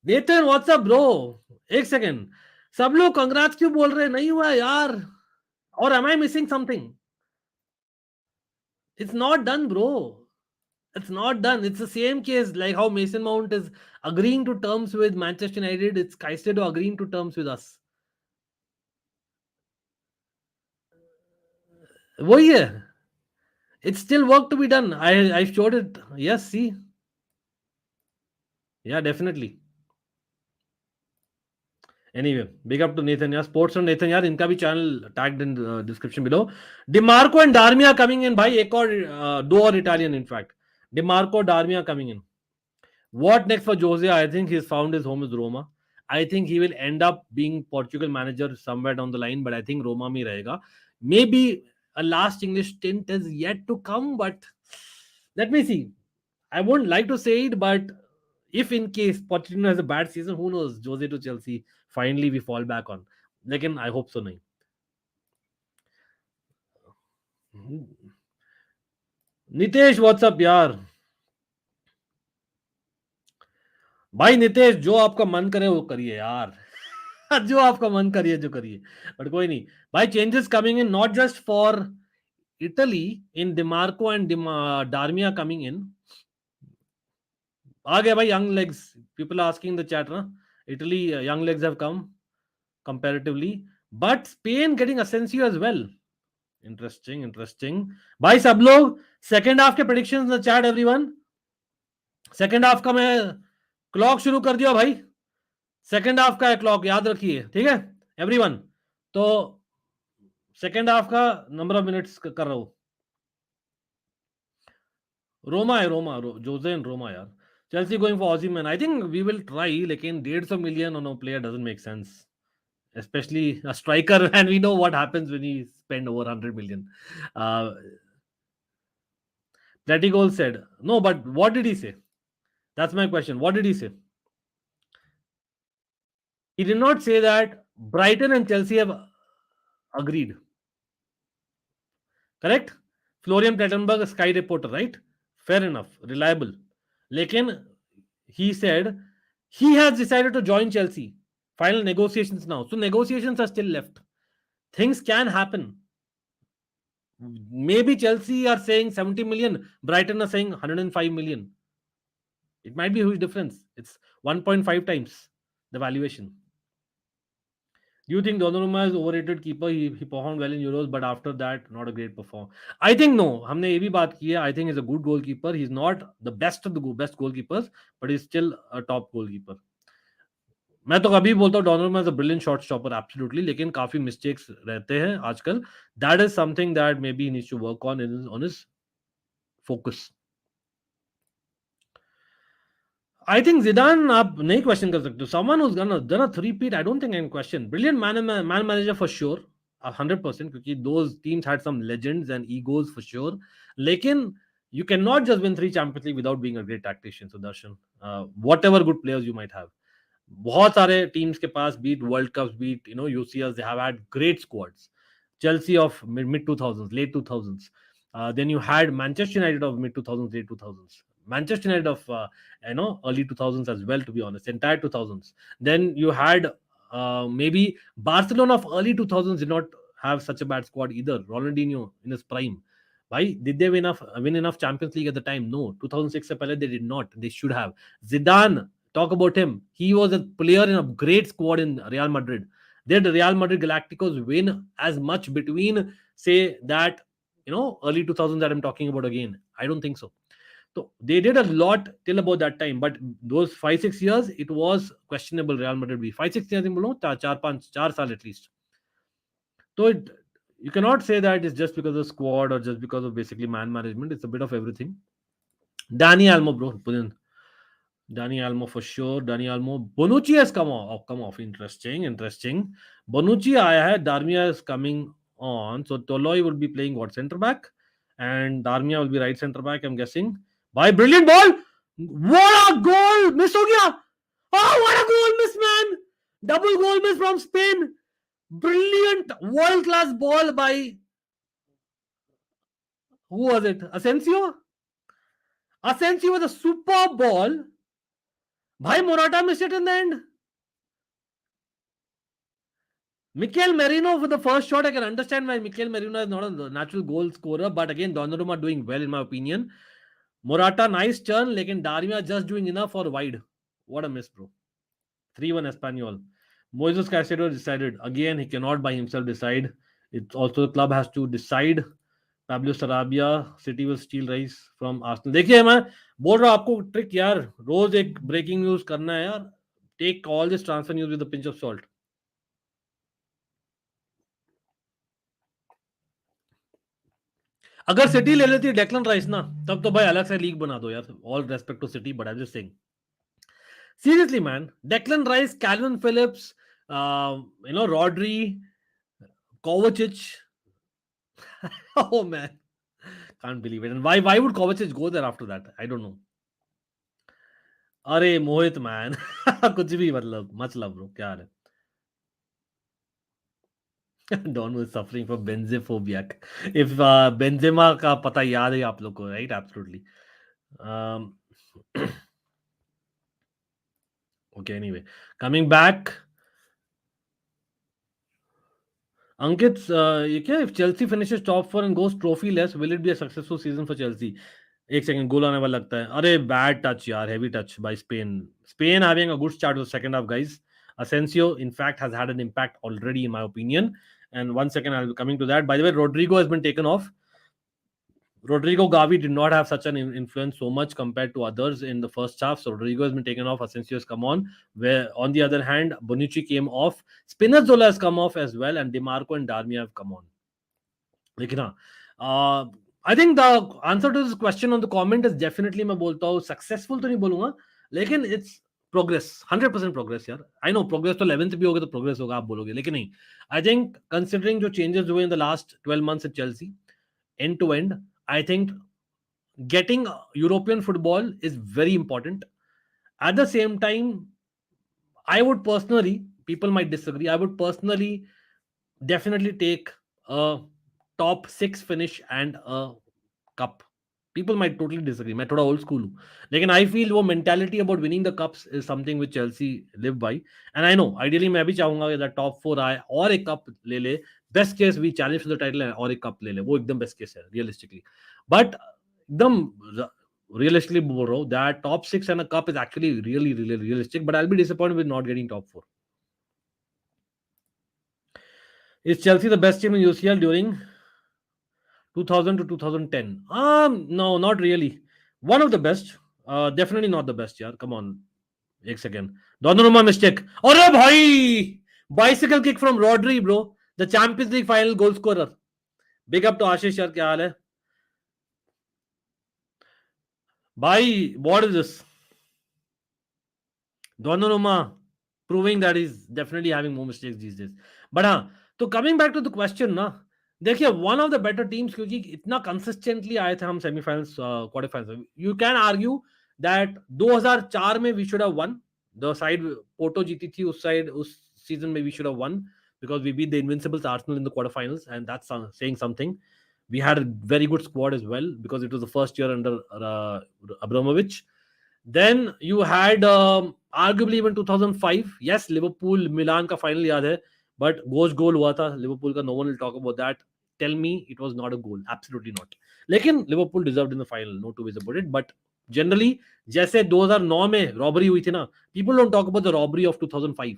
Nathan, what's up, bro? एक second. सब लोग कंग्रेट्स क्यों बोल रहे हैं? नहीं हुआ यार. Or am I missing something? It's not done, bro. It's not done. It's the same case like how Mason Mount is agreeing to terms with Manchester United. It's Caicedo agreeing to terms with us. वही है. It's still work to be done. I showed it. Yes, see. Yeah, definitely. Anyway, big up to Nathan यार, sports और Nathan यार, इनका भी channel tagged in description below. DiMarco and Darmian coming in भाई, एक और दो और Italian in fact. DiMarco, Darmian coming in. What next for Jose? I think he's found his home is Roma. I think he will end up being Portugal manager somewhere down the line, but I think Roma में रहेगा. Maybe a last English stint is yet to come, but let me see. I won't like to say it, but if in case Pochettino has a bad season, who knows? Jose to Chelsea, finally we fall back on. लेकिन I hope so नहीं. Nitesh WhatsApp यार. भाई नितेश, जो आपका मन करे वो करिए यार. जो आपका मन करिए जो करिए, बट कोई नहीं भाई. Changes coming in not just for Italy in Dimarco and Darmian coming in. आ गए भाई young legs. People asking the chat ना, Italy young legs have come comparatively, but Spain getting Asensio as well. Interesting. भाई सब लोग second half के predictions in the chat everyone. Second half का मैं क्लॉक शुरू कर दिया भाई. सेकेंड हाफ का है क्लॉक, याद रखिए, ठीक है एवरीवन. तो सेकेंड हाफ का नंबर ऑफ मिनट्स कर रहा हूं. रोमा है, रोमा जोजे एंड रोमा यार. Chelsea going for Ozzie man. I think we will try, लेकिन 150 million on a player doesn't make sense, especially a striker, and we know what happens when you spend over 100 million. Pretty Goal said no, but what did he say? That's my question. What did he say? He did not say that Brighton and Chelsea have agreed. Correct? Florian Plettenberg, Sky reporter, right? Fair enough, reliable. Lekin he said he has decided to join Chelsea. Final negotiations now. So negotiations are still left. Things can happen. Maybe Chelsea are saying 70 million, Brighton are saying 105 million. It might be a huge difference. It's 1.5 times the valuation. Do you think Donnarumma is overrated keeper? He performed well in Euros, but after that, not a great performer. I think no. हमने ये भी बात की है. I think he's a good goalkeeper. He's not the best of the best goalkeepers, but he's still a top goalkeeper. मैं तो कभी बोलता हूँ Donnarumma is a brilliant shot stopper, absolutely, लेकिन काफी मिस्टेक्स रहते हैं आजकल. That is something that maybe he needs to work on his focus. I think Zidane आप नहीं क्वेश्चन कर सकते. Someone who's done a threepeat, I don't think I can question. Brilliant man manager for sure, 100%, क्योंकि those teams had some legends and egos for sure. लेकिन you cannot just win 3 Champions League without being a great tactician, Sudarshan. Whatever good players you might have. बहुत सारे teams के पास beat world cups, beat UCLs, they have had great squads. Chelsea of mid 2000s, late 2000s. Then you had Manchester United of mid 2000s, late 2000s. Manchester United of early 2000s as well, to be honest, entire 2000s. Then you had maybe Barcelona of early 2000s did not have such a bad squad either. Ronaldinho in his prime. Why did they win enough Champions League at the time? No, 2006 se pehle they did not. They should have. Zidane, talk about him. He was a player in a great squad in Real Madrid. Did Real Madrid Galacticos win as much between, say, that early 2000s that I'm talking about again? I don't think so. So they did a lot till about that time, but those 5-6 years it was questionable. Real Madrid be 5-6 years in below 4 saal at least. So you cannot say that it's just because of squad or just because of basically man management. It's a bit of everything. Dani Almo, bro, brilliant. Dani Almo for sure. Dani Almo. Bonucci has come off. Interesting. Bonucci aaya hai. Darmian is coming on. So Toloi will be playing what, center back, and Darmian will be right center back, I'm guessing. By brilliant ball. What a goal! Miss ho gaya. Oh, what a goal miss, man! Double goal miss from Spain. Brilliant world class ball by, who was it? Asensio with a superb ball. Bhai, Morata missed it in the end. Mikel Merino for the first shot. I can understand why Mikel Merino is not a natural goal scorer, but again, Donnarumma doing well in my opinion. Morata, nice turn, lekin Darmian just doing enough for wide. What a miss, bro. 3-1 Espanyol. Moises Caicedo decided. Again, he cannot by himself decide. It's also the club has to decide. Pablo Sarabia, City will steal rice from Arsenal. देखिए मैं बोल रहा हूँ आपको trick यार, रोज एक breaking news करना है यार. Take all this transfer news with a pinch of salt. अगर सिटी ले लेती है डेक्लन राइस ना, तब तो भाई अलग से लीग बना दो यार. All respect to City, but I am just saying, seriously man, Declan Rice, Calvin Phillips, Rodri, Kovacic. Oh man, can't believe it. And why would Kovacic go there after that? I don't know. अरे मोहित man. कुछ भी मतलब, much love bro, क्या हाल है? Don was suffering from benzephobia. If Benzema का पता याद है आप लोग को, right? Absolutely. Um, okay, anyway, coming back. Ankit, ये क्या? If Chelsea finishes top 4 and goes trophy-less, will it be a successful season for Chelsea? एक सेकंड, गोल आने वाला लगता है. अरे बैड टच यार, heavy touch by Spain. Spain having a good start to the second half, guys. Asensio, in fact, has had an impact already, in my opinion. And 1 second, I'll be coming to that. By the way, Rodrigo has been taken off. Rodrigo Gavi did not have such an influence so much compared to others in the first half. So Rodrigo has been taken off. Asensio has come on. Where on the other hand, Bonucci came off. Spinazzola has come off as well, and DeMarco and Darmian have come on. लेकिन हाँ, I think the answer to this question on the comment is definitely, मैं बोलता हूँ successful तो नहीं बोलूंगा, लेकिन it's progress, 100% progress यार. I know progress तो 11th भी होगा तो progress होगा आप बोलोगे, लेकिन नहीं. I think considering जो changes हुए in the last 12 months at Chelsea, end to end, I think getting European football is very important. At the same time, I would personally, people might disagree, I would personally definitely take a top 6 finish and a cup. People might totally disagree. मैं थोड़ा old school हूँ, लेकिन I feel वो mentality about winning the cups is something which Chelsea live by. And I know, ideally मैं भी चाहूंगा कि top 4 आए और एक cup ले ले. Best case we challenge for the title और एक cup ले ले. वो एकदम best case है realistically. But एकदम realistically बोल रहा हूँ, that top 6 and a cup is actually really really realistic. But I'll be disappointed with not getting top 4. Is Chelsea the best team in UCL during 2000 to 2010? No, not really. One of the best. Definitely not the best, yaar. Come on. एक second. Donnarumma mistake. अरे भाई! Bicycle kick from Rodri, bro. The Champions League final goal scorer. Big up to Ashish, यार, क्या हाल है? भाई, what is this? Donnarumma proving that he's definitely having more mistakes these days. But हाँ, तो coming back to the question ना, देखिए one of the better teams, क्योंकि इतना कंसिस्टेंटली आए थे हम semifinals, quarter finals. You can argue that 2004 में we should have won. The side Porto जीती थी उस साइड, उस सीजन में we should have won because we beat the Invincibles Arsenal in the quarter finals, and that's saying something. We had a very good squad as well because it was the first year under Abramovich. Then you had arguably even 2005. Yes, Liverpool Milan का final याद है, but गोश गोल हुआ था Liverpool का. No one will talk about that. Tell me it was not a goal. Absolutely not. लेकिन Liverpool deserved in the final, no two ways about it. But generally जैसे 2009 में robbery हुई थी ना, people don't talk about the robbery of 2005.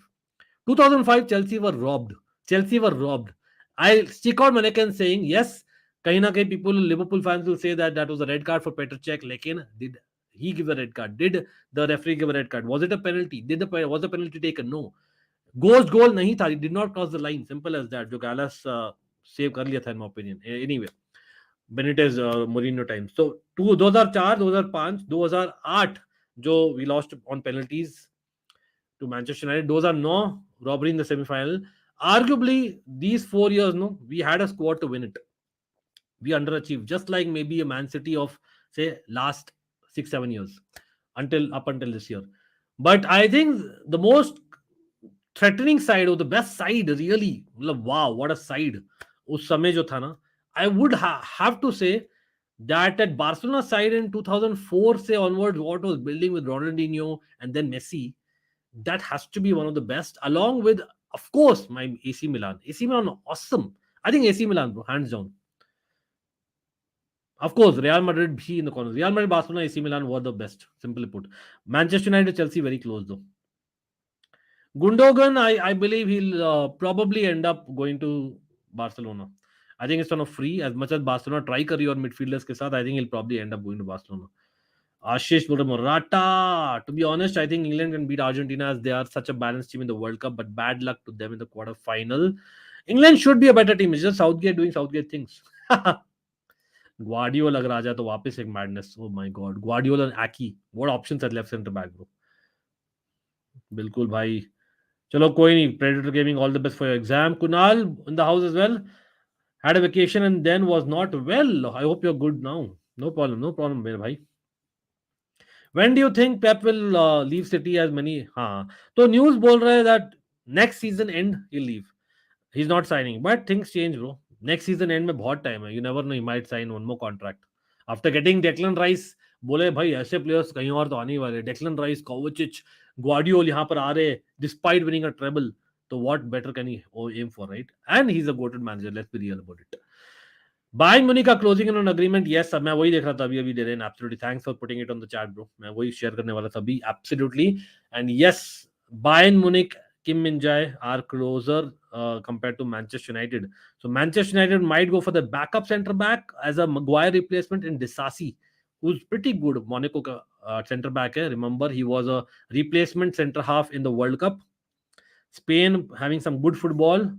2005 Chelsea were robbed. Chelsea were robbed. I'll stick out my neck and saying yes. कहीं ना कहीं people, Liverpool fans will say that that was a red card for Petr Cech. लेकिन did he give a red card? Did the referee give a red card? Was it a penalty? Was the penalty taken? No. Ghost goal नहीं था. He did not cross the line. Simple as that. जो Gallas save कर लिया था in my opinion. Anyway, Benitez Mourinho time. So 2004, 2005, 2008 जो we lost on penalties to Manchester United. 2009 robbery in the semi-final. Arguably these 4 years, no, we had a squad to win it. We underachieved, just like maybe a Man City of say last 6-7 years up until this year. But I think the most threatening side or the best side really, wow, what a side उस समय जो था ना, I would have to say that at Barcelona side in 2004 say onwards, what was building with Ronaldinho and then Messi, that has to be one of the best, along with of course my AC Milan. AC Milan awesome. I think AC Milan, bro, hands down. Of course, Real Madrid bhi in the corner. Real Madrid, Barcelona, AC Milan were the best, simply put. Manchester United, Chelsea, very close though. Gundogan, I believe he'll probably end up going to Barcelona. I think it's on a free. As much as Barcelona try kari और midfielders के साथ, I think he'll probably end up going to Barcelona. Ashish बोल रहे Morata. To be honest, I think England can beat Argentina as they are such a balanced team in the World Cup, but bad luck to them in the quarter final. England should be a better team. It's just Southgate doing Southgate things. Gvardiol अगर आ जाए तो वापस एक madness. Oh my God, Gvardiol and Aki, what options at left center back bro. बिल्कुल भाई. चलो कोई नहीं. Predator Gaming, all the best for your exam. Kunal in the house as well. Had a vacation and then was not well. I hope you're good now. No problem मेरे भाई. When do you think Pep will leave City as many? हाँ, तो news बोल रहा है that next season end he'll leave. He's not signing, but things change, bro. Next season end में बहुत time है. You never know, he might sign one more contract. After getting Declan Rice, बोले भाई ऐसे players कहीं और तो आने ही वाले. Declan Rice, Kovacic, Gvardiol यहाँ पर आ रहे, despite winning a treble. So what better can he aim for, right? And he's a goated manager. Let's be real about it. Bayern Munich का closing in on agreement. Yes, मैं वही देख रहा था अभी दे रहे हैं. Absolutely, thanks for putting it on the chat, bro. मैं वही share करने वाला था अभी. Absolutely, and yes, Bayern Munich, Kim Min-Jae are closer compared to Manchester United. So Manchester United might go for the backup centre back as a Maguire replacement in Disasi, who's pretty good. Monaco का centre back है. Remember, he was a replacement centre half in the World Cup. Spain having some good football.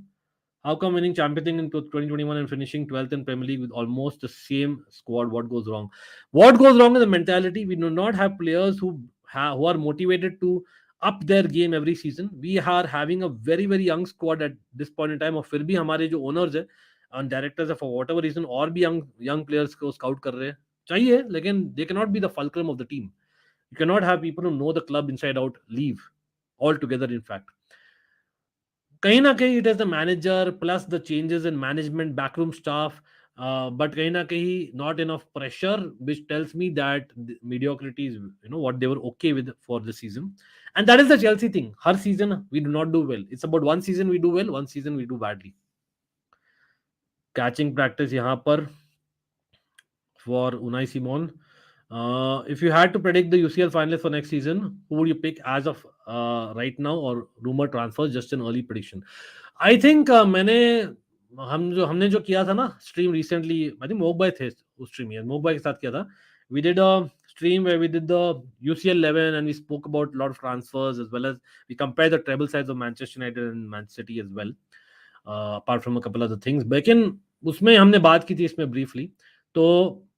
How come winning Champions League in 2021 and finishing 12th in Premier League with almost the same squad? What goes wrong? What goes wrong is the mentality. We do not have players who are motivated to up their game every season. We are having a very young squad at this point in time. और फिर भी हमारे जो owners है and directors है for whatever reason और भी young players को scout कर रहे हैं. चाहिए लेकिन they cannot be the fulcrum of the team. You cannot have people who know the club inside out leave altogether. In fact, कहीं ना कहीं it is the manager plus the changes in management, backroom staff, but कहीं ना कहीं not enough pressure, which tells me that the mediocrity is what they were okay with for the season, and that is the Chelsea thing. Her season we do not do well. It's about one season we do well, one season we do badly. Catching practice यहाँ पर for Unai Simon. If you had to predict the UCL finalists for next season, who would you pick as of right now, or rumor transfers? Just an early prediction. I think हमने जो किया था ना stream recently, I think मोक भाई थे उस stream में, मोक भाई के साथ किया था. We did a stream where we did the UCL 11 and we spoke about a lot of transfers, as well as we compared the treble sides of Manchester United and Man City as well, apart from a couple other things. लेकिन उसमें हमने बात की थी इसमें briefly. तो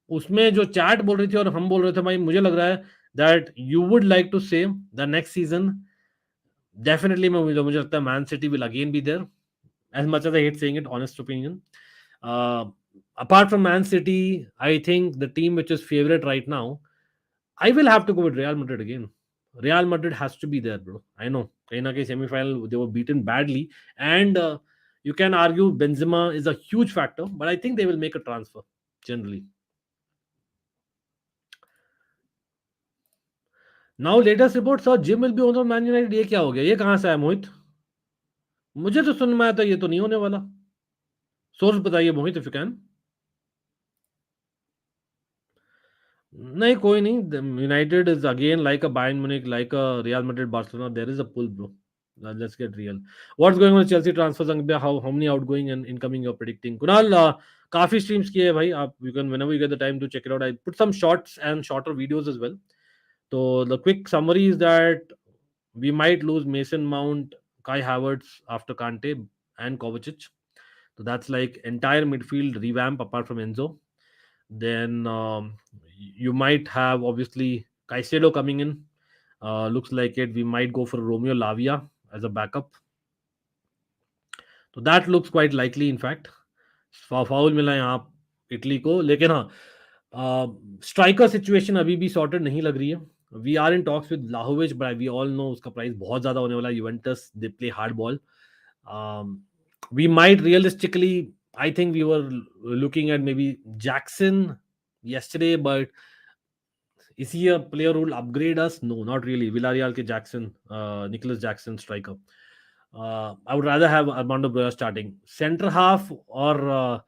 उसमें जो चैट बोल रही थी और हम बोल रहे थे भाई, मुझे लग रहा है that you would like to say the next season definitely मुझे लगता है Man City will again be there, as much as I hate saying it, honest opinion. Apart from Man City, I think the team which is favorite right now, I will have to go with Real Madrid again. Real Madrid has to be there, bro. I know कहीं ना कहीं semi-final they were beaten badly, and you can argue Benzema is a huge factor, but I think they will make a transfer generally. Now latest report sir gym will be owner man United. ये क्या हो गया? ये कहां से आया मोहित? मुझे तो सुन में आया था ये तो नहीं होने वाला. सोर्स बताइए मोहित इफ यू कैन. नहीं कोई नहीं. United is again like a Bayern Munich, like a Real Madrid, Barcelona. There is a pull bro. Let's get real. What's going on with Chelsea transfers? How many outgoing and incoming you're predicting? Kunal, काफी streams किए हैं भाई. आप you can whenever you get the time to check it out. I put some shorts and shorter videos as well. So the quick summary is that we might lose Mason Mount, Kai Havertz after Kante and Kovacic. So that's like entire midfield revamp apart from Enzo. Then you might have obviously Caicedo coming in. Looks like it. We might go for Romeo Lavia as a backup. So that looks quite likely in fact. Foul मिला यहाँ Italy को, लेकिन हाँ striker situation अभी भी sorted नहीं लग रही है. We are in talks with Vlahovic, but we all know उसका प्राइस बहुत ज्यादा होने वाला है. Juventus they play hard ball. We might realistically, I think we were looking at maybe Jackson yesterday, but is he a player who will upgrade us? No, not really. Villarreal ke Jackson, Nicolas Jackson striker. I would rather have Armando Broja starting center half, or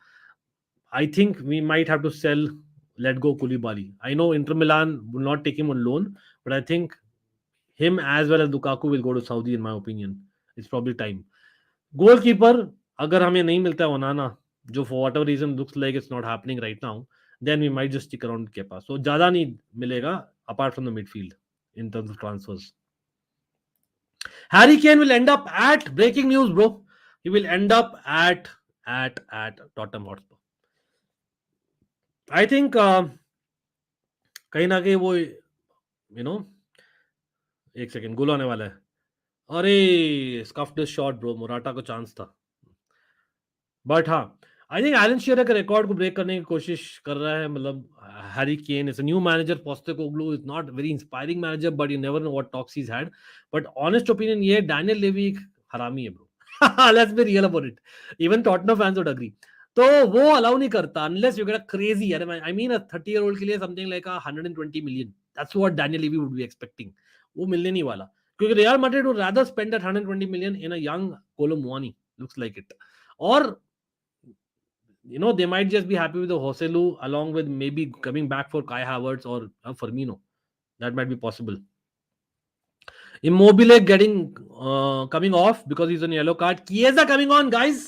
I think we might have to let go Koulibaly. I know Inter Milan will not take him on loan, but I think him as well as Lukaku will go to Saudi in my opinion. It's probably time. Goalkeeper, अगर हमें नहीं मिलता है Onana, जो for whatever reason looks like it's not happening right now, then we might just stick around Kepa. So ज़्यादा नहीं मिलेगा apart from the midfield in terms of transfers. Harry Kane will end up at, breaking news bro, he will end up at Tottenham Hotspur. I think कहीं ना कहीं वो एक second goal आने वाला है. अरे स्कफ्ड शॉट ब्रो, मोराटा को चांस था. बट हाँ, आई थिंक एलन शेरर के रिकॉर्ड को ब्रेक करने की कोशिश कर रहा है. मतलब Harry Kane is a new manager. Postecoglou is not very inspiring manager, but you never know what talks he had. But honest opinion ये, डैनियल लेवी एक हरामी है bro. Let's be real about it. Even Tottenham fans would agree. तो वो allow नहीं करता unless you get a crazy. I mean a 30-year-old के लिए something like 120 million. That's what Daniel Levy would be expecting. वो मिलने नहीं वाला, क्योंकि Real Madrid would rather spend that 120 million in a young Kolo Muani. Looks like it. और they might just be happy with the Hoselu along with maybe coming back for Kai Havertz or Firmino. That might be possible. Immobile getting coming off because he's on yellow card. Chiesa coming on, guys.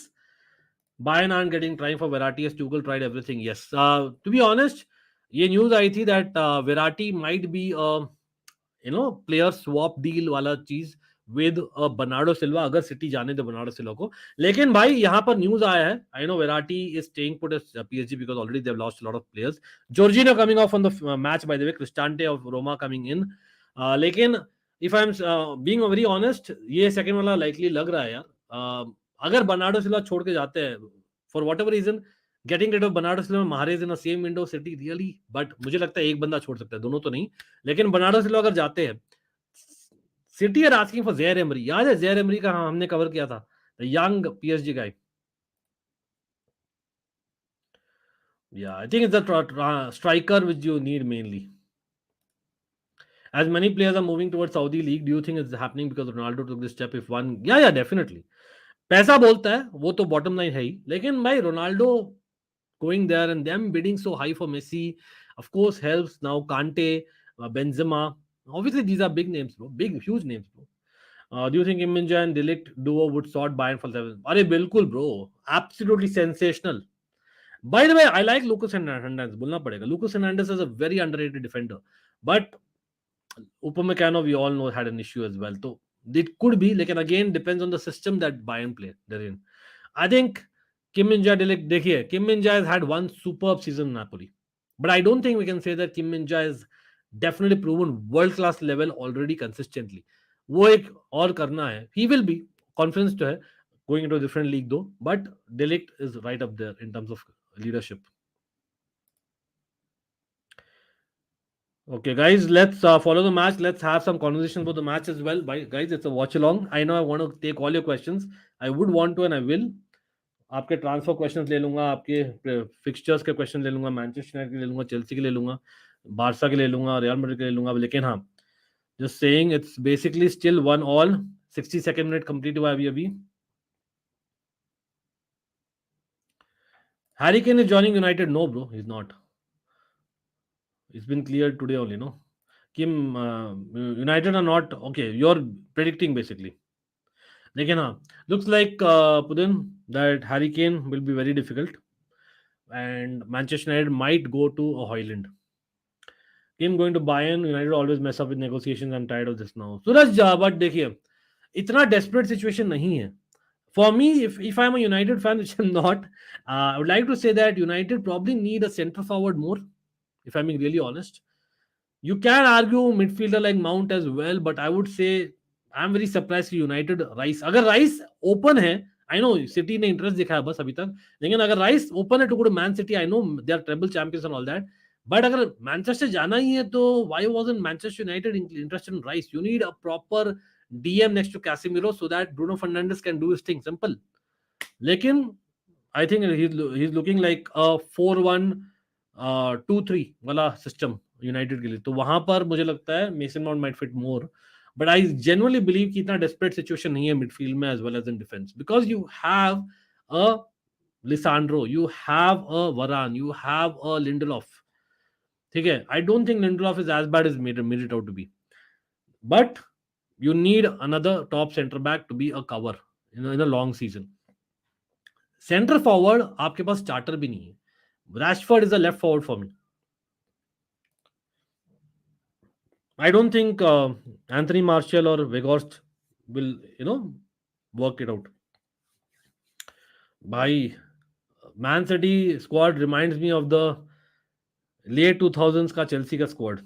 Bayern aren't getting trying for Verratti as Tuchel tried everything. Yes. To be honest, ये news आई थी that Verratti might be player swap deal वाला चीज with Bernardo Silva, अगर city जाने दे Bernardo Silva को. लेकिन भाई यहाँ पर न्यूज आया है, I know Verratti is staying put PSG because already they have lost a lot of players. Jorginho coming off on the match by the way, Cristante of Roma coming in. लेकिन if I am being very honest, ये second वाला likely लग रहा है यार. अगर Bernardo Silva छोड़ के जाते हैं for whatever reason, getting rid of Bernardo Silva, Mahrez in the same window City really. But मुझे लगता है एक बंदा छोड़ सकता है, दोनों तो नहीं. लेकिन बर्नार्डो सिल्वा अगर जाते हैं, City are asking for Zaire Emery. याद है ज़ेयर एमरी का हमने कवर किया था, the young PSG guy. Yeah, I think it's the striker which you need mainly. As many players are moving towards Saudi league, do you think it's happening because Ronaldo took this step? If one, yeah, definitely. पैसा बोलता है, वो तो bottom line है ही. लेकिन भाई Ronaldo going there and them bidding so high for Messi, of course helps. Now Kante, Benzema, obviously these are big names bro, big huge names bro. Do you think Min-Jae and Delict duo would sort Bayern for 7? अरे बिल्कुल bro, absolutely sensational. By the way, I like Lucas Hernandez. बोलना पड़ेगा, Lucas Hernandez is a very underrated defender, but Upamecano we all know had an issue as well. So it could be, लेकिन again depends on the system that Bayern play they're in. I think Kim Min-jae, देखिए, Kim Min-jae has had one superb season in Napoli, but I don't think we can say that Kim Min-jae has definitely proven world class level already consistently. वो एक और करना है. He will be, confidence तो है, going into a different league though, but Delict is right up there in terms of leadership. Okay, guys, let's follow the match. Let's have some conversation about the match as well. Bye, guys. It's a watch along. I know I want to take all your questions. I would want to and I will. आपके transfer questions ले लूंगा, आपके fixtures के question ले लूंगा, Manchester United के ले लूंगा, चेल्सी के ले लूंगा, बारसा के ले लूंगा, रियल मैड्रिड के ले लूंगा. लेकिन हाँ, just saying it's basically still 1-1. 62nd minute complete हुआ अभी. Harry Kane is joining United? No bro, he is not. It's been cleared today only, no? Kim, United are not okay. You're predicting basically. लेकिन हाँ, looks like Pudin that Harry Kane will be very difficult, and Manchester United might go to a Hoyland. Kim going to Bayern. United always mess up with negotiations. I'm tired of this now. Suraj, but देखिए, इतना desperate situation नहीं है. For me, if I'm a United fan, which I'm not, I would like to say that United probably need a centre forward more. If I'm being really honest, you can argue midfielder like Mount as well, but I would say I'm very surprised कि United Rice, अगर Rice open है, I know City ने interest दिखाया बस अभी तक, लेकिन अगर Rice open है to go to Man City, I know they are treble champions and all that, but अगर Manchester जाना ही है तो why wasn't Manchester United interested in Rice? You need a proper DM next to Casemiro so that Bruno Fernandes can do his thing. Simple. लेकिन I think he's looking like a 4-1-2-3 वाला system United के लिए. तो वहां पर मुझे लगता है Mason Mount might fit more, but I genuinely believe कि इतना डेस्परेट सिचुएशन नहीं है मिडफील्ड में as well as in defence, because you have a Lisandro, you have a Varane, you have a Lindelof. ठीक है, I don't think Lindelof is as bad as made it out to be, but you need another top center back to be a cover in a long season. Center forward आपके पास starter भी नहीं है. Rashford is a left forward for me. I don't think Anthony Martial or Weghorst will, work it out. Bhai, Man City squad reminds me of the late 2000s का Chelsea का squad.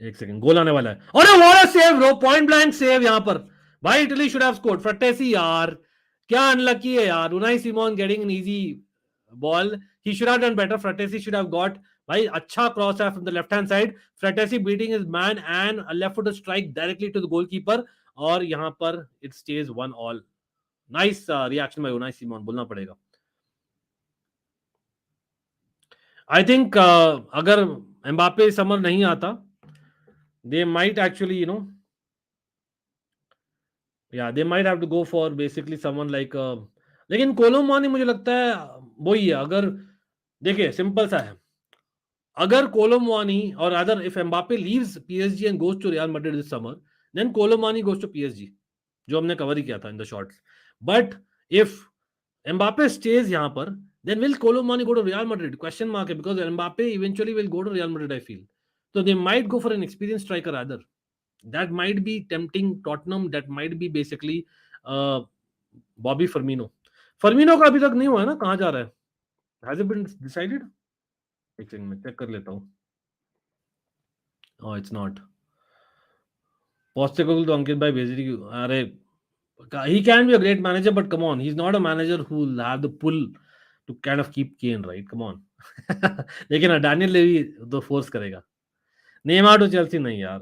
एक second, गोल आने वाला है. अरे what a save bro, point blank save यहां पर. भाई Italy should have scored. Frattesi यार, क्या अनलकी है यार. Unai Simon getting an easy ball. He should have done better. Frattesi should have got. भाई अच्छा क्रॉस है from the left hand side. Frattesi beating his man and left foot strike directly to the goalkeeper. और यहां पर it stays 1-1. Nice reaction by Unai Simone, बोलना पड़ेगा. I think अगर Mbappe summer नहीं आता, they might actually, yeah, they might have to go for basically someone like लेकिन कोलोमुआनी मुझे लगता है वही है. अगर देखिए सिंपल सा है, अगर कोलोमुआनी और other if Mbappe leaves PSG and goes to Real Madrid this summer, then Kolo Muani goes to PSG, जो हमने कवर ही किया था in the shorts. But if Mbappe stays यहां पर, then will Colomani go to Real Madrid? Question mark, because Mbappe eventually will go to Real Madrid, I feel. So they might go for an experienced striker either. That might be tempting Tottenham. That might be basically Bobby Firmino. Firmino का अभी तक नहीं हुआ है ना, कहाँ जा रहा है? Has it been decided? एक सेकंड में चेक कर लेता हूँ. Oh, it's not. Postecoglou तो अंकित भाई भेज रही. अरे he can be a great manager, but come on, he's not a manager who will have the pull to kind of keep Kane, right? Come on. लेकिन Daniel levy तो force करेगा. Neymar to Chelsea नहीं यार.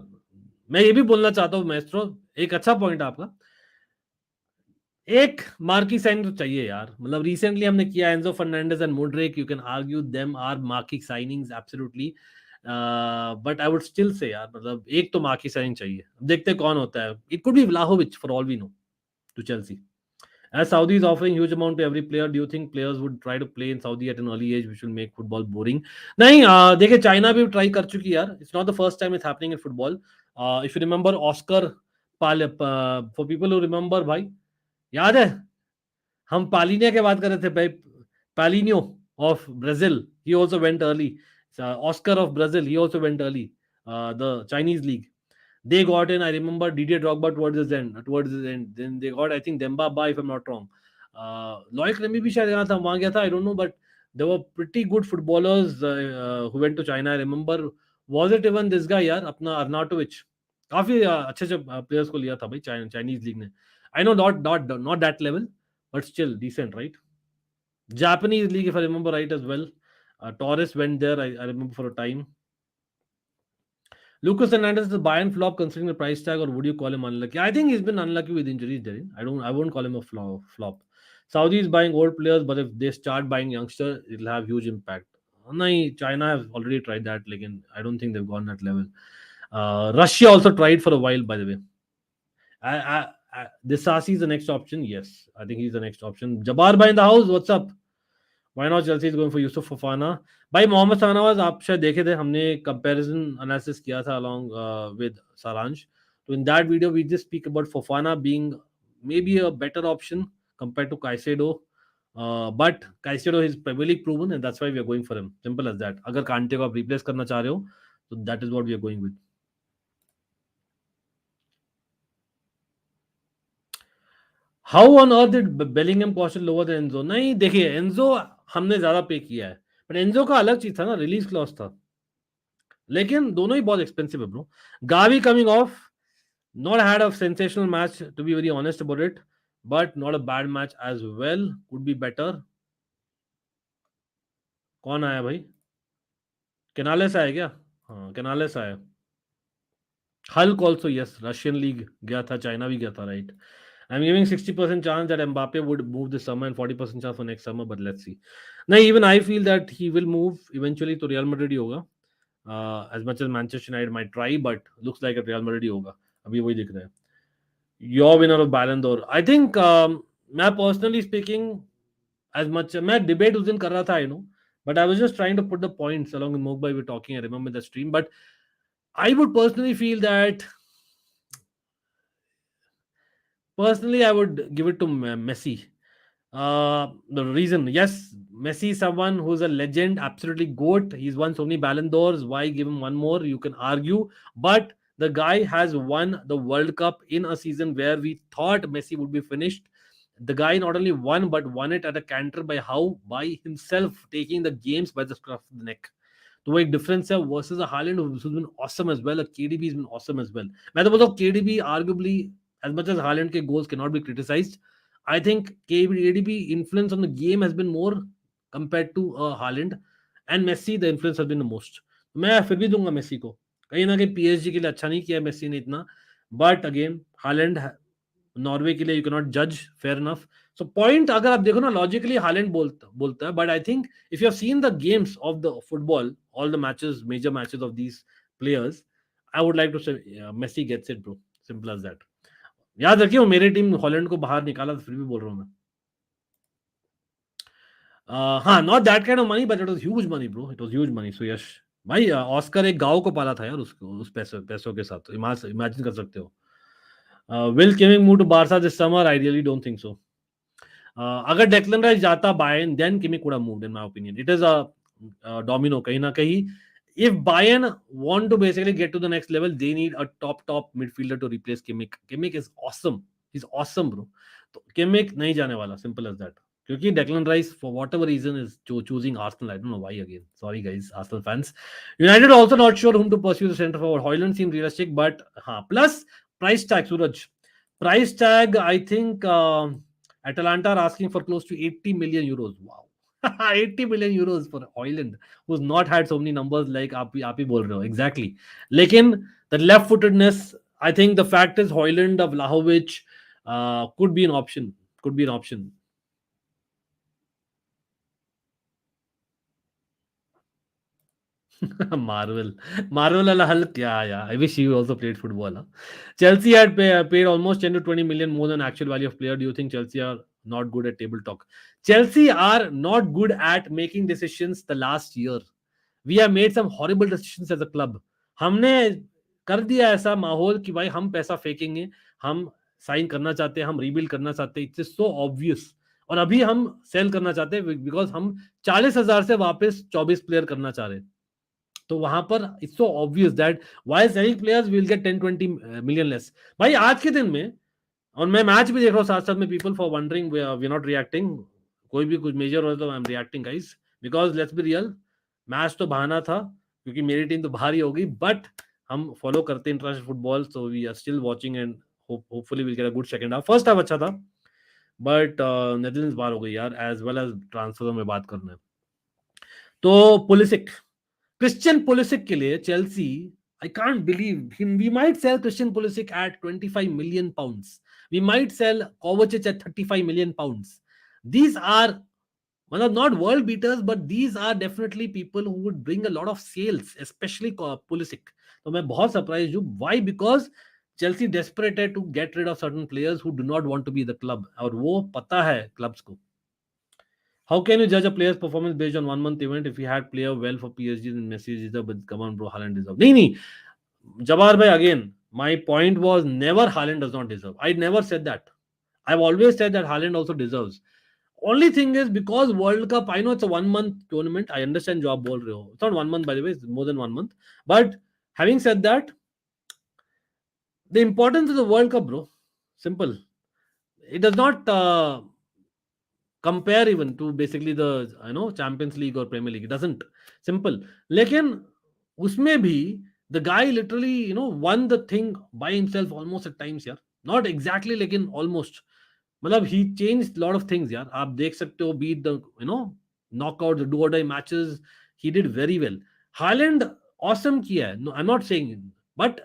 मैं ये भी बोलना चाहता हूँ मैस्ट्रो, एक अच्छा पॉइंट आपका, एक मार्की साइन तो चाहिए यार. मतलब रिसेंटली हमने किया Enzo Fernandez and Modric. You can argue them are marquee signings absolutely, but I would still say यार, मतलब एक तो मार्की साइनिंग चाहिए. देखते कौन होता है. It could be Vlahovic for all we know to Chelsea. As Saudi is offering huge amount to every player, do you think players would try to play in Saudi at an early age, which will make football boring? नहीं, देखिए China भी try कर चुकी है यार. It's not the first time it's happening in football. If you remember Oscar for people who remember, भाई याद है हम पालिनिया के बात कर रहे थे भाई. पालिनियो of Brazil, he also went early. Oscar of Brazil, he also went early. The Chinese league. They got in, I remember Didier Drogba towards his end. Then they got, I think, Mbappe, if I'm not wrong. Loic Remy भी शायद यहाँ था, वहाँ गया था, I don't know, but there were pretty good footballers who went to China. I remember, was it even this guy यार, अपना Arnautovic, काफी अच्छे players को लिया था भाई Chinese league ने. I know not that level, but still decent, right? Japanese league, if I remember right as well. Torres went there, I remember, for a time. Lucas Hernandez is the buy and flop considering the price tag, or would you call him unlucky? I think he's been unlucky with injuries, Darren. I won't call him a flop. Saudi is buying old players, but if they start buying youngster, it'll have huge impact. No, China has already tried that. Like, I don't think they've gone that level. Russia also tried for a while, by the way. Disasi is the next option. Yes, I think he's the next option. Jabbar bhai in the house. What's up? Why not Chelsea is going for Yusuf Fofana? भाई मोहम्मद सानवाज आप शायद देखे थे, हमने comparison analysis किया था along with Saransh. So in that video we just speak about Fofana being maybe a better option compared to Caicedo, but Caicedo is really proven and that's why we are going for him. Simple as that. अगर कांटे को आप replace करना चाह रहे हो, so that is what we are going with. How on earth did Bellingham cost lower than Enzo? नहीं देखिए, एंजो हमने ज्यादा पे किया है, बट एंजो का अलग चीज था ना, रिलीज क्लॉज था. लेकिन दोनों ही बहुत एक्सपेंसिव है bro. Gavi coming of, not had a sensational match to be very honest about it, but not a bad match as well. Could be better. कौन आया भाई? केनालेस आया क्या? हाँ केनालेस आया. Hulk also, yes, Russian league गया था, चाइना भी गया था, right? I'm giving 60% chance that Mbappe would move this summer and 40% chance for next summer, but let's see. नहीं, even I feel that he will move eventually to Real Madrid ही होगा. As much as Manchester United might try, but looks like a Real Madrid ही होगा. अभी वही दिख रहा है. Your winner of Ballon d'Or. I think मैं personally speaking, as much मैं debate उस दिन कर रहा था, I know, but I was just trying to put the points along with Mogbhai. We were talking, I remember the stream, but I would personally feel that I would give it to Messi. The reason, yes, Messi is someone who's a legend, absolutely GOAT. He's won so many Ballon d'Ors. Why give him one more? You can argue, but the guy has won the World Cup in a season where we thought Messi would be finished. The guy not only won but won it at a canter by himself taking the games by the scruff of the neck. तो वो एक difference है versus a Holland who's been awesome as well. KDB has been awesome as well. मैं तो बोलता हूँ KDB arguably as much as Haaland के goals cannot be criticized. I think KDB influence on the game has been more compared to Haaland, and Messi the influence has been the most. मैं फिर भी दूंगा Messi को. कहीं ना कहीं PSG के लिए अच्छा नहीं किया मेसी ने इतना, बट अगेन हालैंड नॉर्वे के लिए यू कैन नॉट जज, फेयर इनफ. सो पॉइंट अगर आप देखो ना लॉजिकली हालैंड बोलता है, but I think if you have seen the games of the football, all the matches, major matches of these players, I would like to say Messi gets it bro, simple as that. याद रखिए वो मेरी team Holland को बाहर निकाला, तो फिर भी बोल रहा हूँ मैं. हाँ, not that kind of money but it was huge money bro, it was huge money. So Yash भाई, ऑस्कर एक गांव को पाला था यार उसको, उस पैसों के साथ. इमेजिन कर सकते हो. Will Kimmich move to Barca this summer? I really don't think so. अगर डेक्लन राइस जाता Bayern, then Kimmich would have moved in my opinion. It is a domino कहीं ना कहीं. If Bayern want to basically get to the next level, they need a top midfielder to replace Kimmich. Kimmich is awesome. He's awesome, bro. तो Kimmich नहीं जाने वाला, simple as that. क्योंकि Declan Rice, for whatever reason, is choosing Arsenal. I don't know why again. Sorry, guys, Arsenal fans. United also not sure whom to pursue the centre forward. Holland seemed realistic, but plus price tag, Suraj. Price tag, I think Atalanta are asking for close to 80 million euros. Wow. 80 million euros for Holland, who's not had so many numbers like आप ही बोल रहे हो. Exactly. लेकिन the left footedness, I think the fact is Holland of Vlahovic could be an option. Could be an option. Marvel वाला हल क्या यार. I wish you also played football. Chelsea had paid almost 10 to 20 million more than actual value of player. Do you think Chelsea are not good at table talk? Chelsea are not good at making decisions the last year. We have made some horrible decisions as a club. हमने कर दिया ऐसा माहौल कि भाई हम पैसा फेंकेंगे, हम साइन करना चाहते हैं, हम रीबिल्ड करना चाहते हैं. It's so obvious. और अभी हम सेल करना चाहते हैं बिकॉज हम 40,000 से वापस 24 प्लेयर करना चाह रहे हैं. तो वहां पर it's so obvious that why selling players will get 10-20 million less. भाई आज के दिन में, और मैं मैच भी देख रहा हूँ साथ साथ में, people for wondering we are not reacting. कोई भी कुछ मेजर हो तो I am reacting guys, because let's be real, match तो बहाना था क्योंकि मेरी टीम तो बाहर ही होगी, बट हम फॉलो करते हैं international football, so we are still watching and hopefully will get a good second half. First half अच्छा था, बट नेदरलैंड्स बाहर हो गई यार. एज वेल एज ट्रांसफर में बात करना है तो पुलिसिक, क्रिश्चियन पुलिसिक के लिए Chelsea, I can't believe him. We might sell Christian Pulisic at 25 million pounds. We might sell Kovacic at 35 million pounds. These are, well, not world beaters, but these are definitely people who would bring a lot of sales, especially Pulisic. So मैं बहुत surprised हूँ. Why? Because Chelsea desperate है to get rid of certain players who do not want to be the club. और वो पता है clubs को. How can you judge a player's performance based on 1 month event? If he had played well for PSG, then Messi is deserved, but come on bro, Haaland deserve. नहीं, Jabbar bhai, again, my point was never Haaland does not deserve. I never said that. I've always said that Haaland also deserves. Only thing is because World Cup, I know it's a 1 month tournament. I understand jo aap bol rahe ho. It's not 1 month, by the way, it's more than 1 month. But having said that, the importance of the World Cup, bro, simple. It does not compare even to basically the Champions League or Premier League. It doesn't. Simple. लेकिन उसमें भी the guy literally won the thing by himself almost at times यार. Not exactly लेकिन almost. मतलब he changed lot of things यार. आप देख सकते हो, beat the knockout, the do or die matches. He did very well. Haaland awesome किया है. No, I'm not saying, but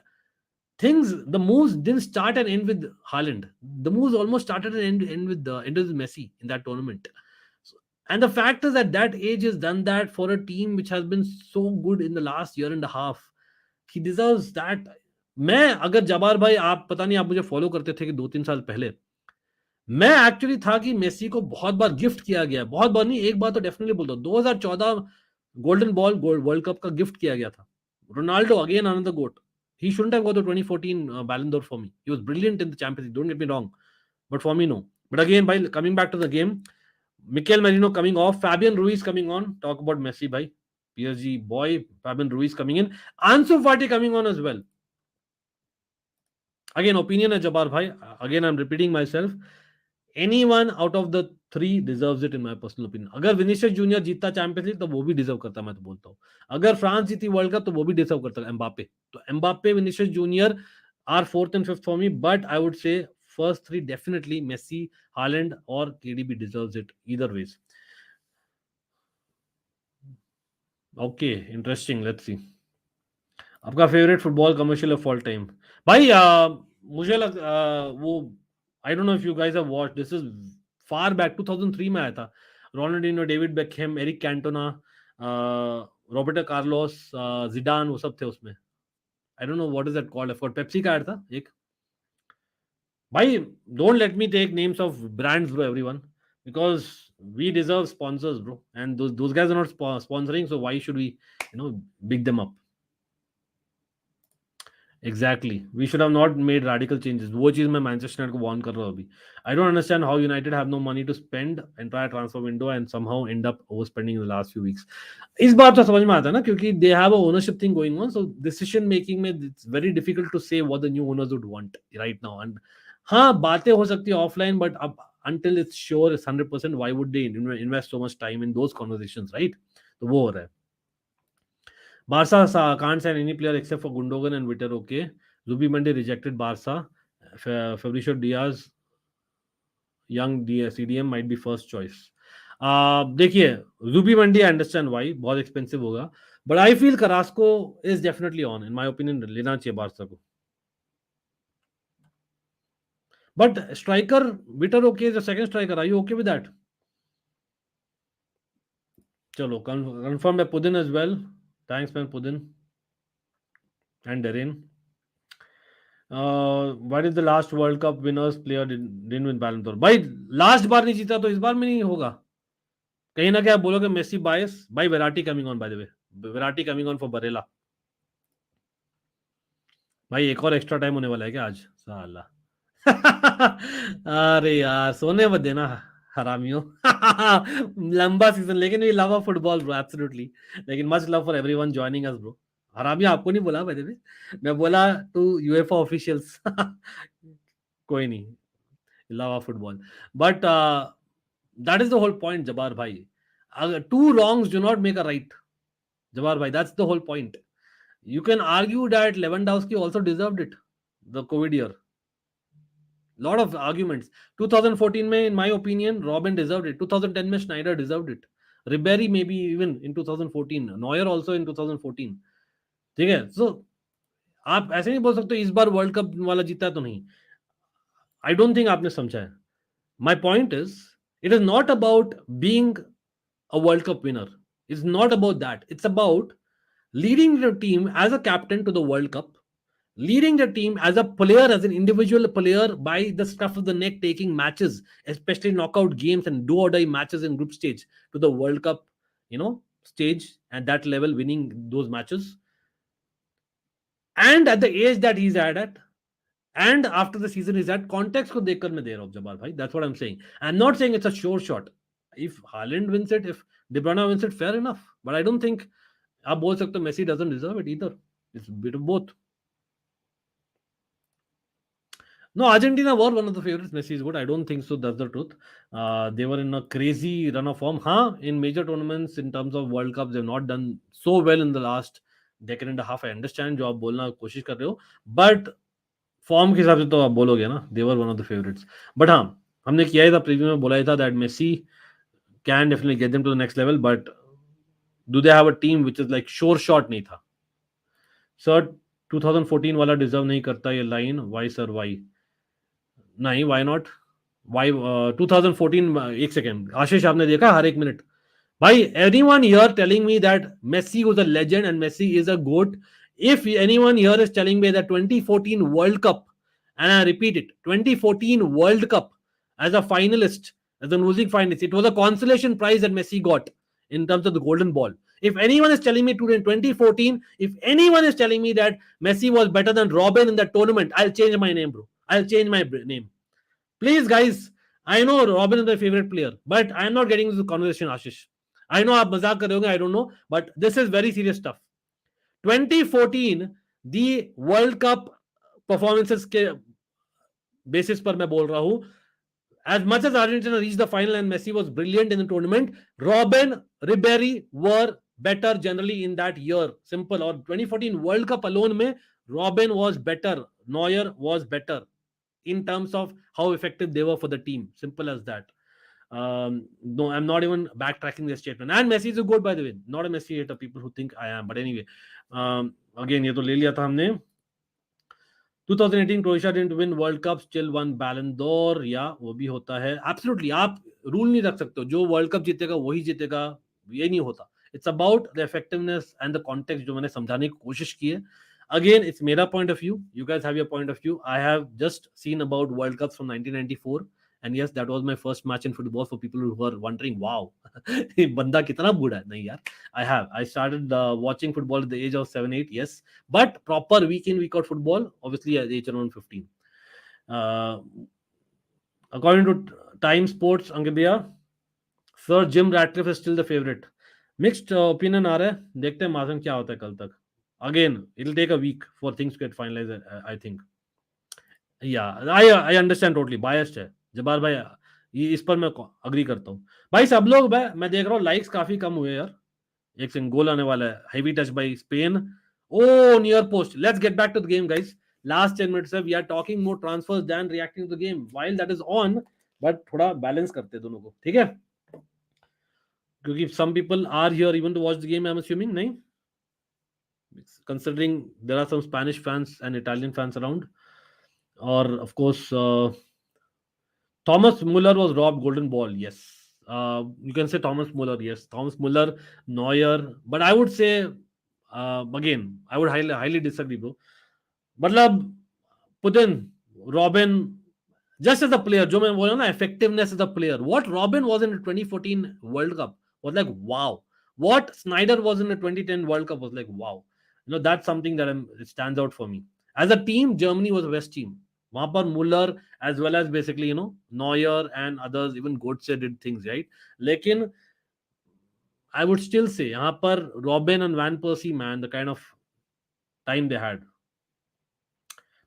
the moves didn't start and end with Haaland. The moves almost started and end with Messi in that tournament. And the fact is that that age has done that for a team which has been so good in the last year and a half. He deserves that. मैं अगर जबार भाई, आप पता नहीं आप मुझे follow करते थे कि 2-3 साल पहले, मैं एक्चुअली था कि मेसी को बहुत बार गिफ्ट किया गया, बहुत बार नहीं, एक बार तो डेफिनेटली बोलता हूं, 2014 गोल्डन बॉल वर्ल्ड कप का गिफ्ट किया गया था. Ronaldo again another goat. He shouldn't have got the 2014 Ballon d'Or for me. He was brilliant in the Champions League, don't get me wrong, but for me no. But again, by coming back to the game, Mikel Merino coming off, Fabian Ruiz coming on. Talk about Messi, bhai. PSG boy, Fabian Ruiz coming in. Ansu Fati coming on as well. Again, opinion है Jabbar bhai. Again, I'm repeating myself. Anyone out of the three deserves it in my personal opinion. अगर Vinicius junior जीतता champions league तो वो भी deserve करता, मैं तो बोलता हूँ. अगर फ्रांस जीती वर्ल्ड कप तो वो भी डिजर्व करता एम्बापे. तो Mbappe, Vinicius Junior are fourth and fifth for me, but I would say first three definitely Messi, Haaland or KDB deserves it either ways. Okay, interesting. Let's see. आपका favourite football commercial of all time भाई? मुझे वो I don't know if you guys have watched, this is far back 2003 में आया था. Ronaldinho, David Beckham, Eric Cantona, Roberto Carlos, Zidane, वो सब थे उसमें. I don't know what is that called. For Pepsi का ऐड था एक. भाई don't let me take names of brands bro everyone, because we deserve sponsors bro, and those guys are not sponsoring, so why should we big them up? Exactly, we should have not made radical changes. वो चीज मैं Manchester United को warn कर रहा हूँ अभी. I don't understand how United have no money to spend entire transfer window and somehow end up overspending in the last few weeks. इस बार तो समझ में आता है ना, क्योंकि they have a ownership thing going on, so decision making में it's very difficult to say what the new owners would want right now. And हाँ, बातें हो सकती है offline, but अब until it's sure it's 100%, why would they invest so much time in those conversations, right? तो वो हो रहा है. Barca can't sign any player except for Gundogan and Witter. Okay. Zubimendi rejected Barca. Fabricio Diaz, young CDM might be first choice. देखिए, Zubimendi I understand why, बहुत expensive होगा, but I feel Carrasco is definitely on. In my opinion, लेना चाहिए Barca को. But striker, Witter okay, the second striker. Are you okay with that? चलो, confirm by Pudin as well. Thanks man, Pudin and Darren. What is the last World Cup winners player didn't win Ballon d'Or? भाई last बार नहीं जीता तो इस बार में नहीं होगा. कहीं ना क्या आप बोलोगे मेसी बायस? भाई Verratti coming on, by the way, Verratti coming on for Barella. भाई एक और एक्स्ट्रा टाइम होने वाला है क्या आज? साला. अरे यार सोने मत देना हरामियों. लंबा सीजन, लेकिन we love football bro, absolutely. लेकिन much love for everyone joining us bro. हरामी आपको नहीं बोला भाई, मैं बोला टू यूएफए ऑफिशियल्स. कोई नहीं, love football, but that is the whole point, Jabbar bhai. Two wrongs do not make a right, Jabbar bhai. That's the whole point. You can argue that Lewandowski also deserved it, the COVID year. Lot of arguments. 2014 mein, in my opinion, Robin deserved it. 2010 mein Schneider deserved it. Ribéry maybe even in 2014. Neuer also in 2014. ठीक है, so आप ऐसे नहीं बोल सकते इस बार world cup वाला जीता तो नहीं. I don't think आपने समझा है. My point is, it is not about being a World Cup winner. It's not about that. It's about leading the team as a captain to the World Cup, leading the team as a player, as an individual player, by the scruff of the neck, taking matches, especially knockout games and do or die matches in group stage to the World Cup, stage, and that level, winning those matches. And at the age that he's at, and after the season is at, context को देखकर मैं दे रहा हूँ जब्बार भाई. That's what I'm saying. I'm not saying it's a sure shot. If Haaland wins it, if De Bruyne wins it, fair enough. But I don't think आप बोल सकते हो Messi doesn't deserve it either. It's a bit of both. No, Argentina were one of the favorites. Messi is good. I don't think so. That's the truth. They were in a crazy run of form. In major tournaments, in terms of World Cups, they've not done so well in the last decade and a half. I understand जो आप बोलना कोशिश कर रहे हो, but form के हिसाब से तो आप बोलोगे ना, they were one of the favourites. But हाँ, हमने किया ही था प्रीव्यू में, बोला ही था that Messi can definitely get them to the next level, but do they have a team which is like sure shot? नहीं था सर. 2014 वाला डिजर्व नहीं करता ये लाइन. व्हाई सर, व्हाई नहीं, व्हाई नॉट, व्हाई 2014? एक सेकेंड आशीष, आपने देखा हर एक मिनट भाई? anyone here telling me that Messi was a legend and Messi is a goat? If anyone here is telling me that 2014 World Cup, and I repeat it, 2014 World Cup as a finalist, as a losing finalist, it was a consolation prize that Messi got in terms of the golden ball. If anyone is telling me today in 2014, if anyone is telling me that Messi was better than Robin in that tournament, I'll change my name, bro. I'll change my name. Please, guys. I know Robin is my favorite player, but I'm not getting into the conversation, Ashish. I know आप मजाक कर रहे होंगे, I don't know, but this is very serious stuff. 2014 the World Cup performances के basis पर मैं बोल रहा हूँ, As much as Argentina reached the final and Messi was brilliant in the tournament, Robben, Ribéry were better generally in that year. Simple. Or 2014 World Cup alone में Robben was better, Neuer was better in terms of how effective they were for the team. Simple as that. No, I'm not even backtracking this statement. And Messi is a good, by the way. Not a Messi hater, people who think I am. But anyway, again, ये तो ले लिया था हमने. 2018 Croatia didn't win World Cup, still won Ballon d'Or. या वो भी होता है. Absolutely, आप रूल नहीं रख सकते हो. जो वर्ल्ड कप जीतेगा वही जीतेगा, ये नहीं होता. It's about the effectiveness and the context जो मैंने समझाने की कोशिश की है. Again, it's मेरा point of view. You guys have your point of view. I have just seen about World Cups from 1994. And yes, that was my first match in football for people who are wondering, wow, banda kitna buda hai. Nahi yaar. I started watching football at the age of 7, 8, yes. But proper week in, week out football, obviously at the age around 15. According to Time Sports, Ankit bhaiya, Sir Jim Ratcliffe is still the favorite. Mixed opinion aa raha hai. Dekhte hain Maazam kya hota hai kal tak. Again, it'll take a week for things to get finalized, I think. Yeah, I understand totally. Biased है जबार भाई, ये इस पर मैं agree करता हूँ भाई. सब लोग भाई, मैं देख रहा हूँ लाइक्स काफी कम हुए यार. एक सिंग गोल आने वाला है. Heavy touch by Spain. Oh near post. Let's get back to the game guys. Last 10 minutes we are talking more transfers than reacting to the game while that is on. But थोड़ा balance करते हैं दोनों को, ठीक है? क्योंकि some people are here even to watch the game, I am assuming. नहीं, considering there are some Spanish fans and Italian fans around. Or of course Thomas Muller was robbed golden ball. Yes, you can say Thomas Muller. Yes, Thomas Muller, Neuer. But I would say again, I would highly disagree, bro. मतलब Putin, Robin, just as a player, जो मैं बोला ना, effectiveness as a player. What Robin was in the 2014 World Cup was like wow. What Snyder was in the 2010 World Cup was like wow. You know, that's something that it stands out for me. As a team, Germany was the best team. वहां पर Muller as well as basically, you know, Neuer and others, even Götze did things right. लेकिन I would still say यहाँ पर Robin and Van Persie, man, the kind of time they had.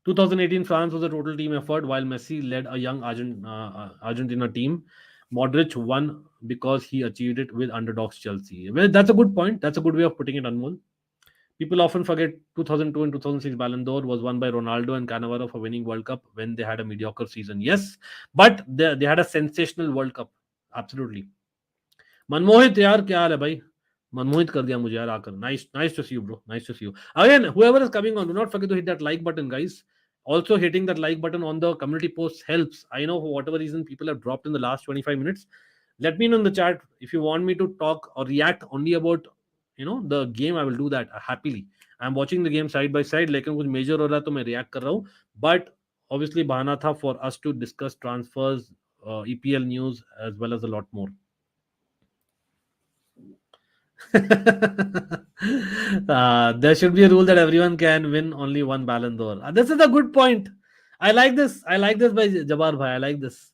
2018 France was a total team effort while Messi led a young Argentina team. Modric won because he achieved it with underdogs Chelsea. Well, that's a good point. That's a good way of putting it, Anmol. People often forget 2002 and 2006 Ballon d'Or was won by Ronaldo and Cannavaro for winning World Cup when they had a mediocre season. Yes, but they had a sensational World Cup. Absolutely. Manmohit यार क्या हाल है भाई? मनमोहित कर दिया मुझे यार आकर. Nice to see you, bro. Nice to see you. Again, whoever is coming on, do not forget to hit that like button, guys. Also, hitting that like button on the community posts helps. I know for whatever reason people have dropped in the last 25 minutes. Let me know in the chat if you want me to talk or react only about, you know, the game. I will do that happily. I'm watching the game side by side. लेकिन कुछ major हो रहा है तो मैं react कर रहा हूँ. But obviously बहाना था for us to discuss transfers, EPL news as well as a lot more. There should be a rule that everyone can win only one Ballon d'Or. This is a good point. I like this by Jabbar bhai. I like this.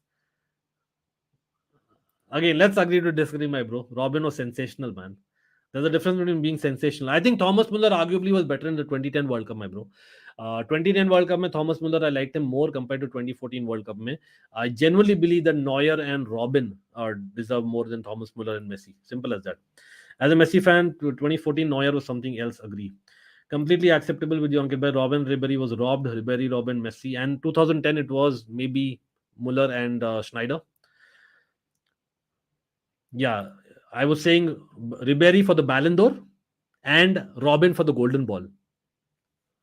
Again, let's agree to disagree, my bro. Robin was sensational, man. There's a difference between being sensational. I think Thomas Muller arguably was better in the 2010 World Cup, my bro. 2010 World Cup, mein Thomas Muller, I liked him more compared to 2014 World Cup. Mein. I genuinely believe that Neuer and Robin deserve more than Thomas Muller and Messi. Simple as that. As a Messi fan, 2014 Neuer was something else. Agree. Completely acceptable with you, Ankit. By Robin, Ribéry was robbed. Ribéry, Robin, Messi. And 2010, it was maybe Muller and Schneider. Yeah, I was saying Ribéry for the Ballon d'Or and Robin for the Golden Ball.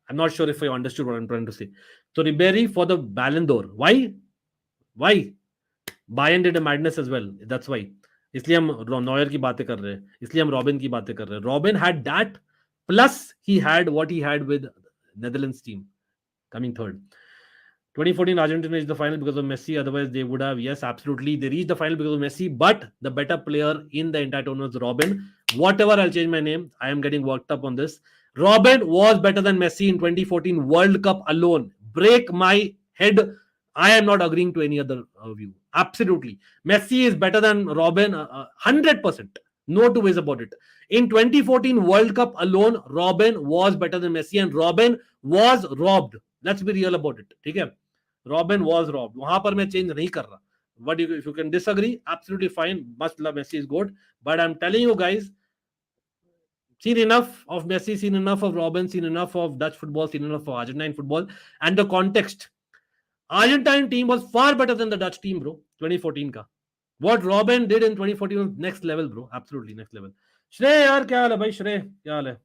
I'm not sure if I understood what I'm trying to say. So Ribéry for the Ballon d'Or. Why? Bayern did a madness as well. That's why. इसलिए हम noir की बातें कर रहे हैं, इसलिए हम robin की बातें कर रहे हैं. Robin had that, plus he had what he had with Netherlands team coming third. 2014 Argentina reached the final because of Messi. Otherwise, they would have. Yes, absolutely. They reached the final because of Messi. But the better player in the entire tournament was Robin. Whatever, I'll change my name. I am getting worked up on this. Robin was better than Messi in 2014 World Cup alone. Break my head. I am not agreeing to any other view. Absolutely. Messi is better than Robin. 100%. No two ways about it. In 2014 World Cup alone, Robin was better than Messi and Robin was robbed. Let's be real about it. ठीक है? Robin was robbed. वहां पर मैं change नहीं कर रहा. What if you can disagree? Absolutely fine. Must love Messi is good, but I'm telling you guys, seen enough of Messi, seen enough of Robin, seen enough of Dutch football, seen enough of Argentine football, and the context. Argentine team was far better than the Dutch team, bro. 2014 ka. What Robin did in 2014 was next level, bro. Absolutely next level. श्रेय यार क्या हाल है भाई? श्रेय क्या हाल है?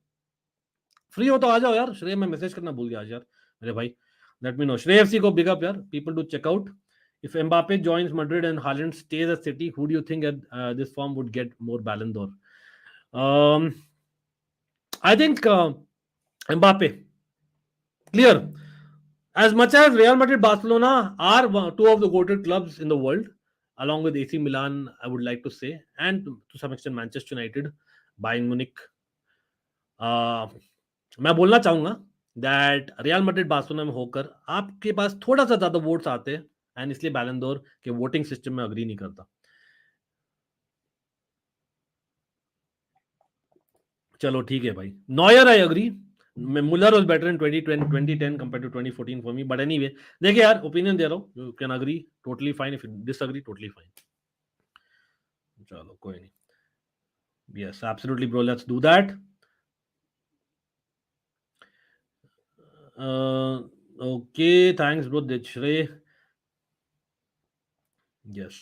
फ्री हो तो आ जाओ यार. श्रेय मैं मैसेज करना भूल गया आज यार मेरे भाई. Let me know. Shrey FC को big up यार. People to check out. If Mbappe joins Madrid and Holland stays at City, who do you think at this form would get more Ballon d'Or? I think Mbappe. Clear. As much as Real Madrid, Barcelona are two of the goated clubs in the world, along with AC Milan, I would like to say, and to some extent Manchester United, Bayern Munich. मैं बोलना चाहूंगा that real Madrid Barcelona में होकर आपके पास थोड़ा सा ज्यादा votes आते हैं एंड इसलिए बैलन डोर के वोटिंग सिस्टम में अग्री नहीं करता. चलो ठीक है भाई. Neuer I agree. Muller was better in 2010 compared to 2014 for me. But anyway, देखिए यार ओपिनियन दे रहा हूँ. You can agree, totally fine. If you disagree, totally fine. चलो कोई नहीं. Yes, absolutely, bro. Let's do that. Okay, thanks, bro. Dechre. Yes.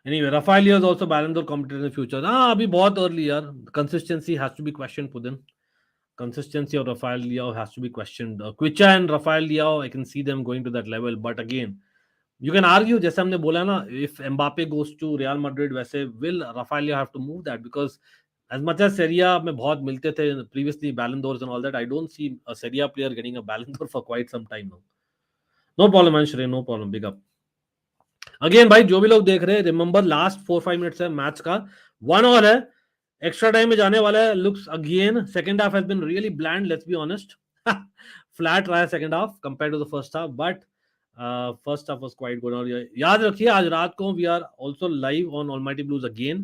Anyway, Rafael is also Ballon d'Or competitor in the future. अभी बहुत early यार. Consistency has to be questioned, Pudin. Consistency of Rafael Leao has to be questioned. Quicha and Rafael Leao, I can see them going to that level. But again, you can argue, जैसे हमने बोला ना, if Mbappe goes to Real Madrid, वैसे will Rafael Leao have to move that? Because as much as Serie A में बहुत मिलते थे previously Ballon d'Ors and all that, I don't see a Serie A player getting a Ballon d'Or for quite some time now. No problem, Anshre, no problem. Big up. Again, भाई जो भी लोग देख रहे हैं, remember last 4-5 minutes है match का, 1-1 है. एक्स्ट्रा टाइम में जाने वाला है. Looks again second half has been really bland, let's be honest. Flat रहा है second half compare to the first half, but first half was quite good. और याद रखिए आज रात को we are also live on Almighty Blues again.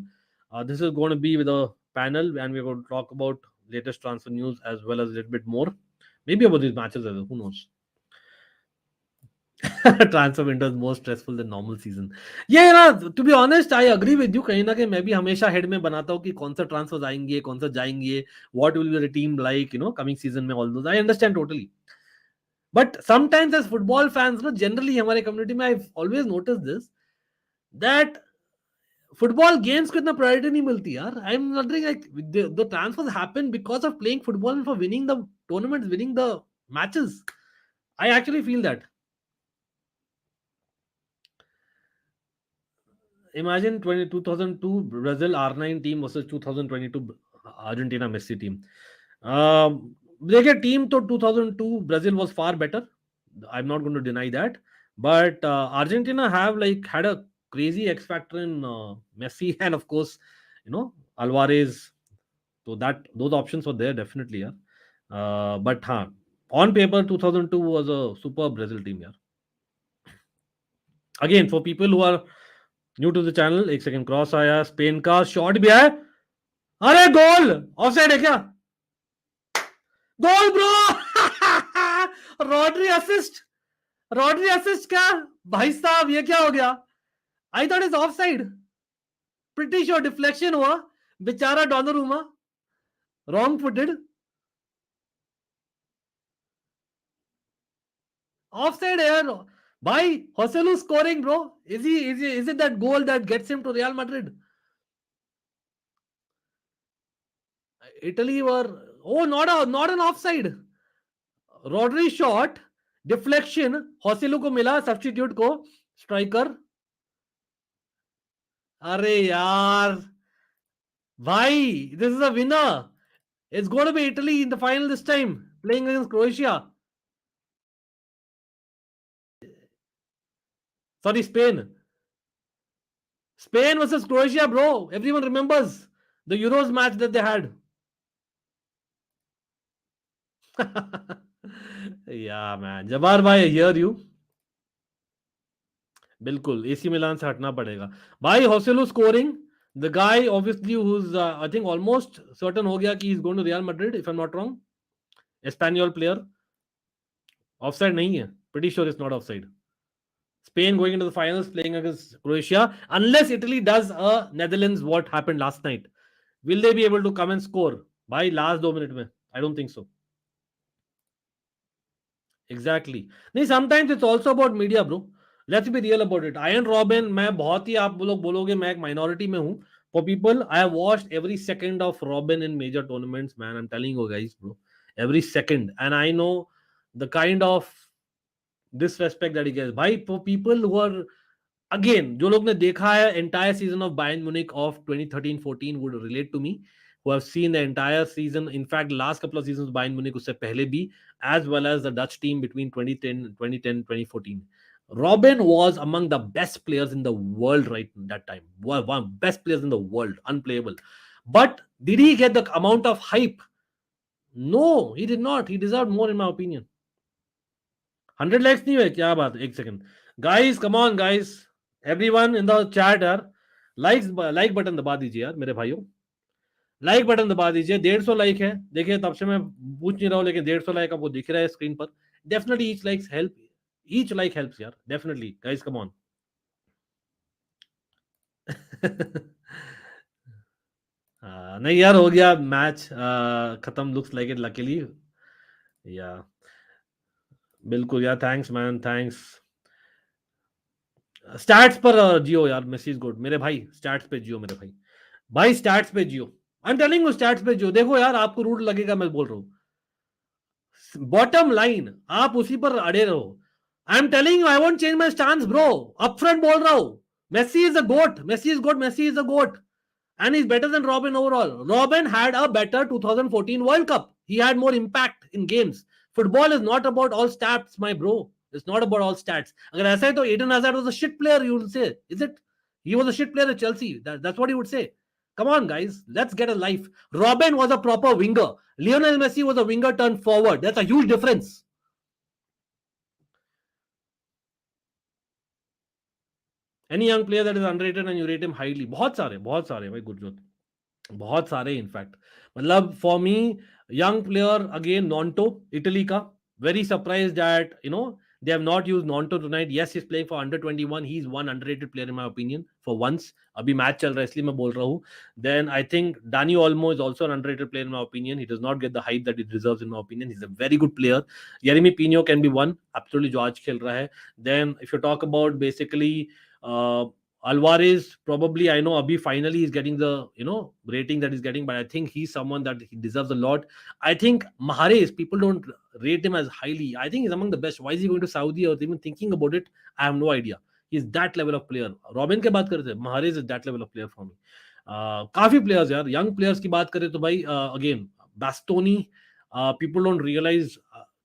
This is going to be with a panel and we are going to talk about latest transfer news as well as little bit more, maybe about this matches as well, who knows. Transfer window is more stressful than normal season. ये ना, to be honest I agree with you. कहीं ना कहीं मैं भी हमेशा head में बनाता हूँ कि कौन सा ट्रांसफर आएंगे, कौन सा जाएंगे, what will be the team like, you know, coming season में. All those I understand totally. But sometimes as football fans ना, जनरली हमारे कम्युनिटी में I always notice this that football games को इतना प्रायोरिटी नहीं मिलती यार. I am wondering like the transfers happen because of playing football and for winning the tournaments, winning the matches. I actually feel that. Imagine 2002 Brazil R9 team versus 2022 Argentina Messi team. देखिए team तो 2002 Brazil was far better. I'm not going to deny that. But Argentina have like had a crazy X factor in Messi and of course, you know, Alvarez. So that those options were there definitely. Yeah. But on paper 2002 was a super Brazil team. Yeah. Again, for people who are new to the channel, एक second. Cross आया, Spain का shot भी है. अरे goal offside है क्या? Goal bro. Rodri assist. Rodri assist क्या भाई साहब, ये क्या हो गया? I thought is offside. Pretty sure deflection हुआ. बेचारा डोनारुमा रॉन्ग फुटेड. ऑफसाइड है यार भाई. Joselu scoring, bro. Is it that goal that gets him to Real Madrid? Italy were not an offside. Rodri shot, deflection, Joselu को मिला substitute को, striker. अरे यार भाई, this is a winner. It's going to be Italy in the final this time, playing against Croatia. Sorry, Spain. Spain versus Croatia, bro. Everyone remembers the Euros match that they had. Yeah, man. Jabbar bhai, I hear you. बिल्कुल AC Milan से हटना पड़ेगा भाई. Joselu scoring, the guy obviously who's I think almost certain हो गया कि he's going to Real Madrid if I'm not wrong. Espanyol player. Offside नहीं है. Pretty sure it's not offside. Spain going into the finals playing against Croatia. Unless Italy does a Netherlands what happened last night, will they be able to come and score by last 2 minutes? Mein? I don't think so. Exactly. नहीं, sometimes it's also about media, bro. Let's be real about it. Iron Robin, मैं बहुत ही आप लोग बोलोगे मैं एक minority में हूँ. For people, I have watched every second of Robin in major tournaments, man. I'm telling you guys, bro. Every second. And I know the kind of disrespect that he gets. Bhai, for people who are again, जो लोग ने देखा है entire season of Bayern Munich of 2013-14 would relate to me, who have seen the entire season. In fact, last couple of seasons Bayern Munich उससे पहले भी, as well as the Dutch team between 2010-2014. Robin was among the best players in the world right in that time. One best players in the world, unplayable. But did he get the amount of hype? No, he did not. He deserved more, in my opinion. 100 likes नहीं हुए क्या बात एक second guys come on guys everyone in the chat यार like button दबा दीजिए यार मेरे भाइयों लाइक बटन दबा दीजिए 150 लाइक है देखिए तब से मैं पूछ नहीं रहा हूं लेकिन 150 लाइक आपको दिख रहा है स्क्रीन पर डेफिनेटली ईच लाइक हेल्प्स यार डेफिनेटली गाइस कम ऑन नहीं यार हो गया मैच खत्म लुक्स लाइक इट लकीली या बिल्कुल यार थैंक्स मैन थैंक्स स्टैट्स पर जियो यार मैसेज गुड मेरे भाई स्टैट्स पे जियो मेरे भाई भाई स्टैट्स पे जियो I am telling you stats पे जियो देखो यार आपको रूड लगेगा मैं बोल रहा हूँ बॉटम लाइन आप उसी पर अड़े रहो I am telling you I won't change my stance bro upfront बोल रहा हूँ Messi is a goat Messi is good Messi is a goat and he's better than Robin overall. Robin had a better 2014 World Cup. He had more impact in games. Football is not about all stats, my bro. It's not about all stats. अगर ऐसा है तो Eden Hazard was a shit player, you would say. Is it? He was a shit player at Chelsea. That's what he would say. Come on, guys. Let's get a life. Robin was a proper winger. Lionel Messi was a winger turned forward. That's a huge difference. Any young player that is underrated and you rate him highly. बहुत सारे भाई गुरजोत बहुत सारे in fact मतलब for me young player again Nonto Italy का very surprise that you know they have not used Nonto tonight. Yes, he's playing for under 21. He's one underrated player in my opinion for once. अभी match चल रहा है इसलिए मैं बोल रहा हूँ. Then I think Dani Olmo is also an underrated player in my opinion. He does not get the hype that he deserves in my opinion. He's a very good player. Yeremy Pino can be one. Absolutely जो आज खेल रहा है. Then if you talk about basically uh, Alvarez, probably I know Abhi finally he's getting the rating that he's getting, but I think he's someone that he deserves a lot. I think Mahrez, people don't rate him as highly. I think he's among the best. Why is he going to Saudi or even thinking about it? I have no idea. He's that level of player. Robin के बात करते हैं, Mahrez is that level of player for me. काफी players यार, young players की बात करें तो भाई again Bastoni, people don't realize.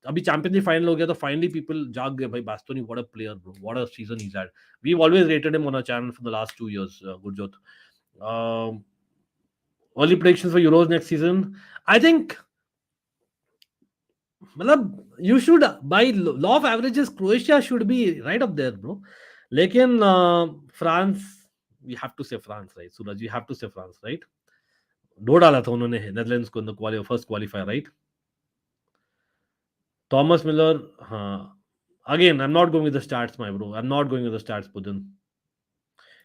अभी चैंपियंस लीग फाइनल हो गया तो फाइनली पीपल जाग गए भाई Bastoni what a player bro what a season he had we've always rated him on our channel for the last 2 years Gurjot early predictions for Euros next season I think मतलब you should by law of averages Croatia should be right up there bro लेकिन France we have to say France right Suraj we have to say France right दो डाला था उन्होंने Netherlands को इन the first qualifier right Thomas Miller, again, I'm not going with the stats, my bro. I'm not going with the stats, Putin.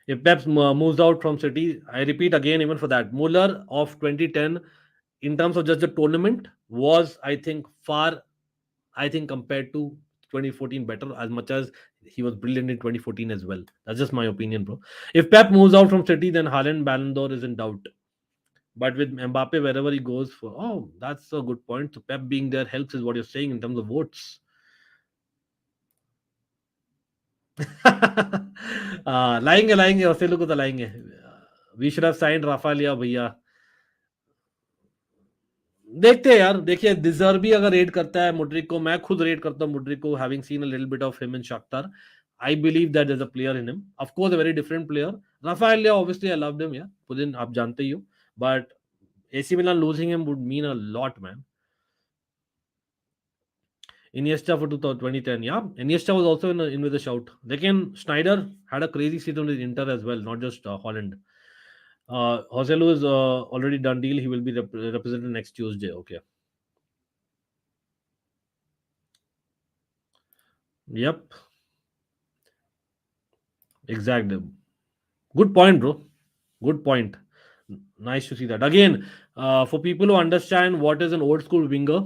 If Pep moves out from City, I repeat again, even for that, Muller of 2010, in terms of just the tournament, was, I think, compared to 2014 better, as much as he was brilliant in 2014 as well. That's just my opinion, bro. If Pep moves out from City, then Haaland Ballon d'Or is in doubt. But with Mbappe, wherever he goes for, that's a good point. So Pep being there helps, is what you're saying in terms of votes. लाएंगे ओसेलो को तो लाएंगे we should have signed राफालिया भैया देखते हैं यार देखिए deserve भी अगर रेट करता है मुड्रिक को मैं खुद रेट करता हूँ मुड्रिक को having seen a little bit of him in Shakhtar I believe that is a player in him of course a very different player Rafa Leao obviously I loved him यार पुदिन आप जानते ही हो but AC Milan losing him would mean a lot man Iniesta for 2010, yeah. Iniesta was also in with a shout. Again, Schneider had a crazy season with Inter as well, not just Holland. Joselu is already done deal. He will be represented next Tuesday. Okay. Yep. Exactly. Good point, bro. Good point. Nice to see that. Again, for people who understand what is an old school winger,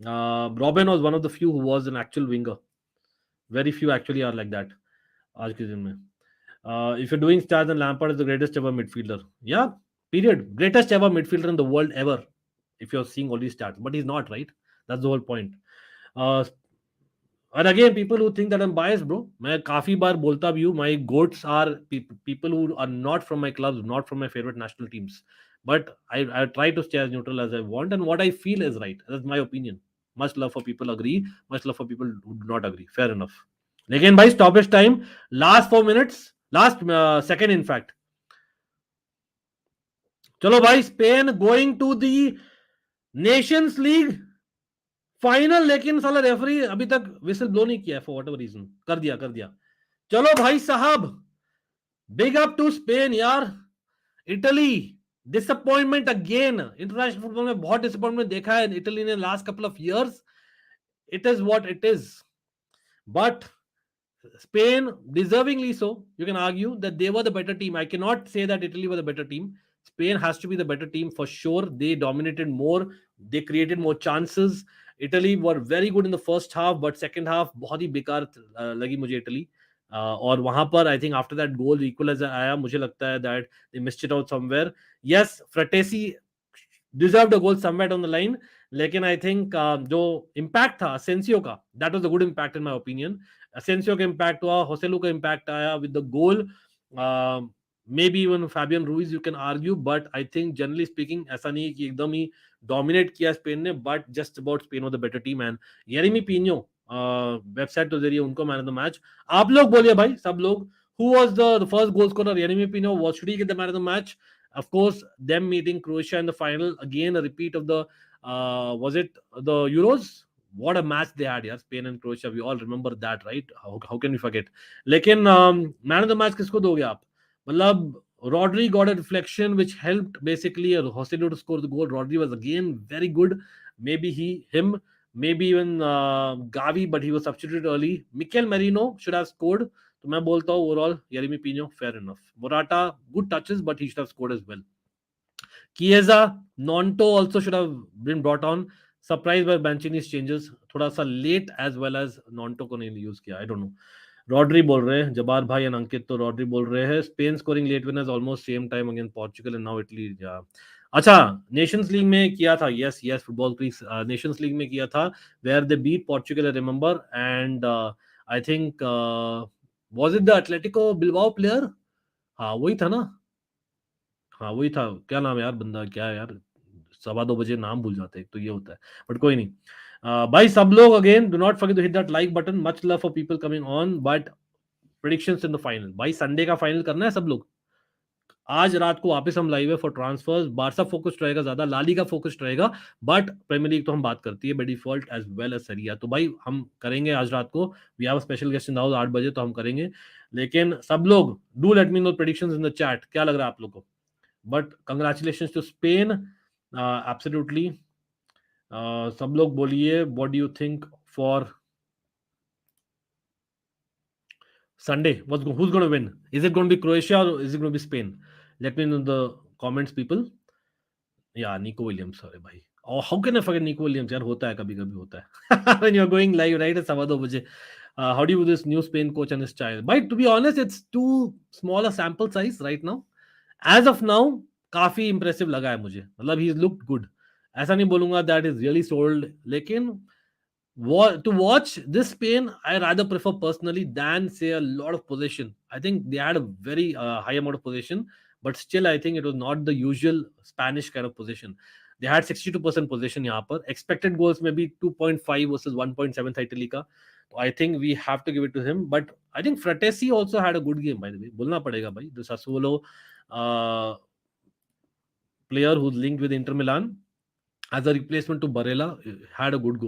Robin was one of the few who was an actual winger. Very few actually are like that. आज के दिन में. If you're doing stats, then Lampard is the greatest ever midfielder. Yeah, period. Greatest ever midfielder in the world ever. If you're seeing all these stats, but he's not, right? That's the whole point. Uh, and again, people who think that I'm biased, bro, मैं काफी बार बोलता भी हूँ, my goats are people who are not from my clubs, not from my favorite national teams. But I try to stay as neutral as I want, and what I feel is right. That's my opinion. Much love for people agree, much love for people who do not agree. Fair enough. Again, by stoppage time, last 4 minutes, last second, in fact. चलो भाई, Spain going to the Nations League final, लेकिन साला referee अभी तक whistle blow नहीं किया है for whatever reason. कर दिया. चलो भाई साहब, बिग अप टू स्पेन यार. Italy disappointment again. International football में बहुत डिसअपॉइंटमेंट देखा है इटली ने last couple of years. It is what it is. But Spain, deservingly so. You can argue that they were the better team. I cannot say that Italy were the better team. Spain has to be the better team for sure. They dominated more. They created more chances. Italy were very good in the first half, but second half बहुत ही बेकार लगी मुझे Italy. और वहां पर I think after that goal equaliser आया, मुझे लगता है that they missed it out somewhere. Yes, Frattesi deserved a goal somewhere on the line, लेकिन आई थिंक जो इम्पैक्ट था असेंसियो का, that was a good impact in my opinion. Asensio का impact हुआ, होसेलू का इम्पैक्ट आया with the goal. Maybe even Fabian Ruiz you can argue, but I think generally speaking ऐसा नहीं है कि एकदम ही डोमिनेट किया स्पेन ने, but just about Spain was the better team. And Yeremy Pino website के जरिए उनको मैन ऑफ द मैच. आप लोग बोलिए भाई, सब लोग, who was the first goal scorer? Yeremy Pino. Was should he get the man of the match? Of course, them meeting Croatia in the final, again a repeat of the was it the Euros? What a match they had, yeah, Spain and Croatia. We all remember that, right? How can we forget? लेकिन man of the match किसको दोगे आप? मतलब Rodri got a deflection which helped basically Joselu to score the goal. Rodri was again very good. Maybe him, maybe even Gavi, but he was substituted early. Mikel Merino should have scored. तो मैं बोलता हूँ overall Yeremy Pino fair enough. Morata good touches, but he should have scored as well. Chiesa, Nonto also should have been brought on. Surprised by Mancini's changes. थोड़ा सा late as well as नॉन्टो को नहीं use किया. आई don't no. Rodri बोल रहे हैं, जबार भाई एंड अंकित तो रॉड्री बोल रहे हैं. Spain scoring late winners almost same time against Portugal and now Italy. अच्छा, नेशंस लीग में किया था. Yes yes, football please. Nations League में किया था where they beat Portugal, I remember. And I think was it the Atletico Bilbao player? हाँ वही था ना. हाँ वही था. क्या नाम है यार बंदा, क्या है यार, 2:15 नाम भूल जाते हैं, तो ये होता है. बट कोई नहीं. भाई सब लोग, again do not forget to hit that like button. Much love for people coming on. But predictions in the final भाई, संडे का फाइनल करना है सब लोग. आज रात को वापस हम लाइव है फॉर ट्रांसफर्स. बारसा फोकस्ड रहेगा ज्यादा, लालीगा फोकस्ड रहेगा, बट प्रीमियर लीग तो हम बात करती है by default as well as Serie A. तो भाई हम करेंगे आज रात को. We have a special guest in the house 8 बजे, तो हम करेंगे. लेकिन सब लोग do let me know predictions in the chat, क्या लग रहा है आप लोग को. But congratulations to Spain, absolutely. सब लोग बोलिए what do you think for Sunday? Who's going to win? Is it going to be Croatia or is it going to be Spain? Let me know in the comments, people. Yeah, Nico Williams. Sorry, bhai. Oh, how can I forget Nico Williams? यार होता है, कभी-कभी होता है. When you're going live, right, at 2:15 बजे. How do you do this new Spain coach and his child? But to be honest, it's too small a sample size right now. As of now, काफी impressive लगा है मुझे. मतलब he's looked good. ऐसा नहीं बोलूंगा that is really sold. लेकिन to watch this Spain, I rather prefer personally than say a lot of possession. I think they had a very high amount of possession, but still I think it was not the usual Spanish kind of possession. They had 62% possession यहाँ पर. Expected goals maybe 2.5 versus 1.7 था Italy का. So I think we have to give it to him. But I think Fratesi also had a good game, by the way. बोलना पड़ेगा भाई. The Sassuolo player who's linked with Inter Milan as a replacement to Barella had a good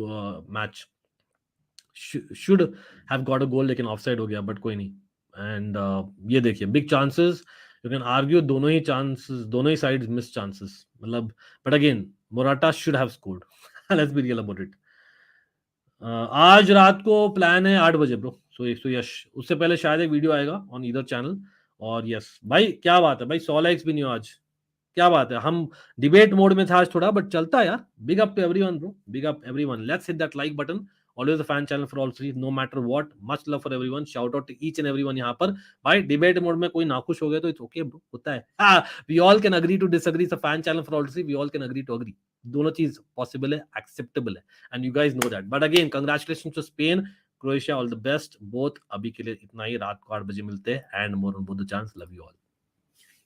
match. Should have got a goal, लेकिन offside हो गया, but कोई नहीं. And ये देखिए, big chances. You can argue दोनों ही चांसेस, दोनों ही sides miss chances. मतलब but again Morata should have scored. Let's be real about it. आज रात को प्लान है 8 बजे ब्रो. सो यश, उससे पहले शायद एक वीडियो आएगा ऑन ईदर चैनल। और यस भाई, क्या बात है भाई, 100 लाइक्स भी नहीं हो आज, क्या बात है। हम डिबेट मोड में था आज थोड़ा, बट चलता है यार। Big up to everyone bro, big up everyone, let's hit that like button. Always a fan channel for all three, no matter what, much love for everyone, shout out to each and everyone. यहाँ पर भाई debate mode में कोई नाखुश हो गया तो it's okay bro, होता है। We all can agree to disagree, so fan channel for all three, we all can agree to agree. दोनों चीज पॉसिबल है, एक्सेप्टेबल है, and you guys know that. But again congratulations to Spain, Croatia, all the best both. अभी के लिए इतना ही, रात को 8 बजे मिलते हैं, and more on both the chance, love you all.